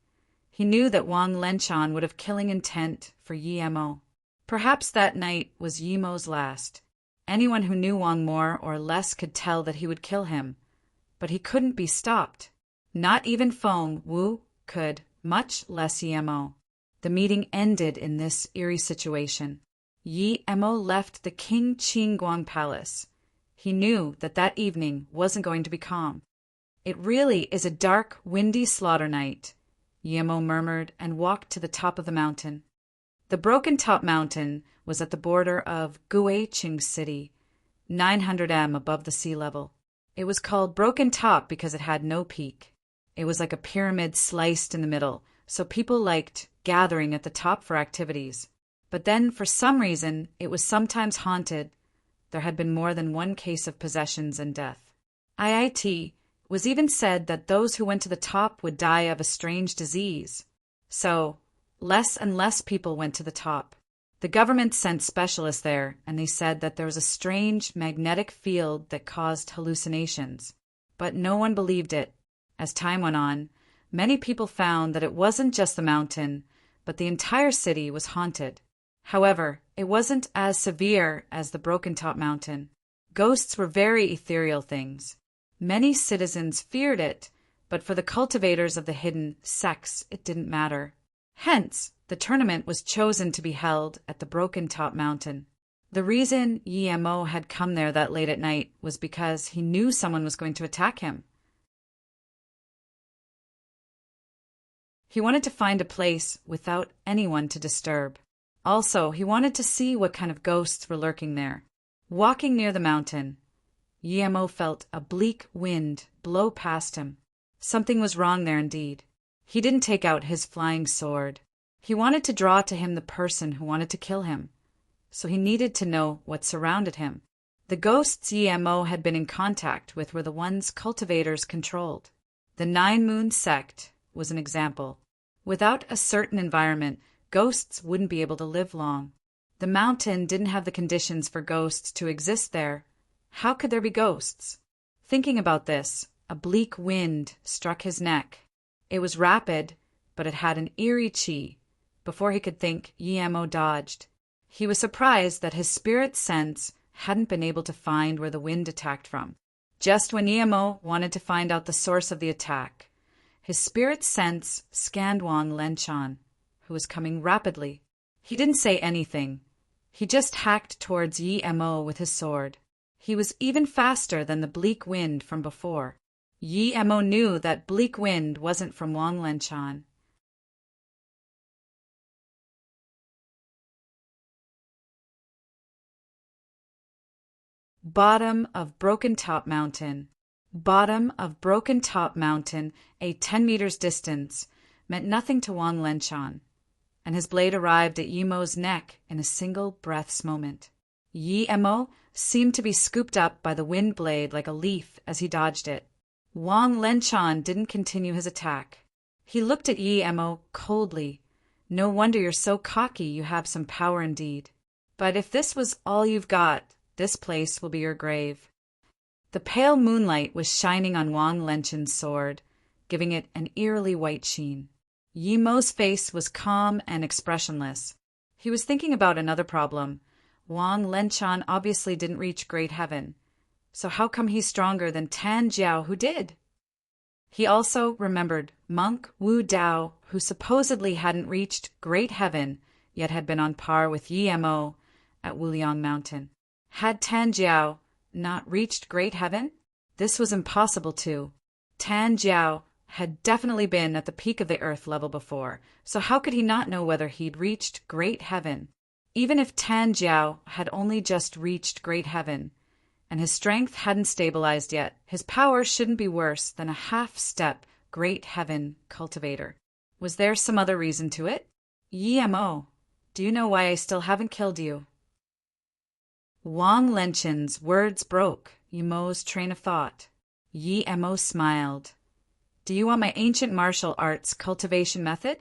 He knew that Wang Lenchan would have killing intent for Yi Emo. Perhaps that night was Yimo's last. Anyone who knew Wang more or less could tell that he would kill him. But he couldn't be stopped. Not even Feng Wu could, much less Yi Emo. The meeting ended in this eerie situation. Yi Emo left the King Qingguang Palace. He knew that that evening wasn't going to be calm. "It really is a dark, windy slaughter night," Yi Emo murmured and walked to the top of the mountain. The Broken Top Mountain was at the border of Guiqing City, 900 m above the sea level. It was called Broken Top because it had no peak. It was like a pyramid sliced in the middle, so people liked gathering at the top for activities. But then, for some reason, it was sometimes haunted. There had been more than one case of possessions and death. It was even said that those who went to the top would die of a strange disease. So, less and less people went to the top. The government sent specialists there, and they said that there was a strange magnetic field that caused hallucinations. But no one believed it. As time went on, many people found that it wasn't just the mountain, but the entire city was haunted. However, it wasn't as severe as the Broken Top Mountain. Ghosts were very ethereal things. Many citizens feared it, but for the cultivators of the hidden sects, it didn't matter. Hence, the tournament was chosen to be held at the Broken Top Mountain. The reason Yemo had come there that late at night was because he knew someone was going to attack him. He wanted to find a place without anyone to disturb. Also, he wanted to see what kind of ghosts were lurking there. Walking near the mountain, Yemo felt a bleak wind blow past him. Something was wrong there indeed. He didn't take out his flying sword. He wanted to draw to him the person who wanted to kill him. So he needed to know what surrounded him. The ghosts Yemo had been in contact with were the ones cultivators controlled. The Nine Moon sect was an example. Without a certain environment, ghosts wouldn't be able to live long. The mountain didn't have the conditions for ghosts to exist there. How could there be ghosts? Thinking about this, a bleak wind struck his neck. It was rapid, but it had an eerie chi. Before he could think, Yemo dodged. He was surprised that his spirit sense hadn't been able to find where the wind attacked from. Just when Yemo wanted to find out the source of the attack, his spirit sense scanned Wang Lenchan, who was coming rapidly. He didn't say anything. He just hacked towards Yemo with his sword. He was even faster than the bleak wind from before. Yemo knew that bleak wind wasn't from Wang Lenchan. Bottom of Broken Top Mountain. Bottom of Broken Top Mountain, a 10 meters distance, meant nothing to Wang Lenchan, and his blade arrived at Yemo's neck in a single breath's moment. Yemo seemed to be scooped up by the wind blade like a leaf as he dodged it. Wang Lenchan didn't continue his attack. He looked at Yemo coldly. No wonder you're so cocky, you have some power indeed. But if this was all you've got, this place will be your grave. The pale moonlight was shining on Wang Lenchan's sword, giving it an eerily white sheen. Yemo's face was calm and expressionless. He was thinking about another problem. Wang Lenchan obviously didn't reach great heaven. So how come he's stronger than Tan Jiao, who did? He also remembered monk Wu Dao, who supposedly hadn't reached great heaven, yet had been on par with Yemo at Wuliang Mountain. Had Tan Jiao not reached great heaven? This was impossible too. Tan Jiao had definitely been at the peak of the earth level before, so how could he not know whether he'd reached great heaven? Even if Tan Jiao had only just reached great heaven, and his strength hadn't stabilized yet, his power shouldn't be worse than a half-step great heaven cultivator. Was there some other reason to it? Yemo, do you know why I still haven't killed you? Wang Lenchan's words broke Yemo's train of thought. Yemo smiled. Do you want my ancient martial arts cultivation method?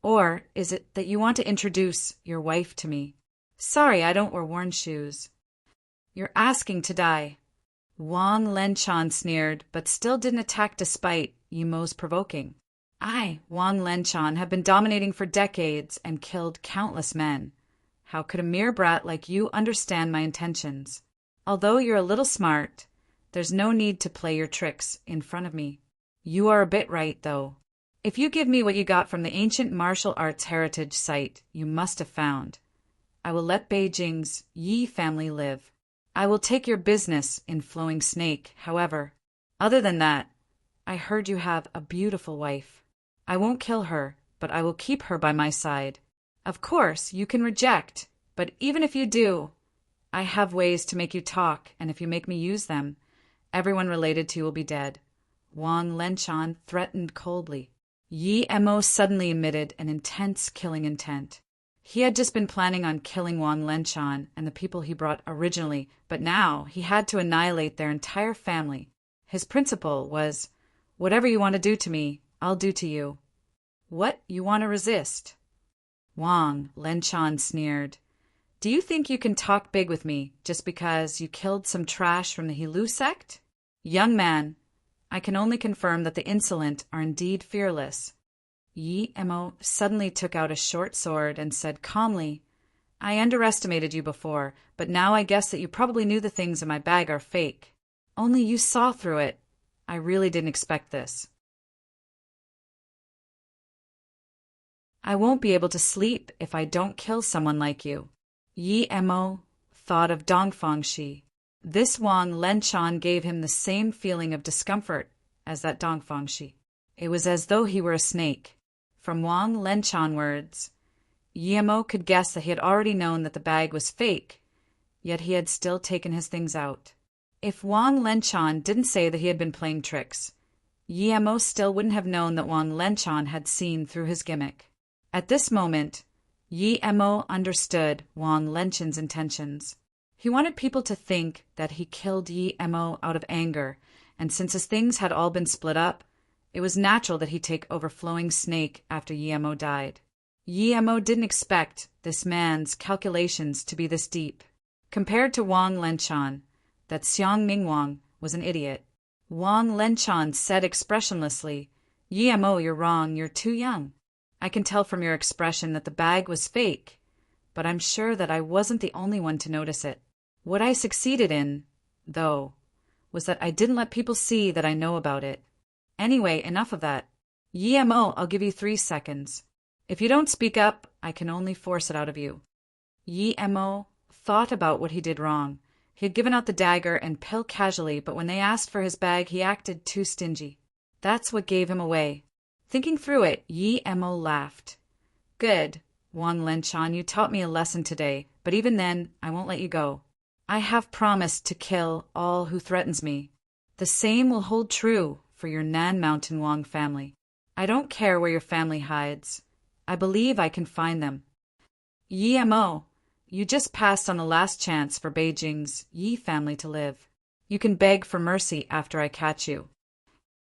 Or is it that you want to introduce your wife to me? Sorry, I don't wear worn shoes. You're asking to die. Wang Lenchan sneered, but still didn't attack despite Yemo's provoking. I, Wang Lenchan, have been dominating for decades and killed countless men. How could a mere brat like you understand my intentions? Although you're a little smart, there's no need to play your tricks in front of me. You are a bit right, though. If you give me what you got from the ancient martial arts heritage site you must have found, I will let Beijing's Yi family live. I will take your business in Flowing Snake, however. Other than that, I heard you have a beautiful wife. I won't kill her, but I will keep her by my side. Of course, you can reject, but even if you do, I have ways to make you talk, and if you make me use them, everyone related to you will be dead. Wang Lenchan threatened coldly. Yemo suddenly emitted an intense killing intent. He had just been planning on killing Wang Lenchan and the people he brought originally, but now he had to annihilate their entire family. His principle was, whatever you want to do to me, I'll do to you. What you want to resist? Wang Lenchan sneered. Do you think you can talk big with me just because you killed some trash from the Hilu sect? Young man, I can only confirm that the insolent are indeed fearless. Yi Emo suddenly took out a short sword and said calmly, I underestimated you before, but now I guess that you probably knew the things in my bag are fake. Only you saw through it. I really didn't expect this. I won't be able to sleep if I don't kill someone like you. Yi Emo thought of Dongfang Shi. This Wang Lenchan gave him the same feeling of discomfort as that Dongfang Shi. It was as though he were a snake. From Wang Lenchan words, Yi Emo could guess that he had already known that the bag was fake, yet he had still taken his things out. If Wang Lenchan didn't say that he had been playing tricks, Yi Emo still wouldn't have known that Wang Lenchan had seen through his gimmick. At this moment, Yi Emo understood Wang Lenchan's intentions. He wanted people to think that he killed Yi Emo out of anger, and since his things had all been split up, it was natural that he take overflowing snake after Yi Emo died. Yi Emo didn't expect this man's calculations to be this deep. Compared to Wang Lenchan, that Xiang Mingwang was an idiot. Wang Lenchan said expressionlessly, Yi Emo, you're wrong, you're too young. I can tell from your expression that the bag was fake, but I'm sure that I wasn't the only one to notice it. What I succeeded in, though, was that I didn't let people see that I know about it. Anyway, enough of that. Yi Emo, I'll give you 3 seconds. If you don't speak up, I can only force it out of you. Yi Emo thought about what he did wrong. He had given out the dagger and pill casually, but when they asked for his bag, he acted too stingy. That's what gave him away. Thinking through it, Yi Emo laughed. Good, Wang Lenchan, you taught me a lesson today, but even then, I won't let you go. I have promised to kill all who threatens me. The same will hold true for your Nan Mountain Wang family. I don't care where your family hides. I believe I can find them. Yi Emo, you just passed on the last chance for Beijing's Yi family to live. You can beg for mercy after I catch you.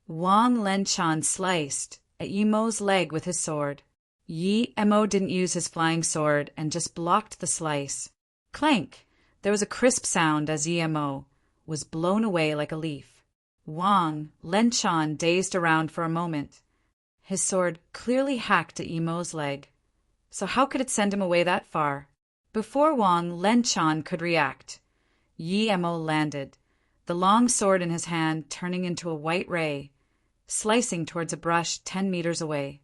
Wang Lenchan sliced at Yi Emo's leg with his sword. Yi Emo didn't use his flying sword and just blocked the slice. Clank! There was a crisp sound as Yi Emo was blown away like a leaf. Wang Lenchan dazed around for a moment. His sword clearly hacked at Yi Emo's leg. So how could it send him away that far? Before Wang Lenchan could react, Yi Emo landed, the long sword in his hand turning into a white ray, slicing towards a brush 10 meters away.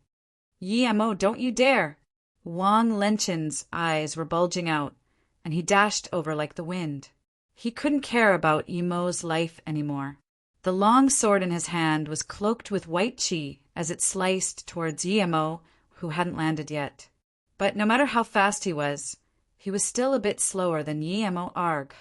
Yi Emo, don't you dare! Wang Lenchan's eyes were bulging out, and he dashed over like the wind. He couldn't care about Yi Emo's life anymore. The long sword in his hand was cloaked with white qi as it sliced towards Yi Emo, who hadn't landed yet. But no matter how fast he was still a bit slower than Yi Emo Arg.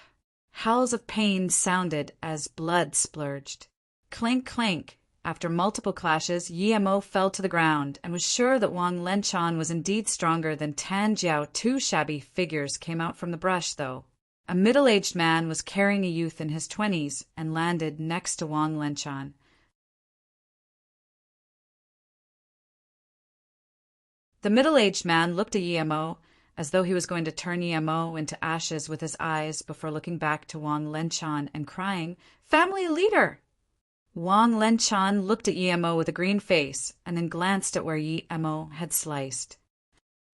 Howls of pain sounded as blood splurged. Clank, clank. After multiple clashes, Yi Emo fell to the ground and was sure that Wang Lenchan was indeed stronger than Tan Jiao. 2 shabby figures came out from the brush, though. A middle-aged man was carrying a youth in his 20s and landed next to Wang Lenchan. The middle-aged man looked at Yi Emo as though he was going to turn Yi Emo into ashes with his eyes before looking back to Wang Lenchan and crying, Family leader! Wang Lenchan looked at Yi Emo with a green face and then glanced at where Yi Emo had sliced.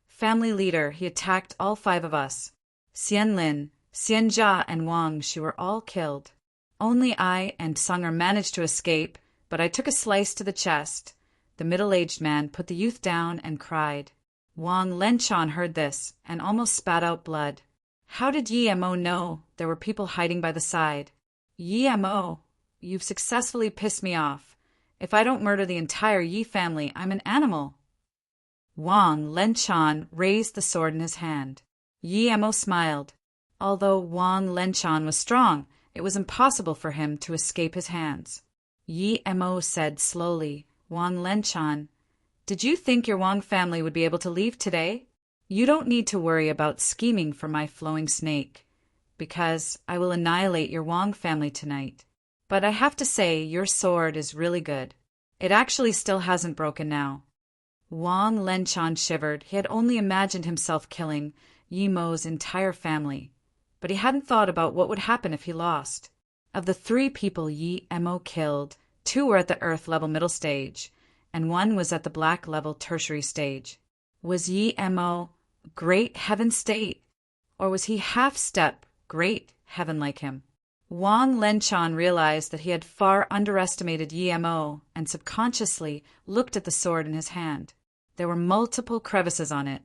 Family leader, he attacked all 5 of us. Xian Lin, Xian Jia, and Wang Shi were all killed. Only I and Sunger managed to escape, but I took a slice to the chest. The middle-aged man put the youth down and cried. Wang Lenchan heard this and almost spat out blood. How did Yi Emo know there were people hiding by the side? Yi Emo, you've successfully pissed me off. If I don't murder the entire Yi family, I'm an animal. Wang Lenchan raised the sword in his hand. Yi Emo smiled. Although Wang Lenchan was strong, it was impossible for him to escape his hands. Yi Emo said slowly, Wang Lenchan, did you think your Wang family would be able to leave today? You don't need to worry about scheming for my flowing snake, because I will annihilate your Wang family tonight. But I have to say, your sword is really good. It actually still hasn't broken now. Wang Lenchan shivered. He had only imagined himself killing Yi Emo's entire family, but he hadn't thought about what would happen if he lost. Of the 3 people Yi Emo killed, Two were at the earth level middle stage, and one was at the black level tertiary stage. Was Yi Mo great heaven state, or was he half-step great heaven like him? Wang Lenchan realized that he had far underestimated Yi Mo and subconsciously looked at the sword in his hand. There were multiple crevices on it.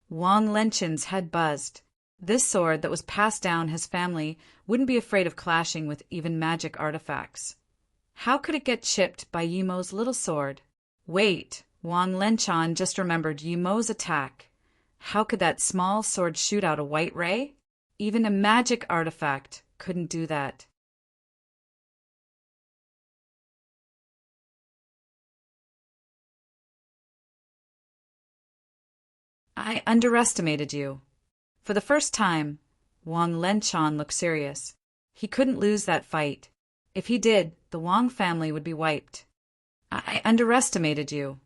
Wang Lenchan's head buzzed. This sword that was passed down his family wouldn't be afraid of clashing with even magic artifacts. How could it get chipped by Yi Mo's little sword? Wait, Wang Lenchan just remembered Yi Mo's attack. How could that small sword shoot out a white ray? Even a magic artifact couldn't do that. I underestimated you. For the first time, Wang Lenchan looked serious. He couldn't lose that fight. If he did, the Wang family would be wiped. I underestimated you.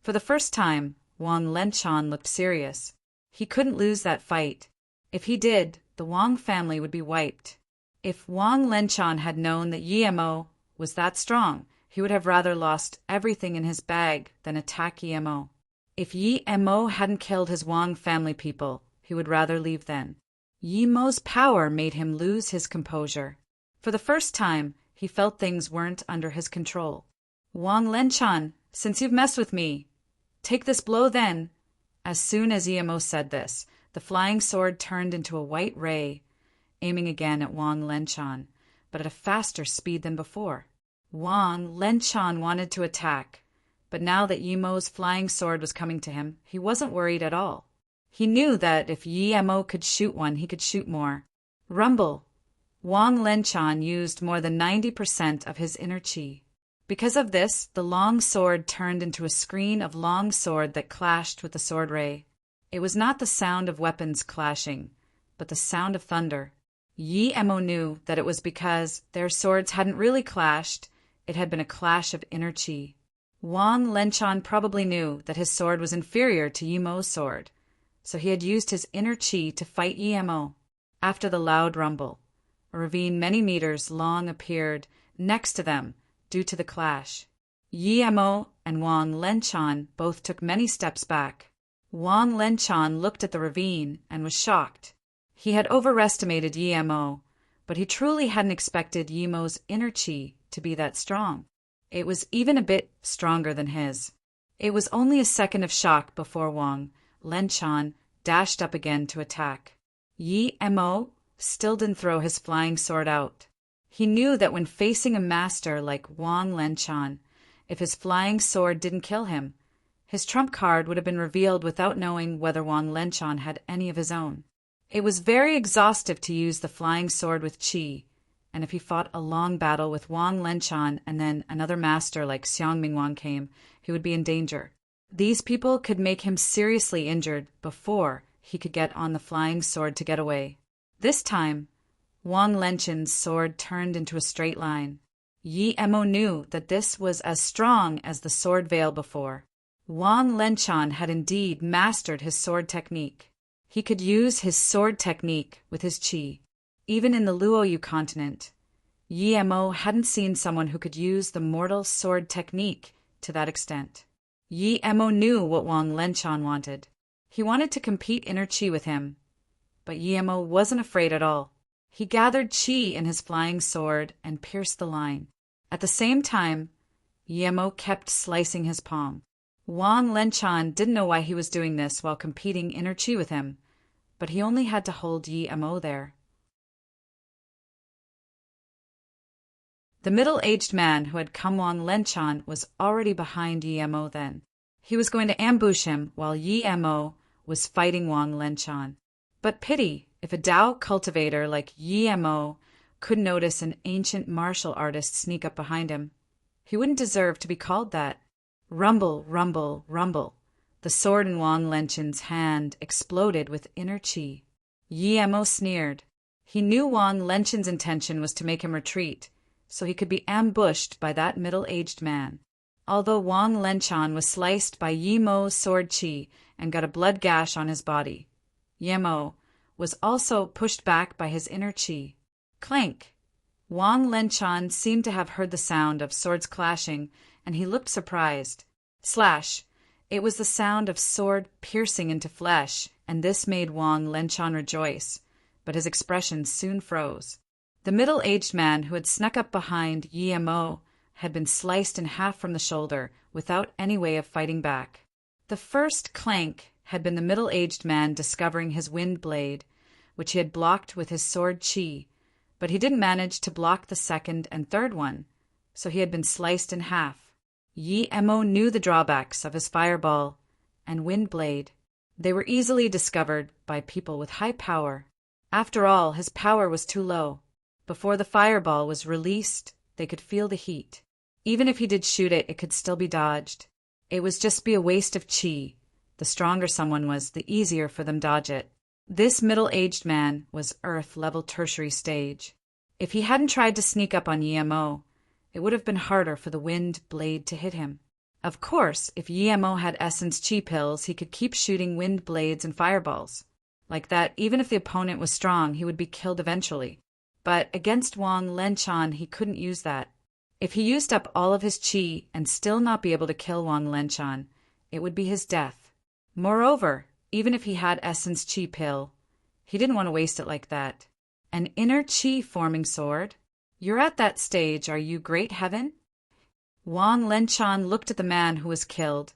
For the first time, Wang Lenchan looked serious. He couldn't lose that fight. If he did, the Wang family would be wiped. If Wang Lenchan had known that Yi Mo was that strong, he would have rather lost everything in his bag than attack Yi Mo. If Yi Mo hadn't killed his Wang family people, he would rather leave then. Yi Mo's power made him lose his composure. For the first time, he felt things weren't under his control. Wang Lenchan, since you've messed with me, take this blow then. As soon as Yi Mo said this, the flying sword turned into a white ray, aiming again at Wang Lenchan, but at a faster speed than before. Wang Lenchan wanted to attack, but now that Yi Mo's flying sword was coming to him, he wasn't worried at all. He knew that if Yi Mo could shoot one, he could shoot more. Rumble! Wang Lenchan used more than 90% of his inner qi. Because of this, the long sword turned into a screen of long sword that clashed with the sword ray. It was not the sound of weapons clashing, but the sound of thunder. Yi Mo knew that it was because their swords hadn't really clashed, it had been a clash of inner qi. Wang Lenchan probably knew that his sword was inferior to Yi Mo's sword, so he had used his inner qi to fight Yi Mo. After the loud rumble, a ravine many meters long appeared next to them due to the clash. Yi Mo and Wang Lenchan both took many steps back. Wang Lenchan looked at the ravine and was shocked. He had overestimated Yi Mo, but he truly hadn't expected Yi Mo's inner qi to be that strong. It was even a bit stronger than his. It was only a second of shock before Wang Lenchan dashed up again to attack. Yi Mo still didn't throw his flying sword out. He knew that when facing a master like Wang Lenchan, if his flying sword didn't kill him, his trump card would have been revealed without knowing whether Wang Lenchan had any of his own. It was very exhaustive to use the flying sword with qi, and if he fought a long battle with Wang Lenchan and then another master like Xiang Mingwang came, he would be in danger. These people could make him seriously injured before he could get on the flying sword to get away. This time, Wang Lenchan's sword turned into a straight line. Yi Mo knew that this was as strong as the sword veil before. Wang Lenchan had indeed mastered his sword technique. He could use his sword technique with his qi. Even in the Luoyu continent, Yi Mo hadn't seen someone who could use the mortal sword technique to that extent. Yi Mo knew what Wang Lenchan wanted. He wanted to compete inner qi with him, but Yi Mo wasn't afraid at all. He gathered qi in his flying sword and pierced the line. At the same time, Yi Mo kept slicing his palm. Wang Lenchan didn't know why he was doing this while competing inner qi with him, but he only had to hold Yi Mo there. The middle-aged man who had come Wang Lenchan was already behind Yi Mo then. He was going to ambush him while Yi Mo was fighting Wang Lenchan. But pity if a Tao cultivator like Yi Mo could notice an ancient martial artist sneak up behind him. He wouldn't deserve to be called that. Rumble, rumble, rumble. The sword in Wang Lenchan's hand exploded with inner qi. Yi Mo sneered. He knew Wang Lenchan's intention was to make him retreat, so he could be ambushed by that middle-aged man. Although Wang Lenchan was sliced by Yi Mo's sword qi and got a blood gash on his body, Yi Mo was also pushed back by his inner qi. Clank! Wang Lenchan seemed to have heard the sound of swords clashing, and he looked surprised. Slash! It was the sound of sword piercing into flesh, and this made Wang Lenchan rejoice, but his expression soon froze. The middle-aged man who had snuck up behind Yi Mo had been sliced in half from the shoulder, without any way of fighting back. The first clank had been the middle-aged man discovering his wind blade, which he had blocked with his sword chi, but he didn't manage to block the second and third one, so he had been sliced in half. Yi Mo knew the drawbacks of his fireball and wind blade. They were easily discovered by people with high power. After all, his power was too low. Before the fireball was released, they could feel the heat. Even if he did shoot it, it could still be dodged. It would just be a waste of chi. The stronger someone was, the easier for them dodge it. This middle-aged man was Earth-level tertiary stage. If he hadn't tried to sneak up on Yi Mo, it would have been harder for the wind blade to hit him. Of course, if Yi Mo had essence chi pills, he could keep shooting wind blades and fireballs. Like that, even if the opponent was strong, he would be killed eventually. But against Wang Lenchan, he couldn't use that. If he used up all of his chi and still not be able to kill Wang Lenchan, it would be his death. Moreover, even if he had essence chi pill, he didn't want to waste it like that. An inner chi forming sword? You're at that stage, are you, great heaven? Wang Lenchan looked at the man who was killed.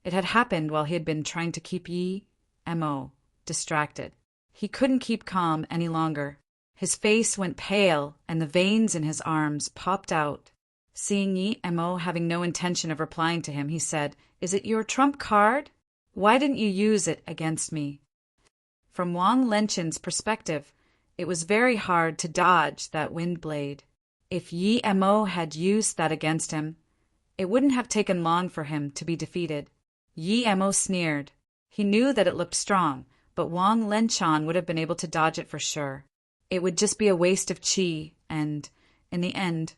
It had happened while he had been trying to keep Yi Mo distracted. He couldn't keep calm any longer. His face went pale, and the veins in his arms popped out. Seeing Yi Mo having no intention of replying to him, he said, "Is it your trump card? Why didn't you use it against me?" From Wang Lenchan's perspective, it was very hard to dodge that wind blade. If Yi Mo had used that against him, it wouldn't have taken long for him to be defeated. Yi Mo sneered. He knew that it looked strong, but Wang Lenchan would have been able to dodge it for sure. It would just be a waste of chi, and, in the end,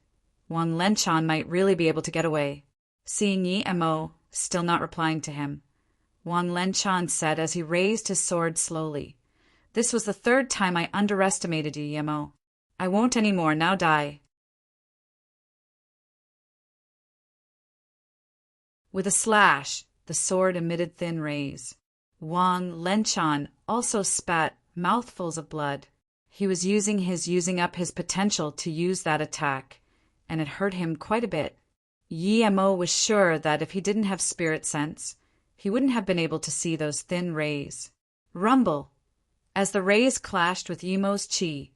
Wang Lenchan might really be able to get away. Seeing Yi Mo still not replying to him, Wang Lenchan said as he raised his sword slowly, "This was the third time I underestimated you, Yi Mo. I won't any more, now die." With a slash, the sword emitted thin rays. Wang Lenchan also spat mouthfuls of blood. He was using up his potential to use that attack, and it hurt him quite a bit. Yi Mo was sure that if he didn't have spirit sense, he wouldn't have been able to see those thin rays. Rumble! As the rays clashed with Yi Mo's chi,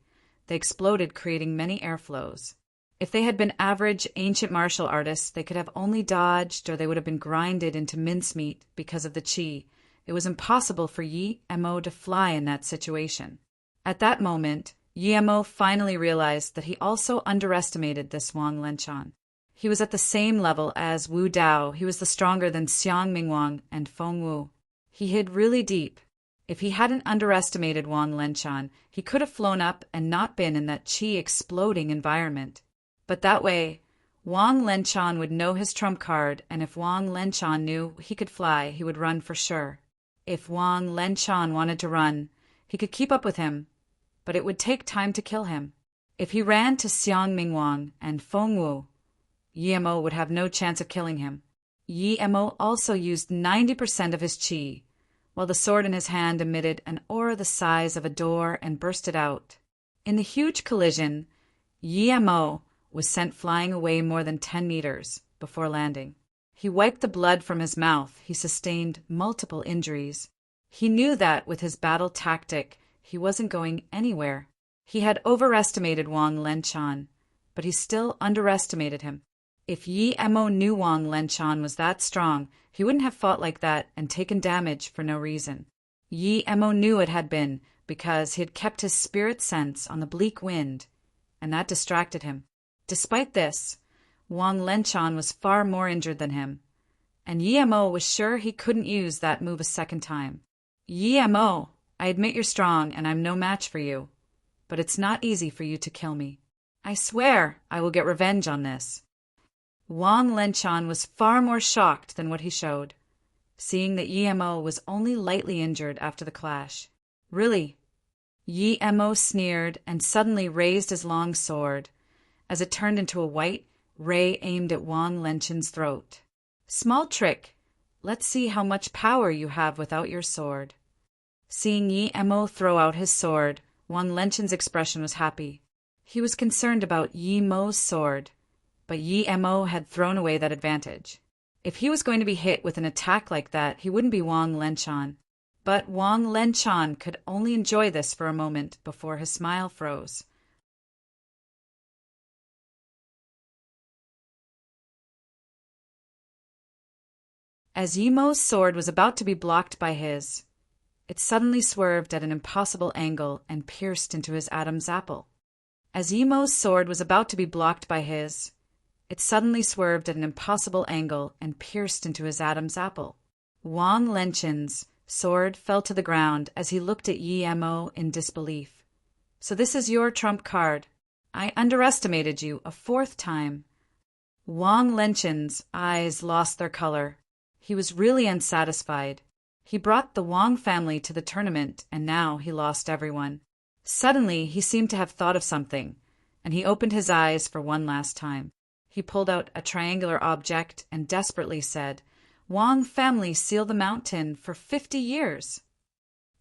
they exploded, creating many airflows. If they had been average ancient martial artists, they could have only dodged, or they would have been grinded into mincemeat because of the chi. It was impossible for Yi Mo to fly in that situation. At that moment, Yi Mo finally realized that he also underestimated this Wang Lenchan. He was at the same level as Wu Dao. He was the stronger than Xiang Mingwang and Feng Wu. He hid really deep. If he hadn't underestimated Wang Lenchan, he could have flown up and not been in that chi-exploding environment. But that way, Wang Lenchan would know his trump card, and if Wang Lenchan knew he could fly, he would run for sure. If Wang Lenchan wanted to run, he could keep up with him, but it would take time to kill him. If he ran to Xiang Mingwang and Feng Wu, Yi Mo would have no chance of killing him. Yi Mo also used 90% of his chi, while the sword in his hand emitted an aura the size of a door and bursted out. In the huge collision, Yi Mo was sent flying away more than 10 meters before landing. He wiped the blood from his mouth. He sustained multiple injuries. He knew that with his battle tactic, he wasn't going anywhere. He had overestimated Wang Lenchan, but he still underestimated him. If Yi Mo knew Wang Lenchan was that strong, he wouldn't have fought like that and taken damage for no reason. Yi Mo knew it had been because he had kept his spirit sense on the bleak wind, and that distracted him. Despite this, Wang Lenchan was far more injured than him, and Yi Mo was sure he couldn't use that move a second time. "Yi Mo, I admit you're strong and I'm no match for you, but it's not easy for you to kill me. I swear I will get revenge on this." Wang Lenchan was far more shocked than what he showed, seeing that Yi Mo was only lightly injured after the clash. "Really?" Yi Mo sneered and suddenly raised his long sword. as it turned into a white ray aimed at Wang Lenchen's throat. "Small trick. Let's see how much power you have without your sword." Seeing Yi Mo throw out his sword, Wang Lenchen's expression was happy. He was concerned about Yi Mo's sword, but Yi Mo had thrown away that advantage. If he was going to be hit with an attack like that, he wouldn't be Wang Lenchan. But Wang Lenchan could only enjoy this for a moment before his smile froze. As Yi Mo's sword was about to be blocked by his, it suddenly swerved at an impossible angle and pierced into his Adam's apple. As Yi Mo's sword was about to be blocked by his, it suddenly swerved at an impossible angle and pierced into his Adam's apple. Wang Lenchen's sword fell to the ground as he looked at Yi Mo in disbelief. "So this is your trump card. I underestimated you a fourth time." Wang Lenchen's eyes lost their color. He was really unsatisfied. He brought the Wang family to the tournament, and now he lost everyone. Suddenly, he seemed to have thought of something, and he opened his eyes for one last time. He pulled out a triangular object and desperately said, "Wang family seal the mountain for 50 years."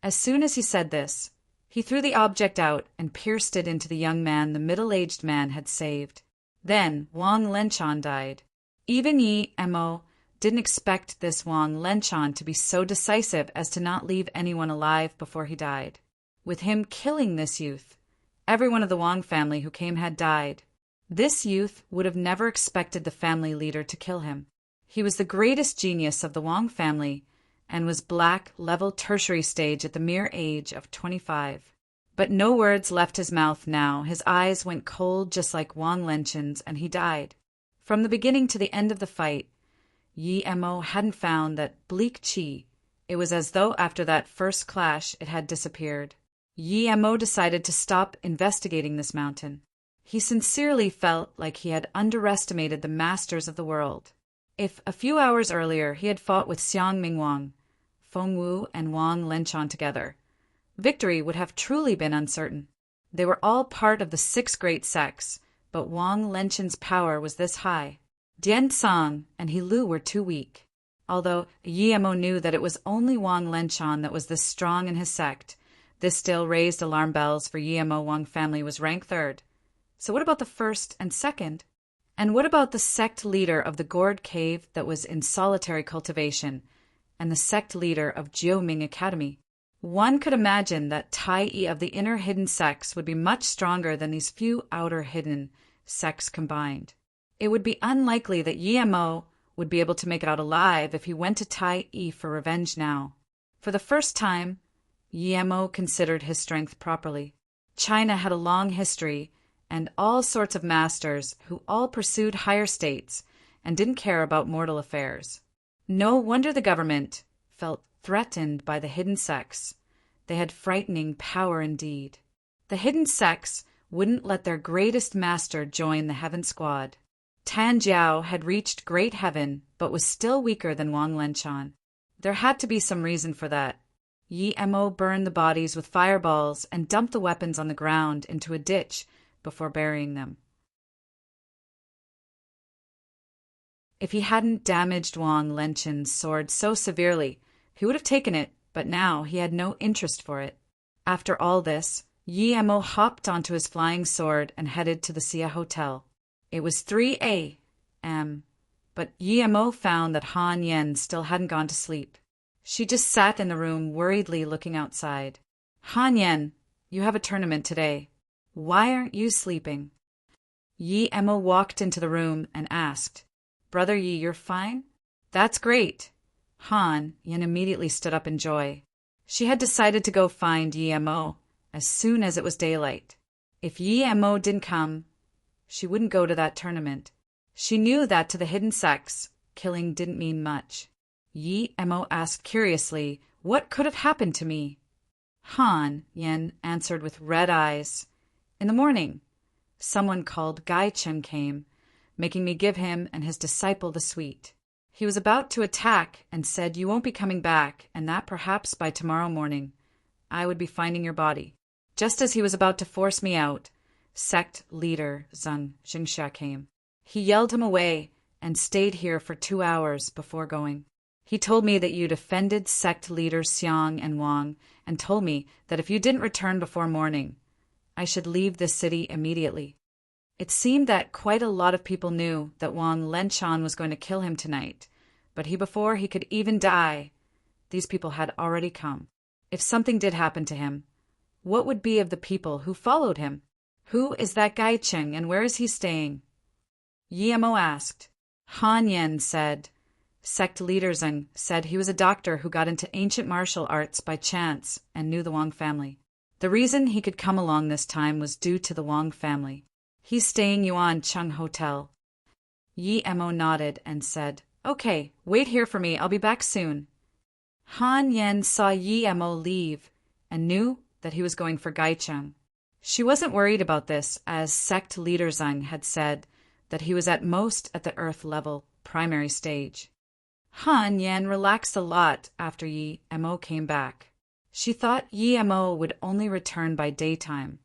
As soon as he said this, he threw the object out and pierced it into the young man the middle-aged man had saved. Then Wang Lenchan died. Even Yi Mo didn't expect this Wang Lenchan to be so decisive as to not leave anyone alive before he died. With him killing this youth, everyone of the Wang family who came had died. This youth would have never expected the family leader to kill him. He was the greatest genius of the Wang family and was black level tertiary stage at the mere age of 25. But no words left his mouth now. His eyes went cold just like Wang Lenchen's, and he died. From the beginning to the end of the fight, Yi Mo hadn't found that bleak chi. It was as though after that first clash it had disappeared. Yi Mo decided to stop investigating this mountain. He sincerely felt like he had underestimated the masters of the world. If a few hours earlier he had fought with Xiang Mingwang, Feng Wu, and Wang Lenchan together, victory would have truly been uncertain. They were all part of the 6 great sects, but Wang Lenchan's power was this high. Dian Cang and He Lu were too weak. Although Yi Mo knew that it was only Wang Lenchan that was this strong in his sect, this still raised alarm bells for Yi Mo. Wang family was rank 3rd. So what about the 1st and 2nd? And what about the sect leader of the gourd cave that was in solitary cultivation, and the sect leader of Jiuming Academy? One could imagine that Tai-I of the inner hidden sects would be much stronger than these few outer hidden sects combined. It would be unlikely that Yi Mo would be able to make it out alive if he went to Tai-I for revenge now. For the first time, Yi Mo considered his strength properly. China had a long history and all sorts of masters who all pursued higher states and didn't care about mortal affairs. No wonder the government felt threatened by the hidden sects. They had frightening power indeed. The hidden sects wouldn't let their greatest master join the heaven squad. Tan Jiao had reached great heaven, but was still weaker than Wang Lenchan. There had to be some reason for that. Yi Mo burned the bodies with fireballs and dumped the weapons on the ground into a ditch before burying them. If he hadn't damaged Wang Lenchan's sword so severely, he would have taken it, but now he had no interest for it. After all this, Yi Mo hopped onto his flying sword and headed to the Xia Hotel. It was 3 a.m., but Yi Mo found that Han Yen still hadn't gone to sleep. She just sat in the room worriedly looking outside. "Han Yen, you have a tournament today. Why aren't you sleeping?" Yi Mo walked into the room and asked, "Brother Yi, you're fine?" "That's great." Han Yen immediately stood up in joy. She had decided to go find Yi Mo as soon as it was daylight. If Yi Mo didn't come, she wouldn't go to that tournament. She knew that to the hidden sects, killing didn't mean much. Yi Mo asked curiously, "What could have happened to me?" Han Yen answered with red eyes, "In the morning, someone called Gai Chen came, making me give him and his disciple the sweet. He was about to attack and said you won't be coming back, and that perhaps by tomorrow morning I would be finding your body. Just as he was about to force me out, Sect leader Zhang Jingxia came. He yelled him away and stayed here for 2 hours before going. He told me that you defended sect leaders Xiang and Wang and told me that if you didn't return before morning, I should leave this city immediately. It seemed that quite a lot of people knew that Wang Lenchan was going to kill him tonight, but before he could even die, these people had already come. If something did happen to him, what would be of the people who followed him? Who is that Gai Cheng and where is he staying? Yemo asked. Han Yen said. Sect leader Zheng said he was a doctor who got into ancient martial arts by chance and knew the Wang family. The reason he could come along this time was due to the Wang family. He's staying Yuan Chung Hotel. Yi Mo nodded and said, Okay, wait here for me, I'll be back soon. Han Yen saw Yi Mo leave and knew that he was going for Gaicheng. She wasn't worried about this, as sect leader Zhang had said that he was at most at the Earth level, primary stage. Han Yen relaxed a lot after Yi Mo came back. She thought Yi Mo would only return by daytime,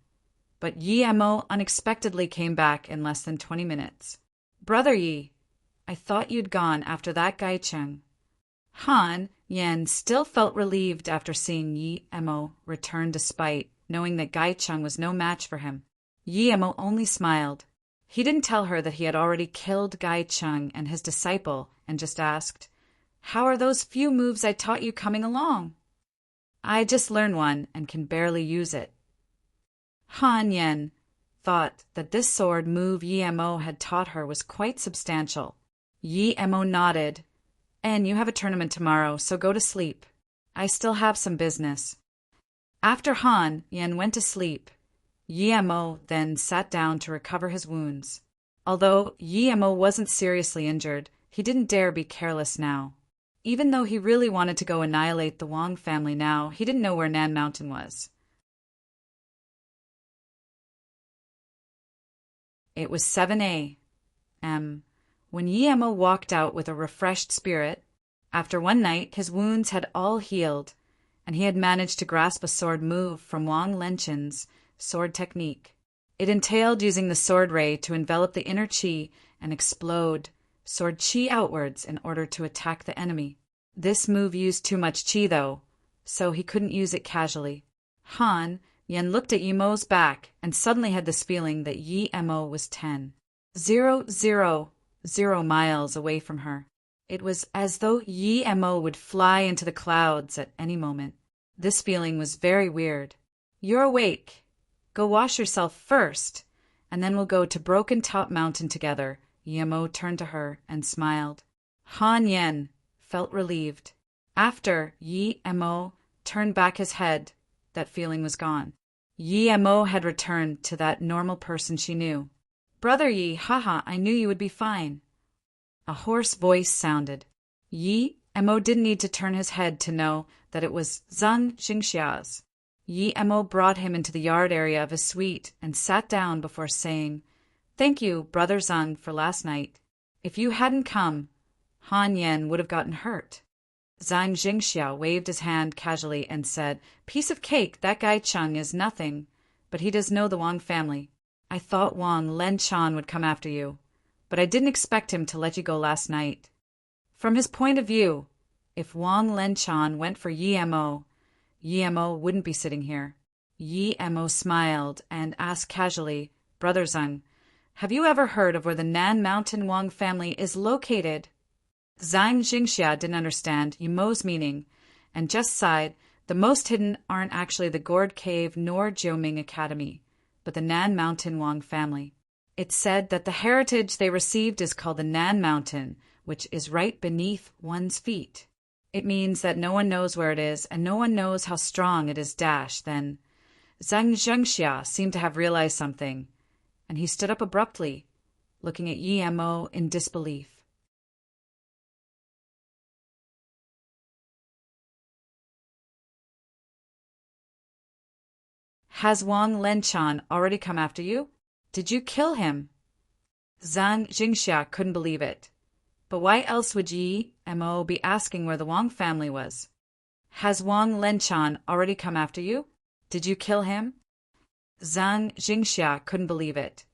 but Yi Mo unexpectedly came back in less than 20 minutes. Brother Yi, I thought you'd gone after that Gaicheng. Han Yen still felt relieved after seeing Yi Mo return despite knowing that Gaicheng was no match for him. Yi Mo only smiled. He didn't tell her that he had already killed Gaicheng and his disciple and just asked, How are those few moves I taught you coming along? I just learned one and can barely use it. Han Yen thought that this sword move Yi Mo had taught her was quite substantial. Yi Mo nodded. And you have a tournament tomorrow, so go to sleep. I still have some business. After Han Yen went to sleep, Yi Mo then sat down to recover his wounds. Although Yi Mo wasn't seriously injured, he didn't dare be careless now. Even though he really wanted to go annihilate the Wang family now, he didn't know where Nan Mountain was. It was 7 a.m. when Yi Mo walked out with a refreshed spirit. After one night, his wounds had all healed, and he had managed to grasp a sword move from Wang Lenchen's sword technique. It entailed using the sword ray to envelop the inner qi and explode sword qi outwards in order to attack the enemy. This move used too much qi, though, so he couldn't use it casually. Han Yen looked at Yi Mo's back and suddenly had this feeling that Yi Mo was 10,000 miles away from her. It was as though Yi Mo would fly into the clouds at any moment. This feeling was very weird. You're awake. Go wash yourself first, and then we'll go to Broken Top Mountain together. Yi Mo turned to her and smiled. Han Yen felt relieved. After Yi Mo turned back his head, that feeling was gone. Yi Mo had returned to that normal person she knew. Brother Yi, haha, I knew you would be fine. A hoarse voice sounded. Yi Mo didn't need to turn his head to know that it was Zhang Jingxia's. Yi Mo brought him into the yard area of his suite and sat down before saying, Thank you, Brother Zhang, for last night. If you hadn't come, Han Yen would have gotten hurt. Zhang Jingxia waved his hand casually and said, Piece of cake, that guy Cheng is nothing, but he does know the Wang family. I thought Wang Lenchan would come after you, but I didn't expect him to let you go last night. From his point of view, if Wang Lenchan went for Yi Mo wouldn't be sitting here. Yi Mo smiled and asked casually, Brother Zhang, have you ever heard of where the Nan Mountain Wang family is located? Zhang Jingxia didn't understand Yi Mo's meaning and just sighed. The most hidden aren't actually the Gourd Cave nor Jiuming Academy, but the Nan Mountain Wang family. It's said that the heritage they received is called the Nan Mountain, which is right beneath one's feet. It means that no one knows where it is, and no one knows how strong it is. Then Zhang Zhengxia seemed to have realized something, and he stood up abruptly, looking at Yi Mo in disbelief. Has Wang Lenchan already come after you? Did you kill him? Zhang Jingxia couldn't believe it. But why else would Yi Mo be asking where the Wang family was? Has Wang Lenchan already come after you? Did you kill him? Zhang Jingxia couldn't believe it.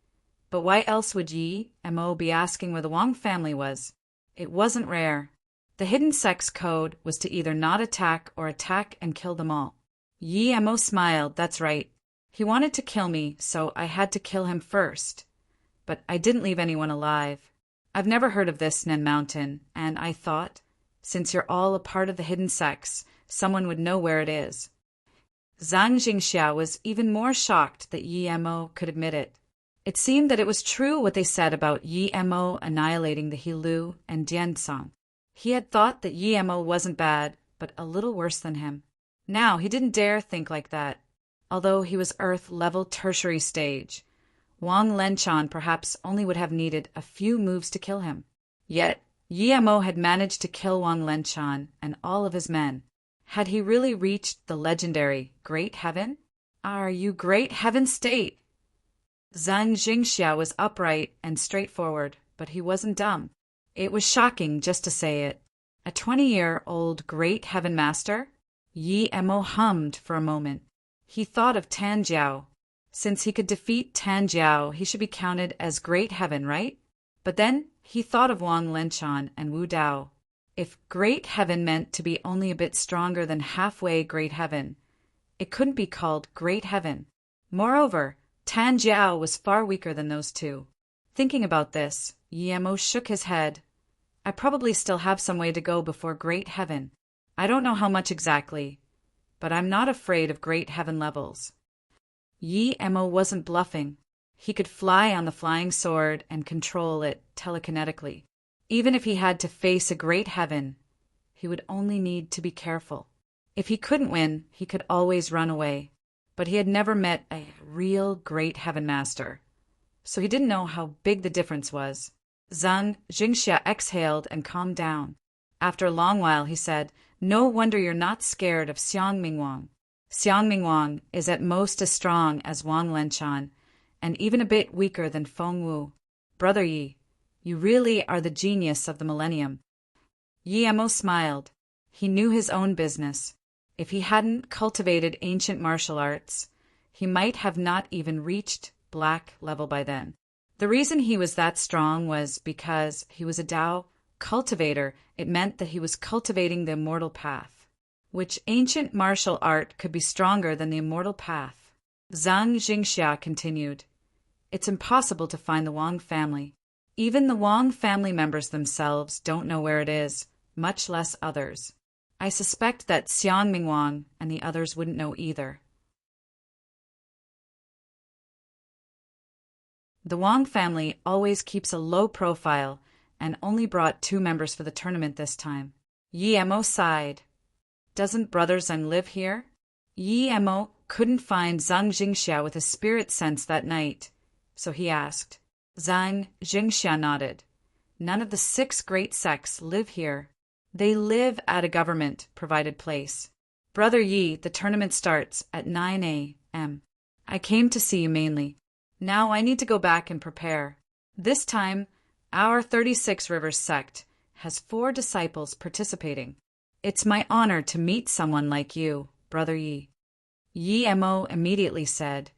But why else would Yi Mo be asking where the Wang family was? It wasn't rare. The hidden sex code was to either not attack or attack and kill them all. Yi Mo smiled. That's right. He wanted to kill me, so I had to kill him first. But I didn't leave anyone alive. I've never heard of this Nen Mountain, and I thought, since you're all a part of the hidden sex, someone would know where it is. Zhang Jingxia was even more shocked that Yi Mo could admit it. It seemed that it was true what they said about Yi Mo annihilating the Hilu and Diansong. He had thought that Yi Mo wasn't bad, but a little worse than him. Now he didn't dare think like that. Although he was Earth-level tertiary stage, Wang Lenchan perhaps only would have needed a few moves to kill him. Yet Yi Mo had managed to kill Wang Lenchan and all of his men. Had he really reached the legendary Great Heaven? Are you Great Heaven State? Zhang Jingxia was upright and straightforward, but he wasn't dumb. It was shocking just to say it. A 20-year-old Great Heaven Master? Yi Mo hummed for a moment. He thought of Tan Jiao. Since he could defeat Tan Jiao, he should be counted as Great Heaven, right? But then he thought of Wang Lenchan and Wu Dao. If Great Heaven meant to be only a bit stronger than halfway Great Heaven, it couldn't be called Great Heaven. Moreover, Tan Jiao was far weaker than those two. Thinking about this, Yi Mo shook his head. I probably still have some way to go before Great Heaven. I don't know how much exactly, but I'm not afraid of Great Heaven levels. Yi Mo wasn't bluffing. He could fly on the flying sword and control it telekinetically. Even if he had to face a Great Heaven, he would only need to be careful. If he couldn't win, he could always run away. But he had never met a real Great Heaven Master, so he didn't know how big the difference was. Zhang Jingxia exhaled and calmed down. After a long while, he said, "No wonder you're not scared of Xiang Mingwang. Xiang Mingwang is at most as strong as Wang Lenchan, and even a bit weaker than Feng Wu. Brother Yi, you really are the genius of the millennium." Yi Mo smiled. He knew his own business. If he hadn't cultivated ancient martial arts, he might have not even reached black level by then. The reason he was that strong was because he was a Dao cultivator. It meant that he was cultivating the immortal path. Which ancient martial art could be stronger than the immortal path? Zhang Jingxia continued. It's impossible to find the Wang family. Even the Wang family members themselves don't know where it is, much less others. I suspect that Xiang Mingwang and the others wouldn't know either. The Wang family always keeps a low profile and only brought 2 members for the tournament this time. Yi Mo sighed. Doesn't Brother Zhang live here? Yi Mo couldn't find Zhang Jingxia with his spirit sense that night, so he asked. Zhang Jingxia nodded. None of the 6 great sects live here. They live at a government-provided place. Brother Yi, the tournament starts at 9 a.m. I came to see you mainly. Now I need to go back and prepare. This time, our 36 Rivers sect has 4 disciples participating. It's my honor to meet someone like you, Brother Yi. Yi Mo immediately said,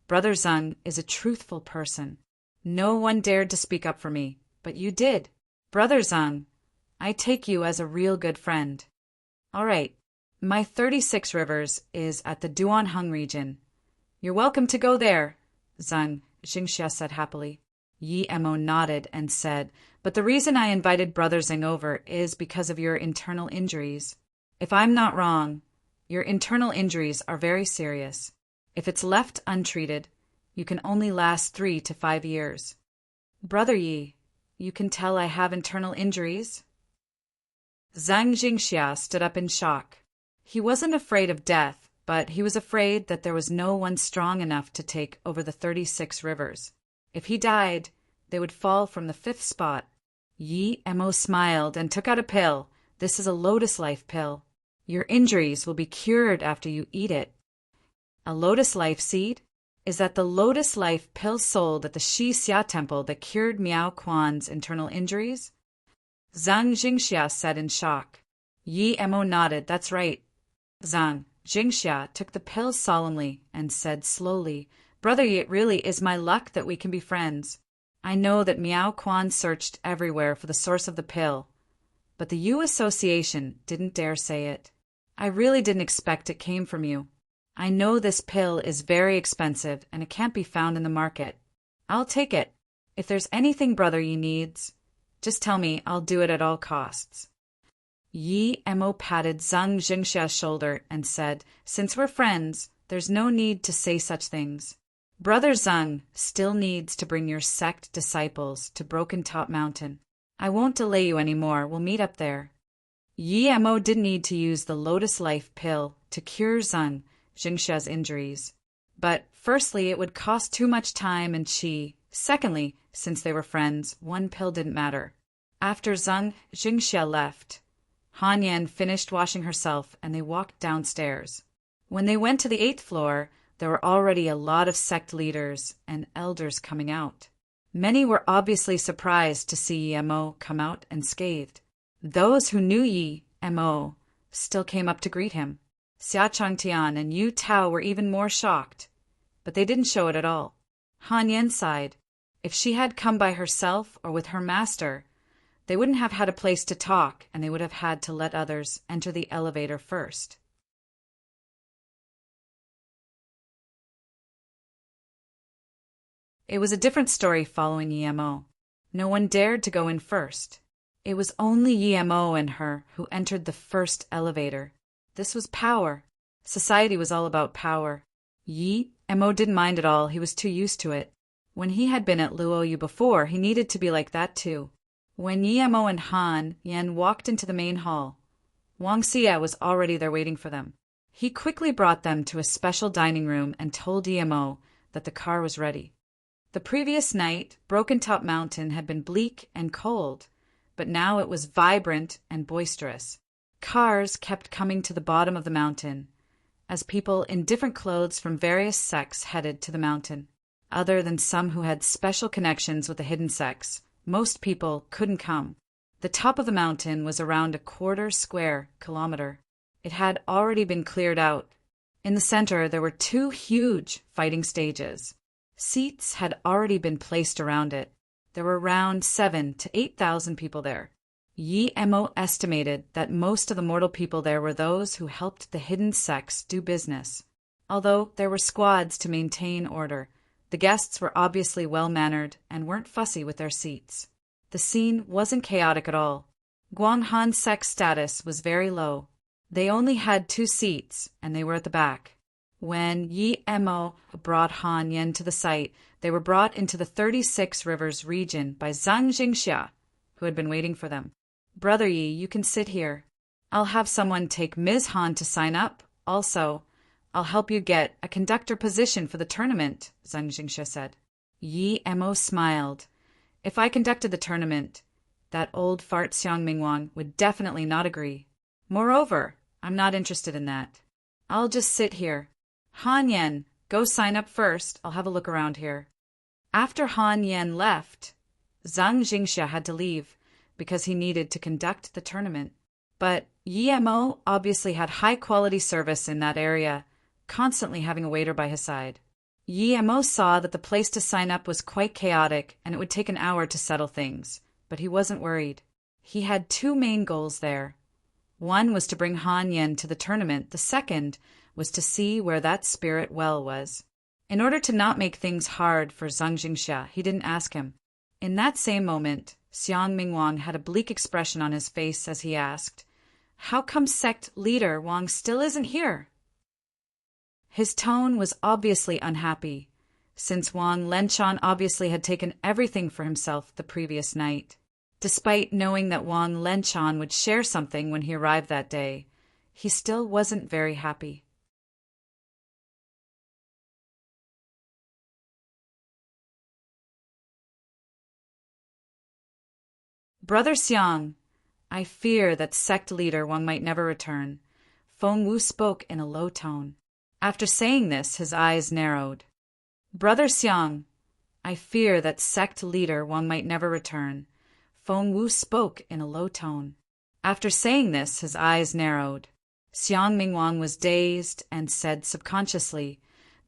Brother Zhang is a truthful person. No one dared to speak up for me, but you did. Brother Zhang, I take you as a real good friend. All right, my 36 Rivers is at the Duanheng region. You're welcome to go there, Zhang Jingxia said happily. Yi Mo nodded and said, but the reason I invited Brother Zhang over is because of your internal injuries. If I'm not wrong, your internal injuries are very serious. If it's left untreated, you can only last 3 to 5 years. Brother Yi, you can tell I have internal injuries? Zhang Jingxia stood up in shock. He wasn't afraid of death, but he was afraid that there was no one strong enough to take over the 36 Rivers. If he died, they would fall from the 5th spot. Yi Mo smiled and took out a pill. This is a Lotus Life pill. Your injuries will be cured after you eat it. A Lotus Life seed? Is that the Lotus Life pill sold at the Shi Xia temple that cured Miao Quan's internal injuries? Zhang Jingxia said in shock. Yi Mo nodded. That's right. Zhang Jingxia took the pill solemnly and said slowly, Brother Yi, it really is my luck that we can be friends. I know that Miao Quan searched everywhere for the source of the pill, but the Yu Association didn't dare say it. I really didn't expect it came from you. I know this pill is very expensive and it can't be found in the market. I'll take it. If there's anything Brother Yi needs, just tell me, I'll do it at all costs. Yi Mo patted Zhang Jingxia's shoulder and said, Since we're friends, there's no need to say such things. Brother Zhang still needs to bring your sect disciples to Broken Top Mountain. I won't delay you anymore, we'll meet up there. Yi Mo didn't need to use the Lotus Life pill to cure Zhang Jingxia's injuries. But firstly, it would cost too much time and qi. Secondly, since they were friends, one pill didn't matter. After Zhang Jingxia left, Han Yan finished washing herself and they walked downstairs. When they went to the 8th floor, there were already a lot of sect leaders and elders coming out. Many were obviously surprised to see Yi Mo come out unscathed. Those who knew Yi Mo still came up to greet him. Xia Changtian and Yu Tao were even more shocked, but they didn't show it at all. Han Yan sighed. If she had come by herself or with her master, they wouldn't have had a place to talk and they would have had to let others enter the elevator first. It was a different story following Yi Mo. No one dared to go in first. It was only Yi Mo and her who entered the first elevator. This was power. Society was all about power. Yi Mo didn't mind at all, he was too used to it. When he had been at Luoyu before, he needed to be like that too. When Yi Mo and Han Yan walked into the main hall, Wang Xia was already there waiting for them. He quickly brought them to a special dining room and told Yi Mo that the car was ready. The previous night, Broken Top Mountain had been bleak and cold, but now it was vibrant and boisterous. Cars kept coming to the bottom of the mountain, as people in different clothes from various sects headed to the mountain. Other than some who had special connections with the hidden sects, most people couldn't come. The top of the mountain was around a quarter square kilometer. It had already been cleared out. In the center, there were 2 huge fighting stages. Seats had already been placed around it. There were around 7,000 to 8,000 people there. Yi Mo estimated that most of the mortal people there were those who helped the hidden sects do business. Although there were squads to maintain order, the guests were obviously well-mannered and weren't fussy with their seats. The scene wasn't chaotic at all. Guanghan's sect's status was very low. They only had 2 seats, and they were at the back. When Yi Mo brought Han Yan to the site, they were brought into the 36 Rivers region by Zhang Jingxia, who had been waiting for them. Brother Yi, you can sit here. I'll have someone take Ms. Han to sign up. Also, I'll help you get a conductor position for the tournament, Zhang Jingxia said. Yi Mo smiled. If I conducted the tournament, that old fart Xiang Mingwang would definitely not agree. Moreover, I'm not interested in that. I'll just sit here. Han Yan, go sign up first. I'll have a look around here. After Han Yan left, Zhang Jingxia had to leave because he needed to conduct the tournament. But Yi Mo obviously had high-quality service in that area, constantly having a waiter by his side. Yi Mo saw that the place to sign up was quite chaotic and it would take an hour to settle things, but he wasn't worried. He had 2 main goals there. One was to bring Han Yan to the tournament. The second was to see where that spirit well was. In order to not make things hard for Zhang Jingxia, he didn't ask him. In that same moment, Xiang Mingwang had a bleak expression on his face as he asked, "How come sect leader Wang still isn't here?" His tone was obviously unhappy, since Wang Lenchan obviously had taken everything for himself the previous night. Despite knowing that Wang Lenchan would share something when he arrived that day, he still wasn't very happy. Brother Xiang, I fear that sect leader Wang might never return. Feng Wu spoke in a low tone. After saying this, his eyes narrowed. Brother Xiang, I fear that sect leader Wang might never return. Feng Wu spoke in a low tone. After saying this, his eyes narrowed. Xiang Mingwang was dazed and said subconsciously,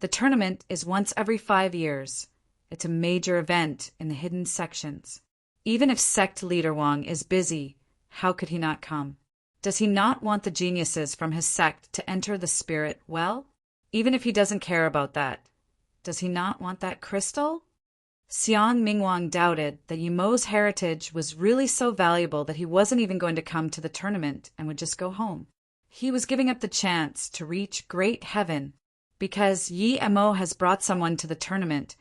The tournament is once every 5 years. It's a major event in the hidden sections. Even if sect leader Wang is busy, how could he not come? Does he not want the geniuses from his sect to enter the spirit well? Even if he doesn't care about that, does he not want that crystal? Xiang Mingwang doubted that Yimo's heritage was really so valuable that he wasn't even going to come to the tournament and would just go home. He was giving up the chance to reach great heaven because Yi Mo has brought someone to the tournament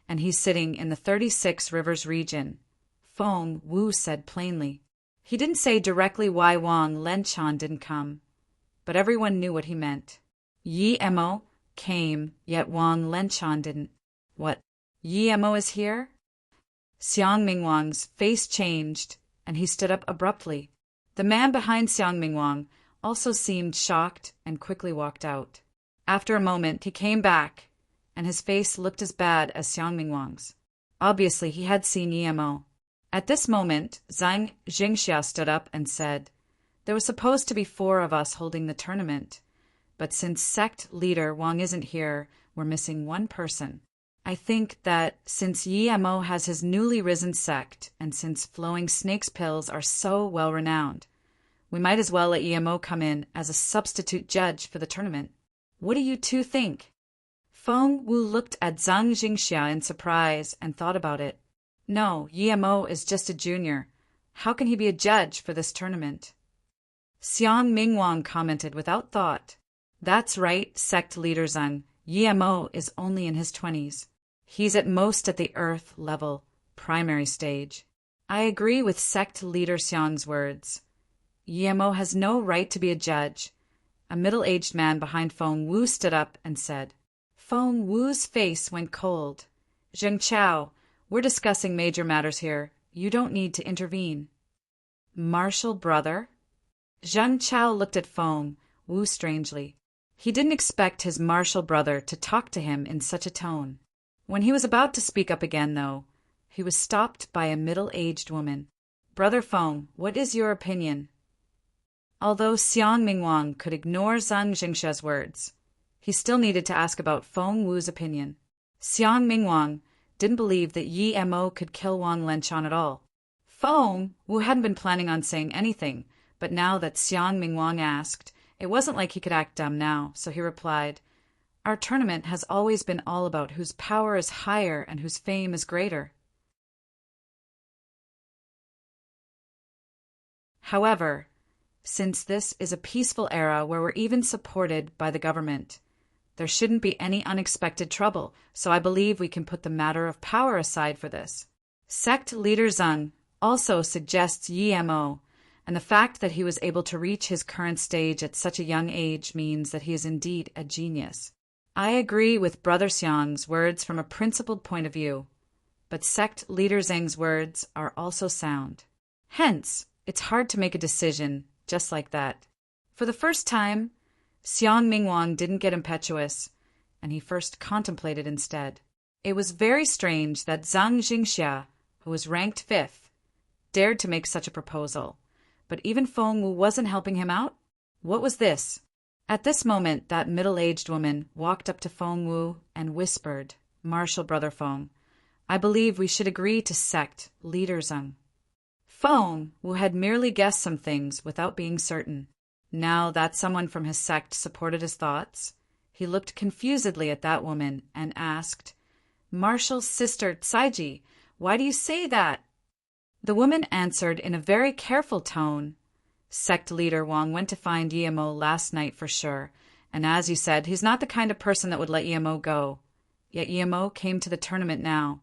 and he's sitting in the 36 Rivers region. Feng Wu said plainly. He didn't say directly why Wang Lenchan didn't come, but everyone knew what he meant. Yi Mo came, yet Wang Lenchan didn't. What? Yi Mo is here? Xiang Mingwang's face changed, and he stood up abruptly. The man behind Xiang Mingwang also seemed shocked and quickly walked out. After a moment, he came back, and his face looked as bad as Xiang Mingwang's. Obviously, he had seen Yi Mo. At this moment, Zhang Jingxia stood up and said, "There was supposed to be 4 of us holding the tournament, but since sect leader Wang isn't here, we're missing 1 person. I think that since Yi Mo has his newly risen sect, and since flowing snake's pills are so well-renowned, we might as well let Yi Mo come in as a substitute judge for the tournament. What do you 2 think?" Feng Wu looked at Zhang Jingxia in surprise and thought about it. No, Yi Mo is just a junior. How can he be a judge for this tournament? Xiang Mingwang commented without thought. That's right, sect leader Zhang. Yi Mo is only in his 20s. He's at most at the earth level, primary stage. I agree with sect leader Xiang's words. Yi Mo has no right to be a judge. A middle-aged man behind Feng Wu stood up and said. Feng Wu's face went cold. Zheng Chao, we're discussing major matters here. You don't need to intervene. Martial brother? Zheng Chao looked at Feng Wu strangely. He didn't expect his martial brother to talk to him in such a tone. When he was about to speak up again, though, he was stopped by a middle-aged woman. Brother Feng, what is your opinion? Although Xiang Mingwang could ignore Zhang Jingxia's words, he still needed to ask about Feng Wu's opinion. Xiang Mingwang didn't believe that Yi Mo could kill Wang Lenchan at all. Feng Wu hadn't been planning on saying anything, but now that Xiang Mingwang asked, it wasn't like he could act dumb now, so he replied, Our tournament has always been all about whose power is higher and whose fame is greater. However, since this is a peaceful era where we're even supported by the government, there shouldn't be any unexpected trouble, so I believe we can put the matter of power aside for this. Sect leader Zhang also suggests Yi Mo, and the fact that he was able to reach his current stage at such a young age means that he is indeed a genius. I agree with Brother Xiang's words from a principled point of view, but sect leader Zhang's words are also sound. Hence, it's hard to make a decision just like that. For the first time, Xiang Mingwang didn't get impetuous, and he first contemplated instead. It was very strange that Zhang Jingxia, who was ranked 5th, dared to make such a proposal, but even Feng Wu wasn't helping him out? What was this? At this moment, that middle-aged woman walked up to Feng Wu and whispered, Martial brother Feng, I believe we should agree to sect leader Zhang. Feng Wu had merely guessed some things without being certain. Now that someone from his sect supported his thoughts, he looked confusedly at that woman and asked, Martial's sister Caiji, why do you say that? The woman answered in a very careful tone, Sect leader Wang went to find Yi Mo last night for sure, and as you said, he's not the kind of person that would let Yi Mo go. Yet Yi Mo came to the tournament now,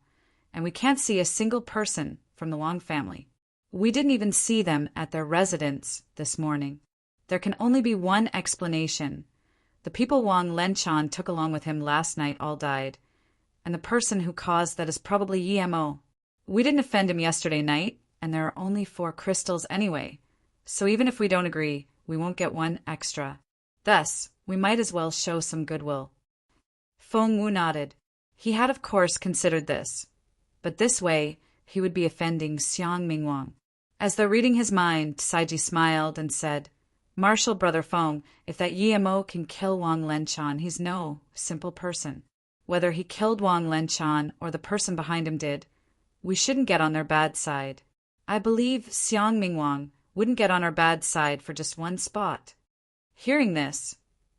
and we can't see a single person from the Wang family. We didn't even see them at their residence this morning. There can only be one explanation. The people Wang Lenchan took along with him last night all died, and the person who caused that is probably Yi Mo. We didn't offend him yesterday night, and there are only 4 crystals anyway. So even if we don't agree, we won't get 1 extra. Thus, we might as well show some goodwill. Feng Wu nodded. He had of course considered this, but this way he would be offending Xiang Mingwang. As though reading his mind, Caiji smiled and said, Martial brother Feng, if that Yi Mo can kill Wang Lenchan, he's no simple person. Whether he killed Wang Lenchan or the person behind him did, we shouldn't get on their bad side. I believe Xiang Mingwang wouldn't get on our bad side for just one spot. Hearing this,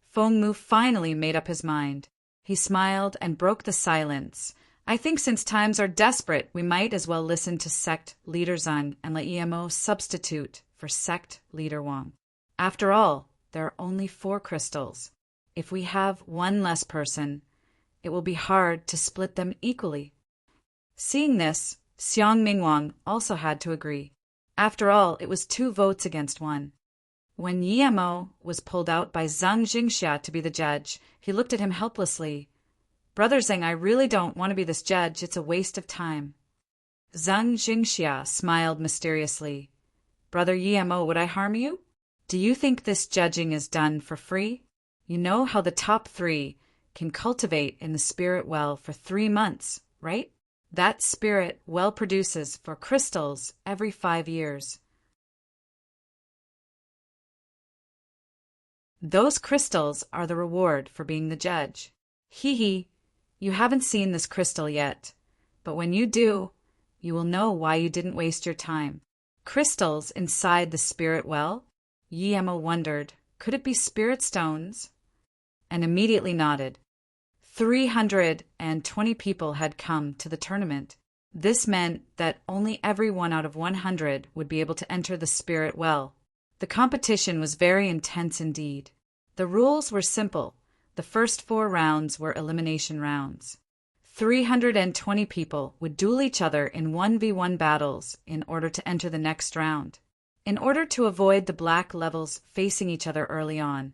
Feng Mu finally made up his mind. He smiled and broke the silence. I think since times are desperate, we might as well listen to sect leader Zhang and let EMO substitute for sect leader Wang. After all, there are only 4 crystals. If we have one less person, it will be hard to split them equally. Seeing this, Xiang Mingwang also had to agree. After all, it was 2 votes against 1. When Yemo was pulled out by Zhang Jingxia to be the judge, he looked at him helplessly. Brother Zhang, I really don't want to be this judge. It's a waste of time. Zhang Jingxia smiled mysteriously. Brother Yemo, would I harm you? Do you think this judging is done for free? You know how the top 3 can cultivate in the spirit well for 3 months, right? That spirit well produces 4 crystals every 5 years. Those crystals are the reward for being the judge. Hee, you haven't seen this crystal yet, but when you do, you will know why you didn't waste your time. Crystals inside the spirit well? Yemo wondered, could it be spirit stones? And immediately nodded. 320 people had come to the tournament. This meant that only every 1 out of 100 would be able to enter the spirit well. The competition was very intense indeed. The rules were simple. The first 4 rounds were elimination rounds. 320 people would duel each other in 1v1 battles in order to enter the next round. In order to avoid the black levels facing each other early on,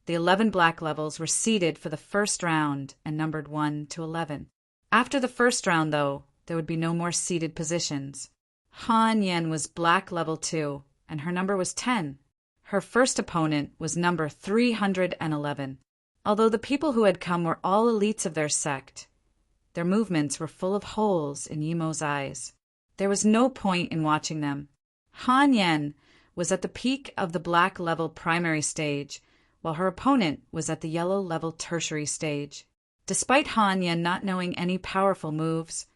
the 11 black levels were seeded for the first round and numbered 1 to 11. After the first round, though, there would be no more seeded positions. Han Yan was black level 2, and her number was 10. Her first opponent was number 311. Although the people who had come were all elites of their sect, their movements were full of holes in Yemo's eyes. There was no point in watching them. Han Yan was at the peak of the black level primary stage, while her opponent was at the yellow level tertiary stage. Despite Han Yan not knowing any powerful moves,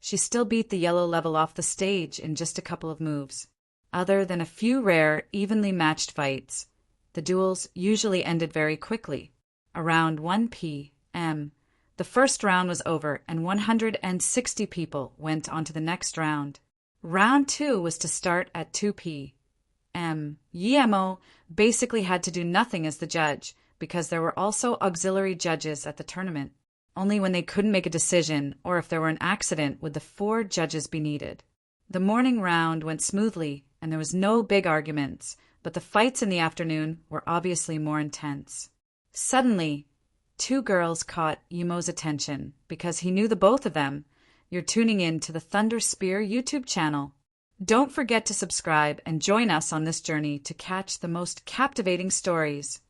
she still beat the yellow level off the stage in just a couple of moves. Other than a few rare, evenly matched fights, the duels usually ended very quickly. Around 1 p.m., the first round was over and 160 people went on to the next round. Round 2 was to start at 2 p.m. Yemo basically had to do nothing as the judge because there were also auxiliary judges at the tournament. Only when they couldn't make a decision or if there were an accident would the 4 judges be needed. The morning round went smoothly and there was no big arguments, but the fights in the afternoon were obviously more intense. Suddenly, 2 girls caught Yemo's attention because he knew the both of them. You're tuning in to the Thunder Spear YouTube channel. Don't forget to subscribe and join us on this journey to catch the most captivating stories.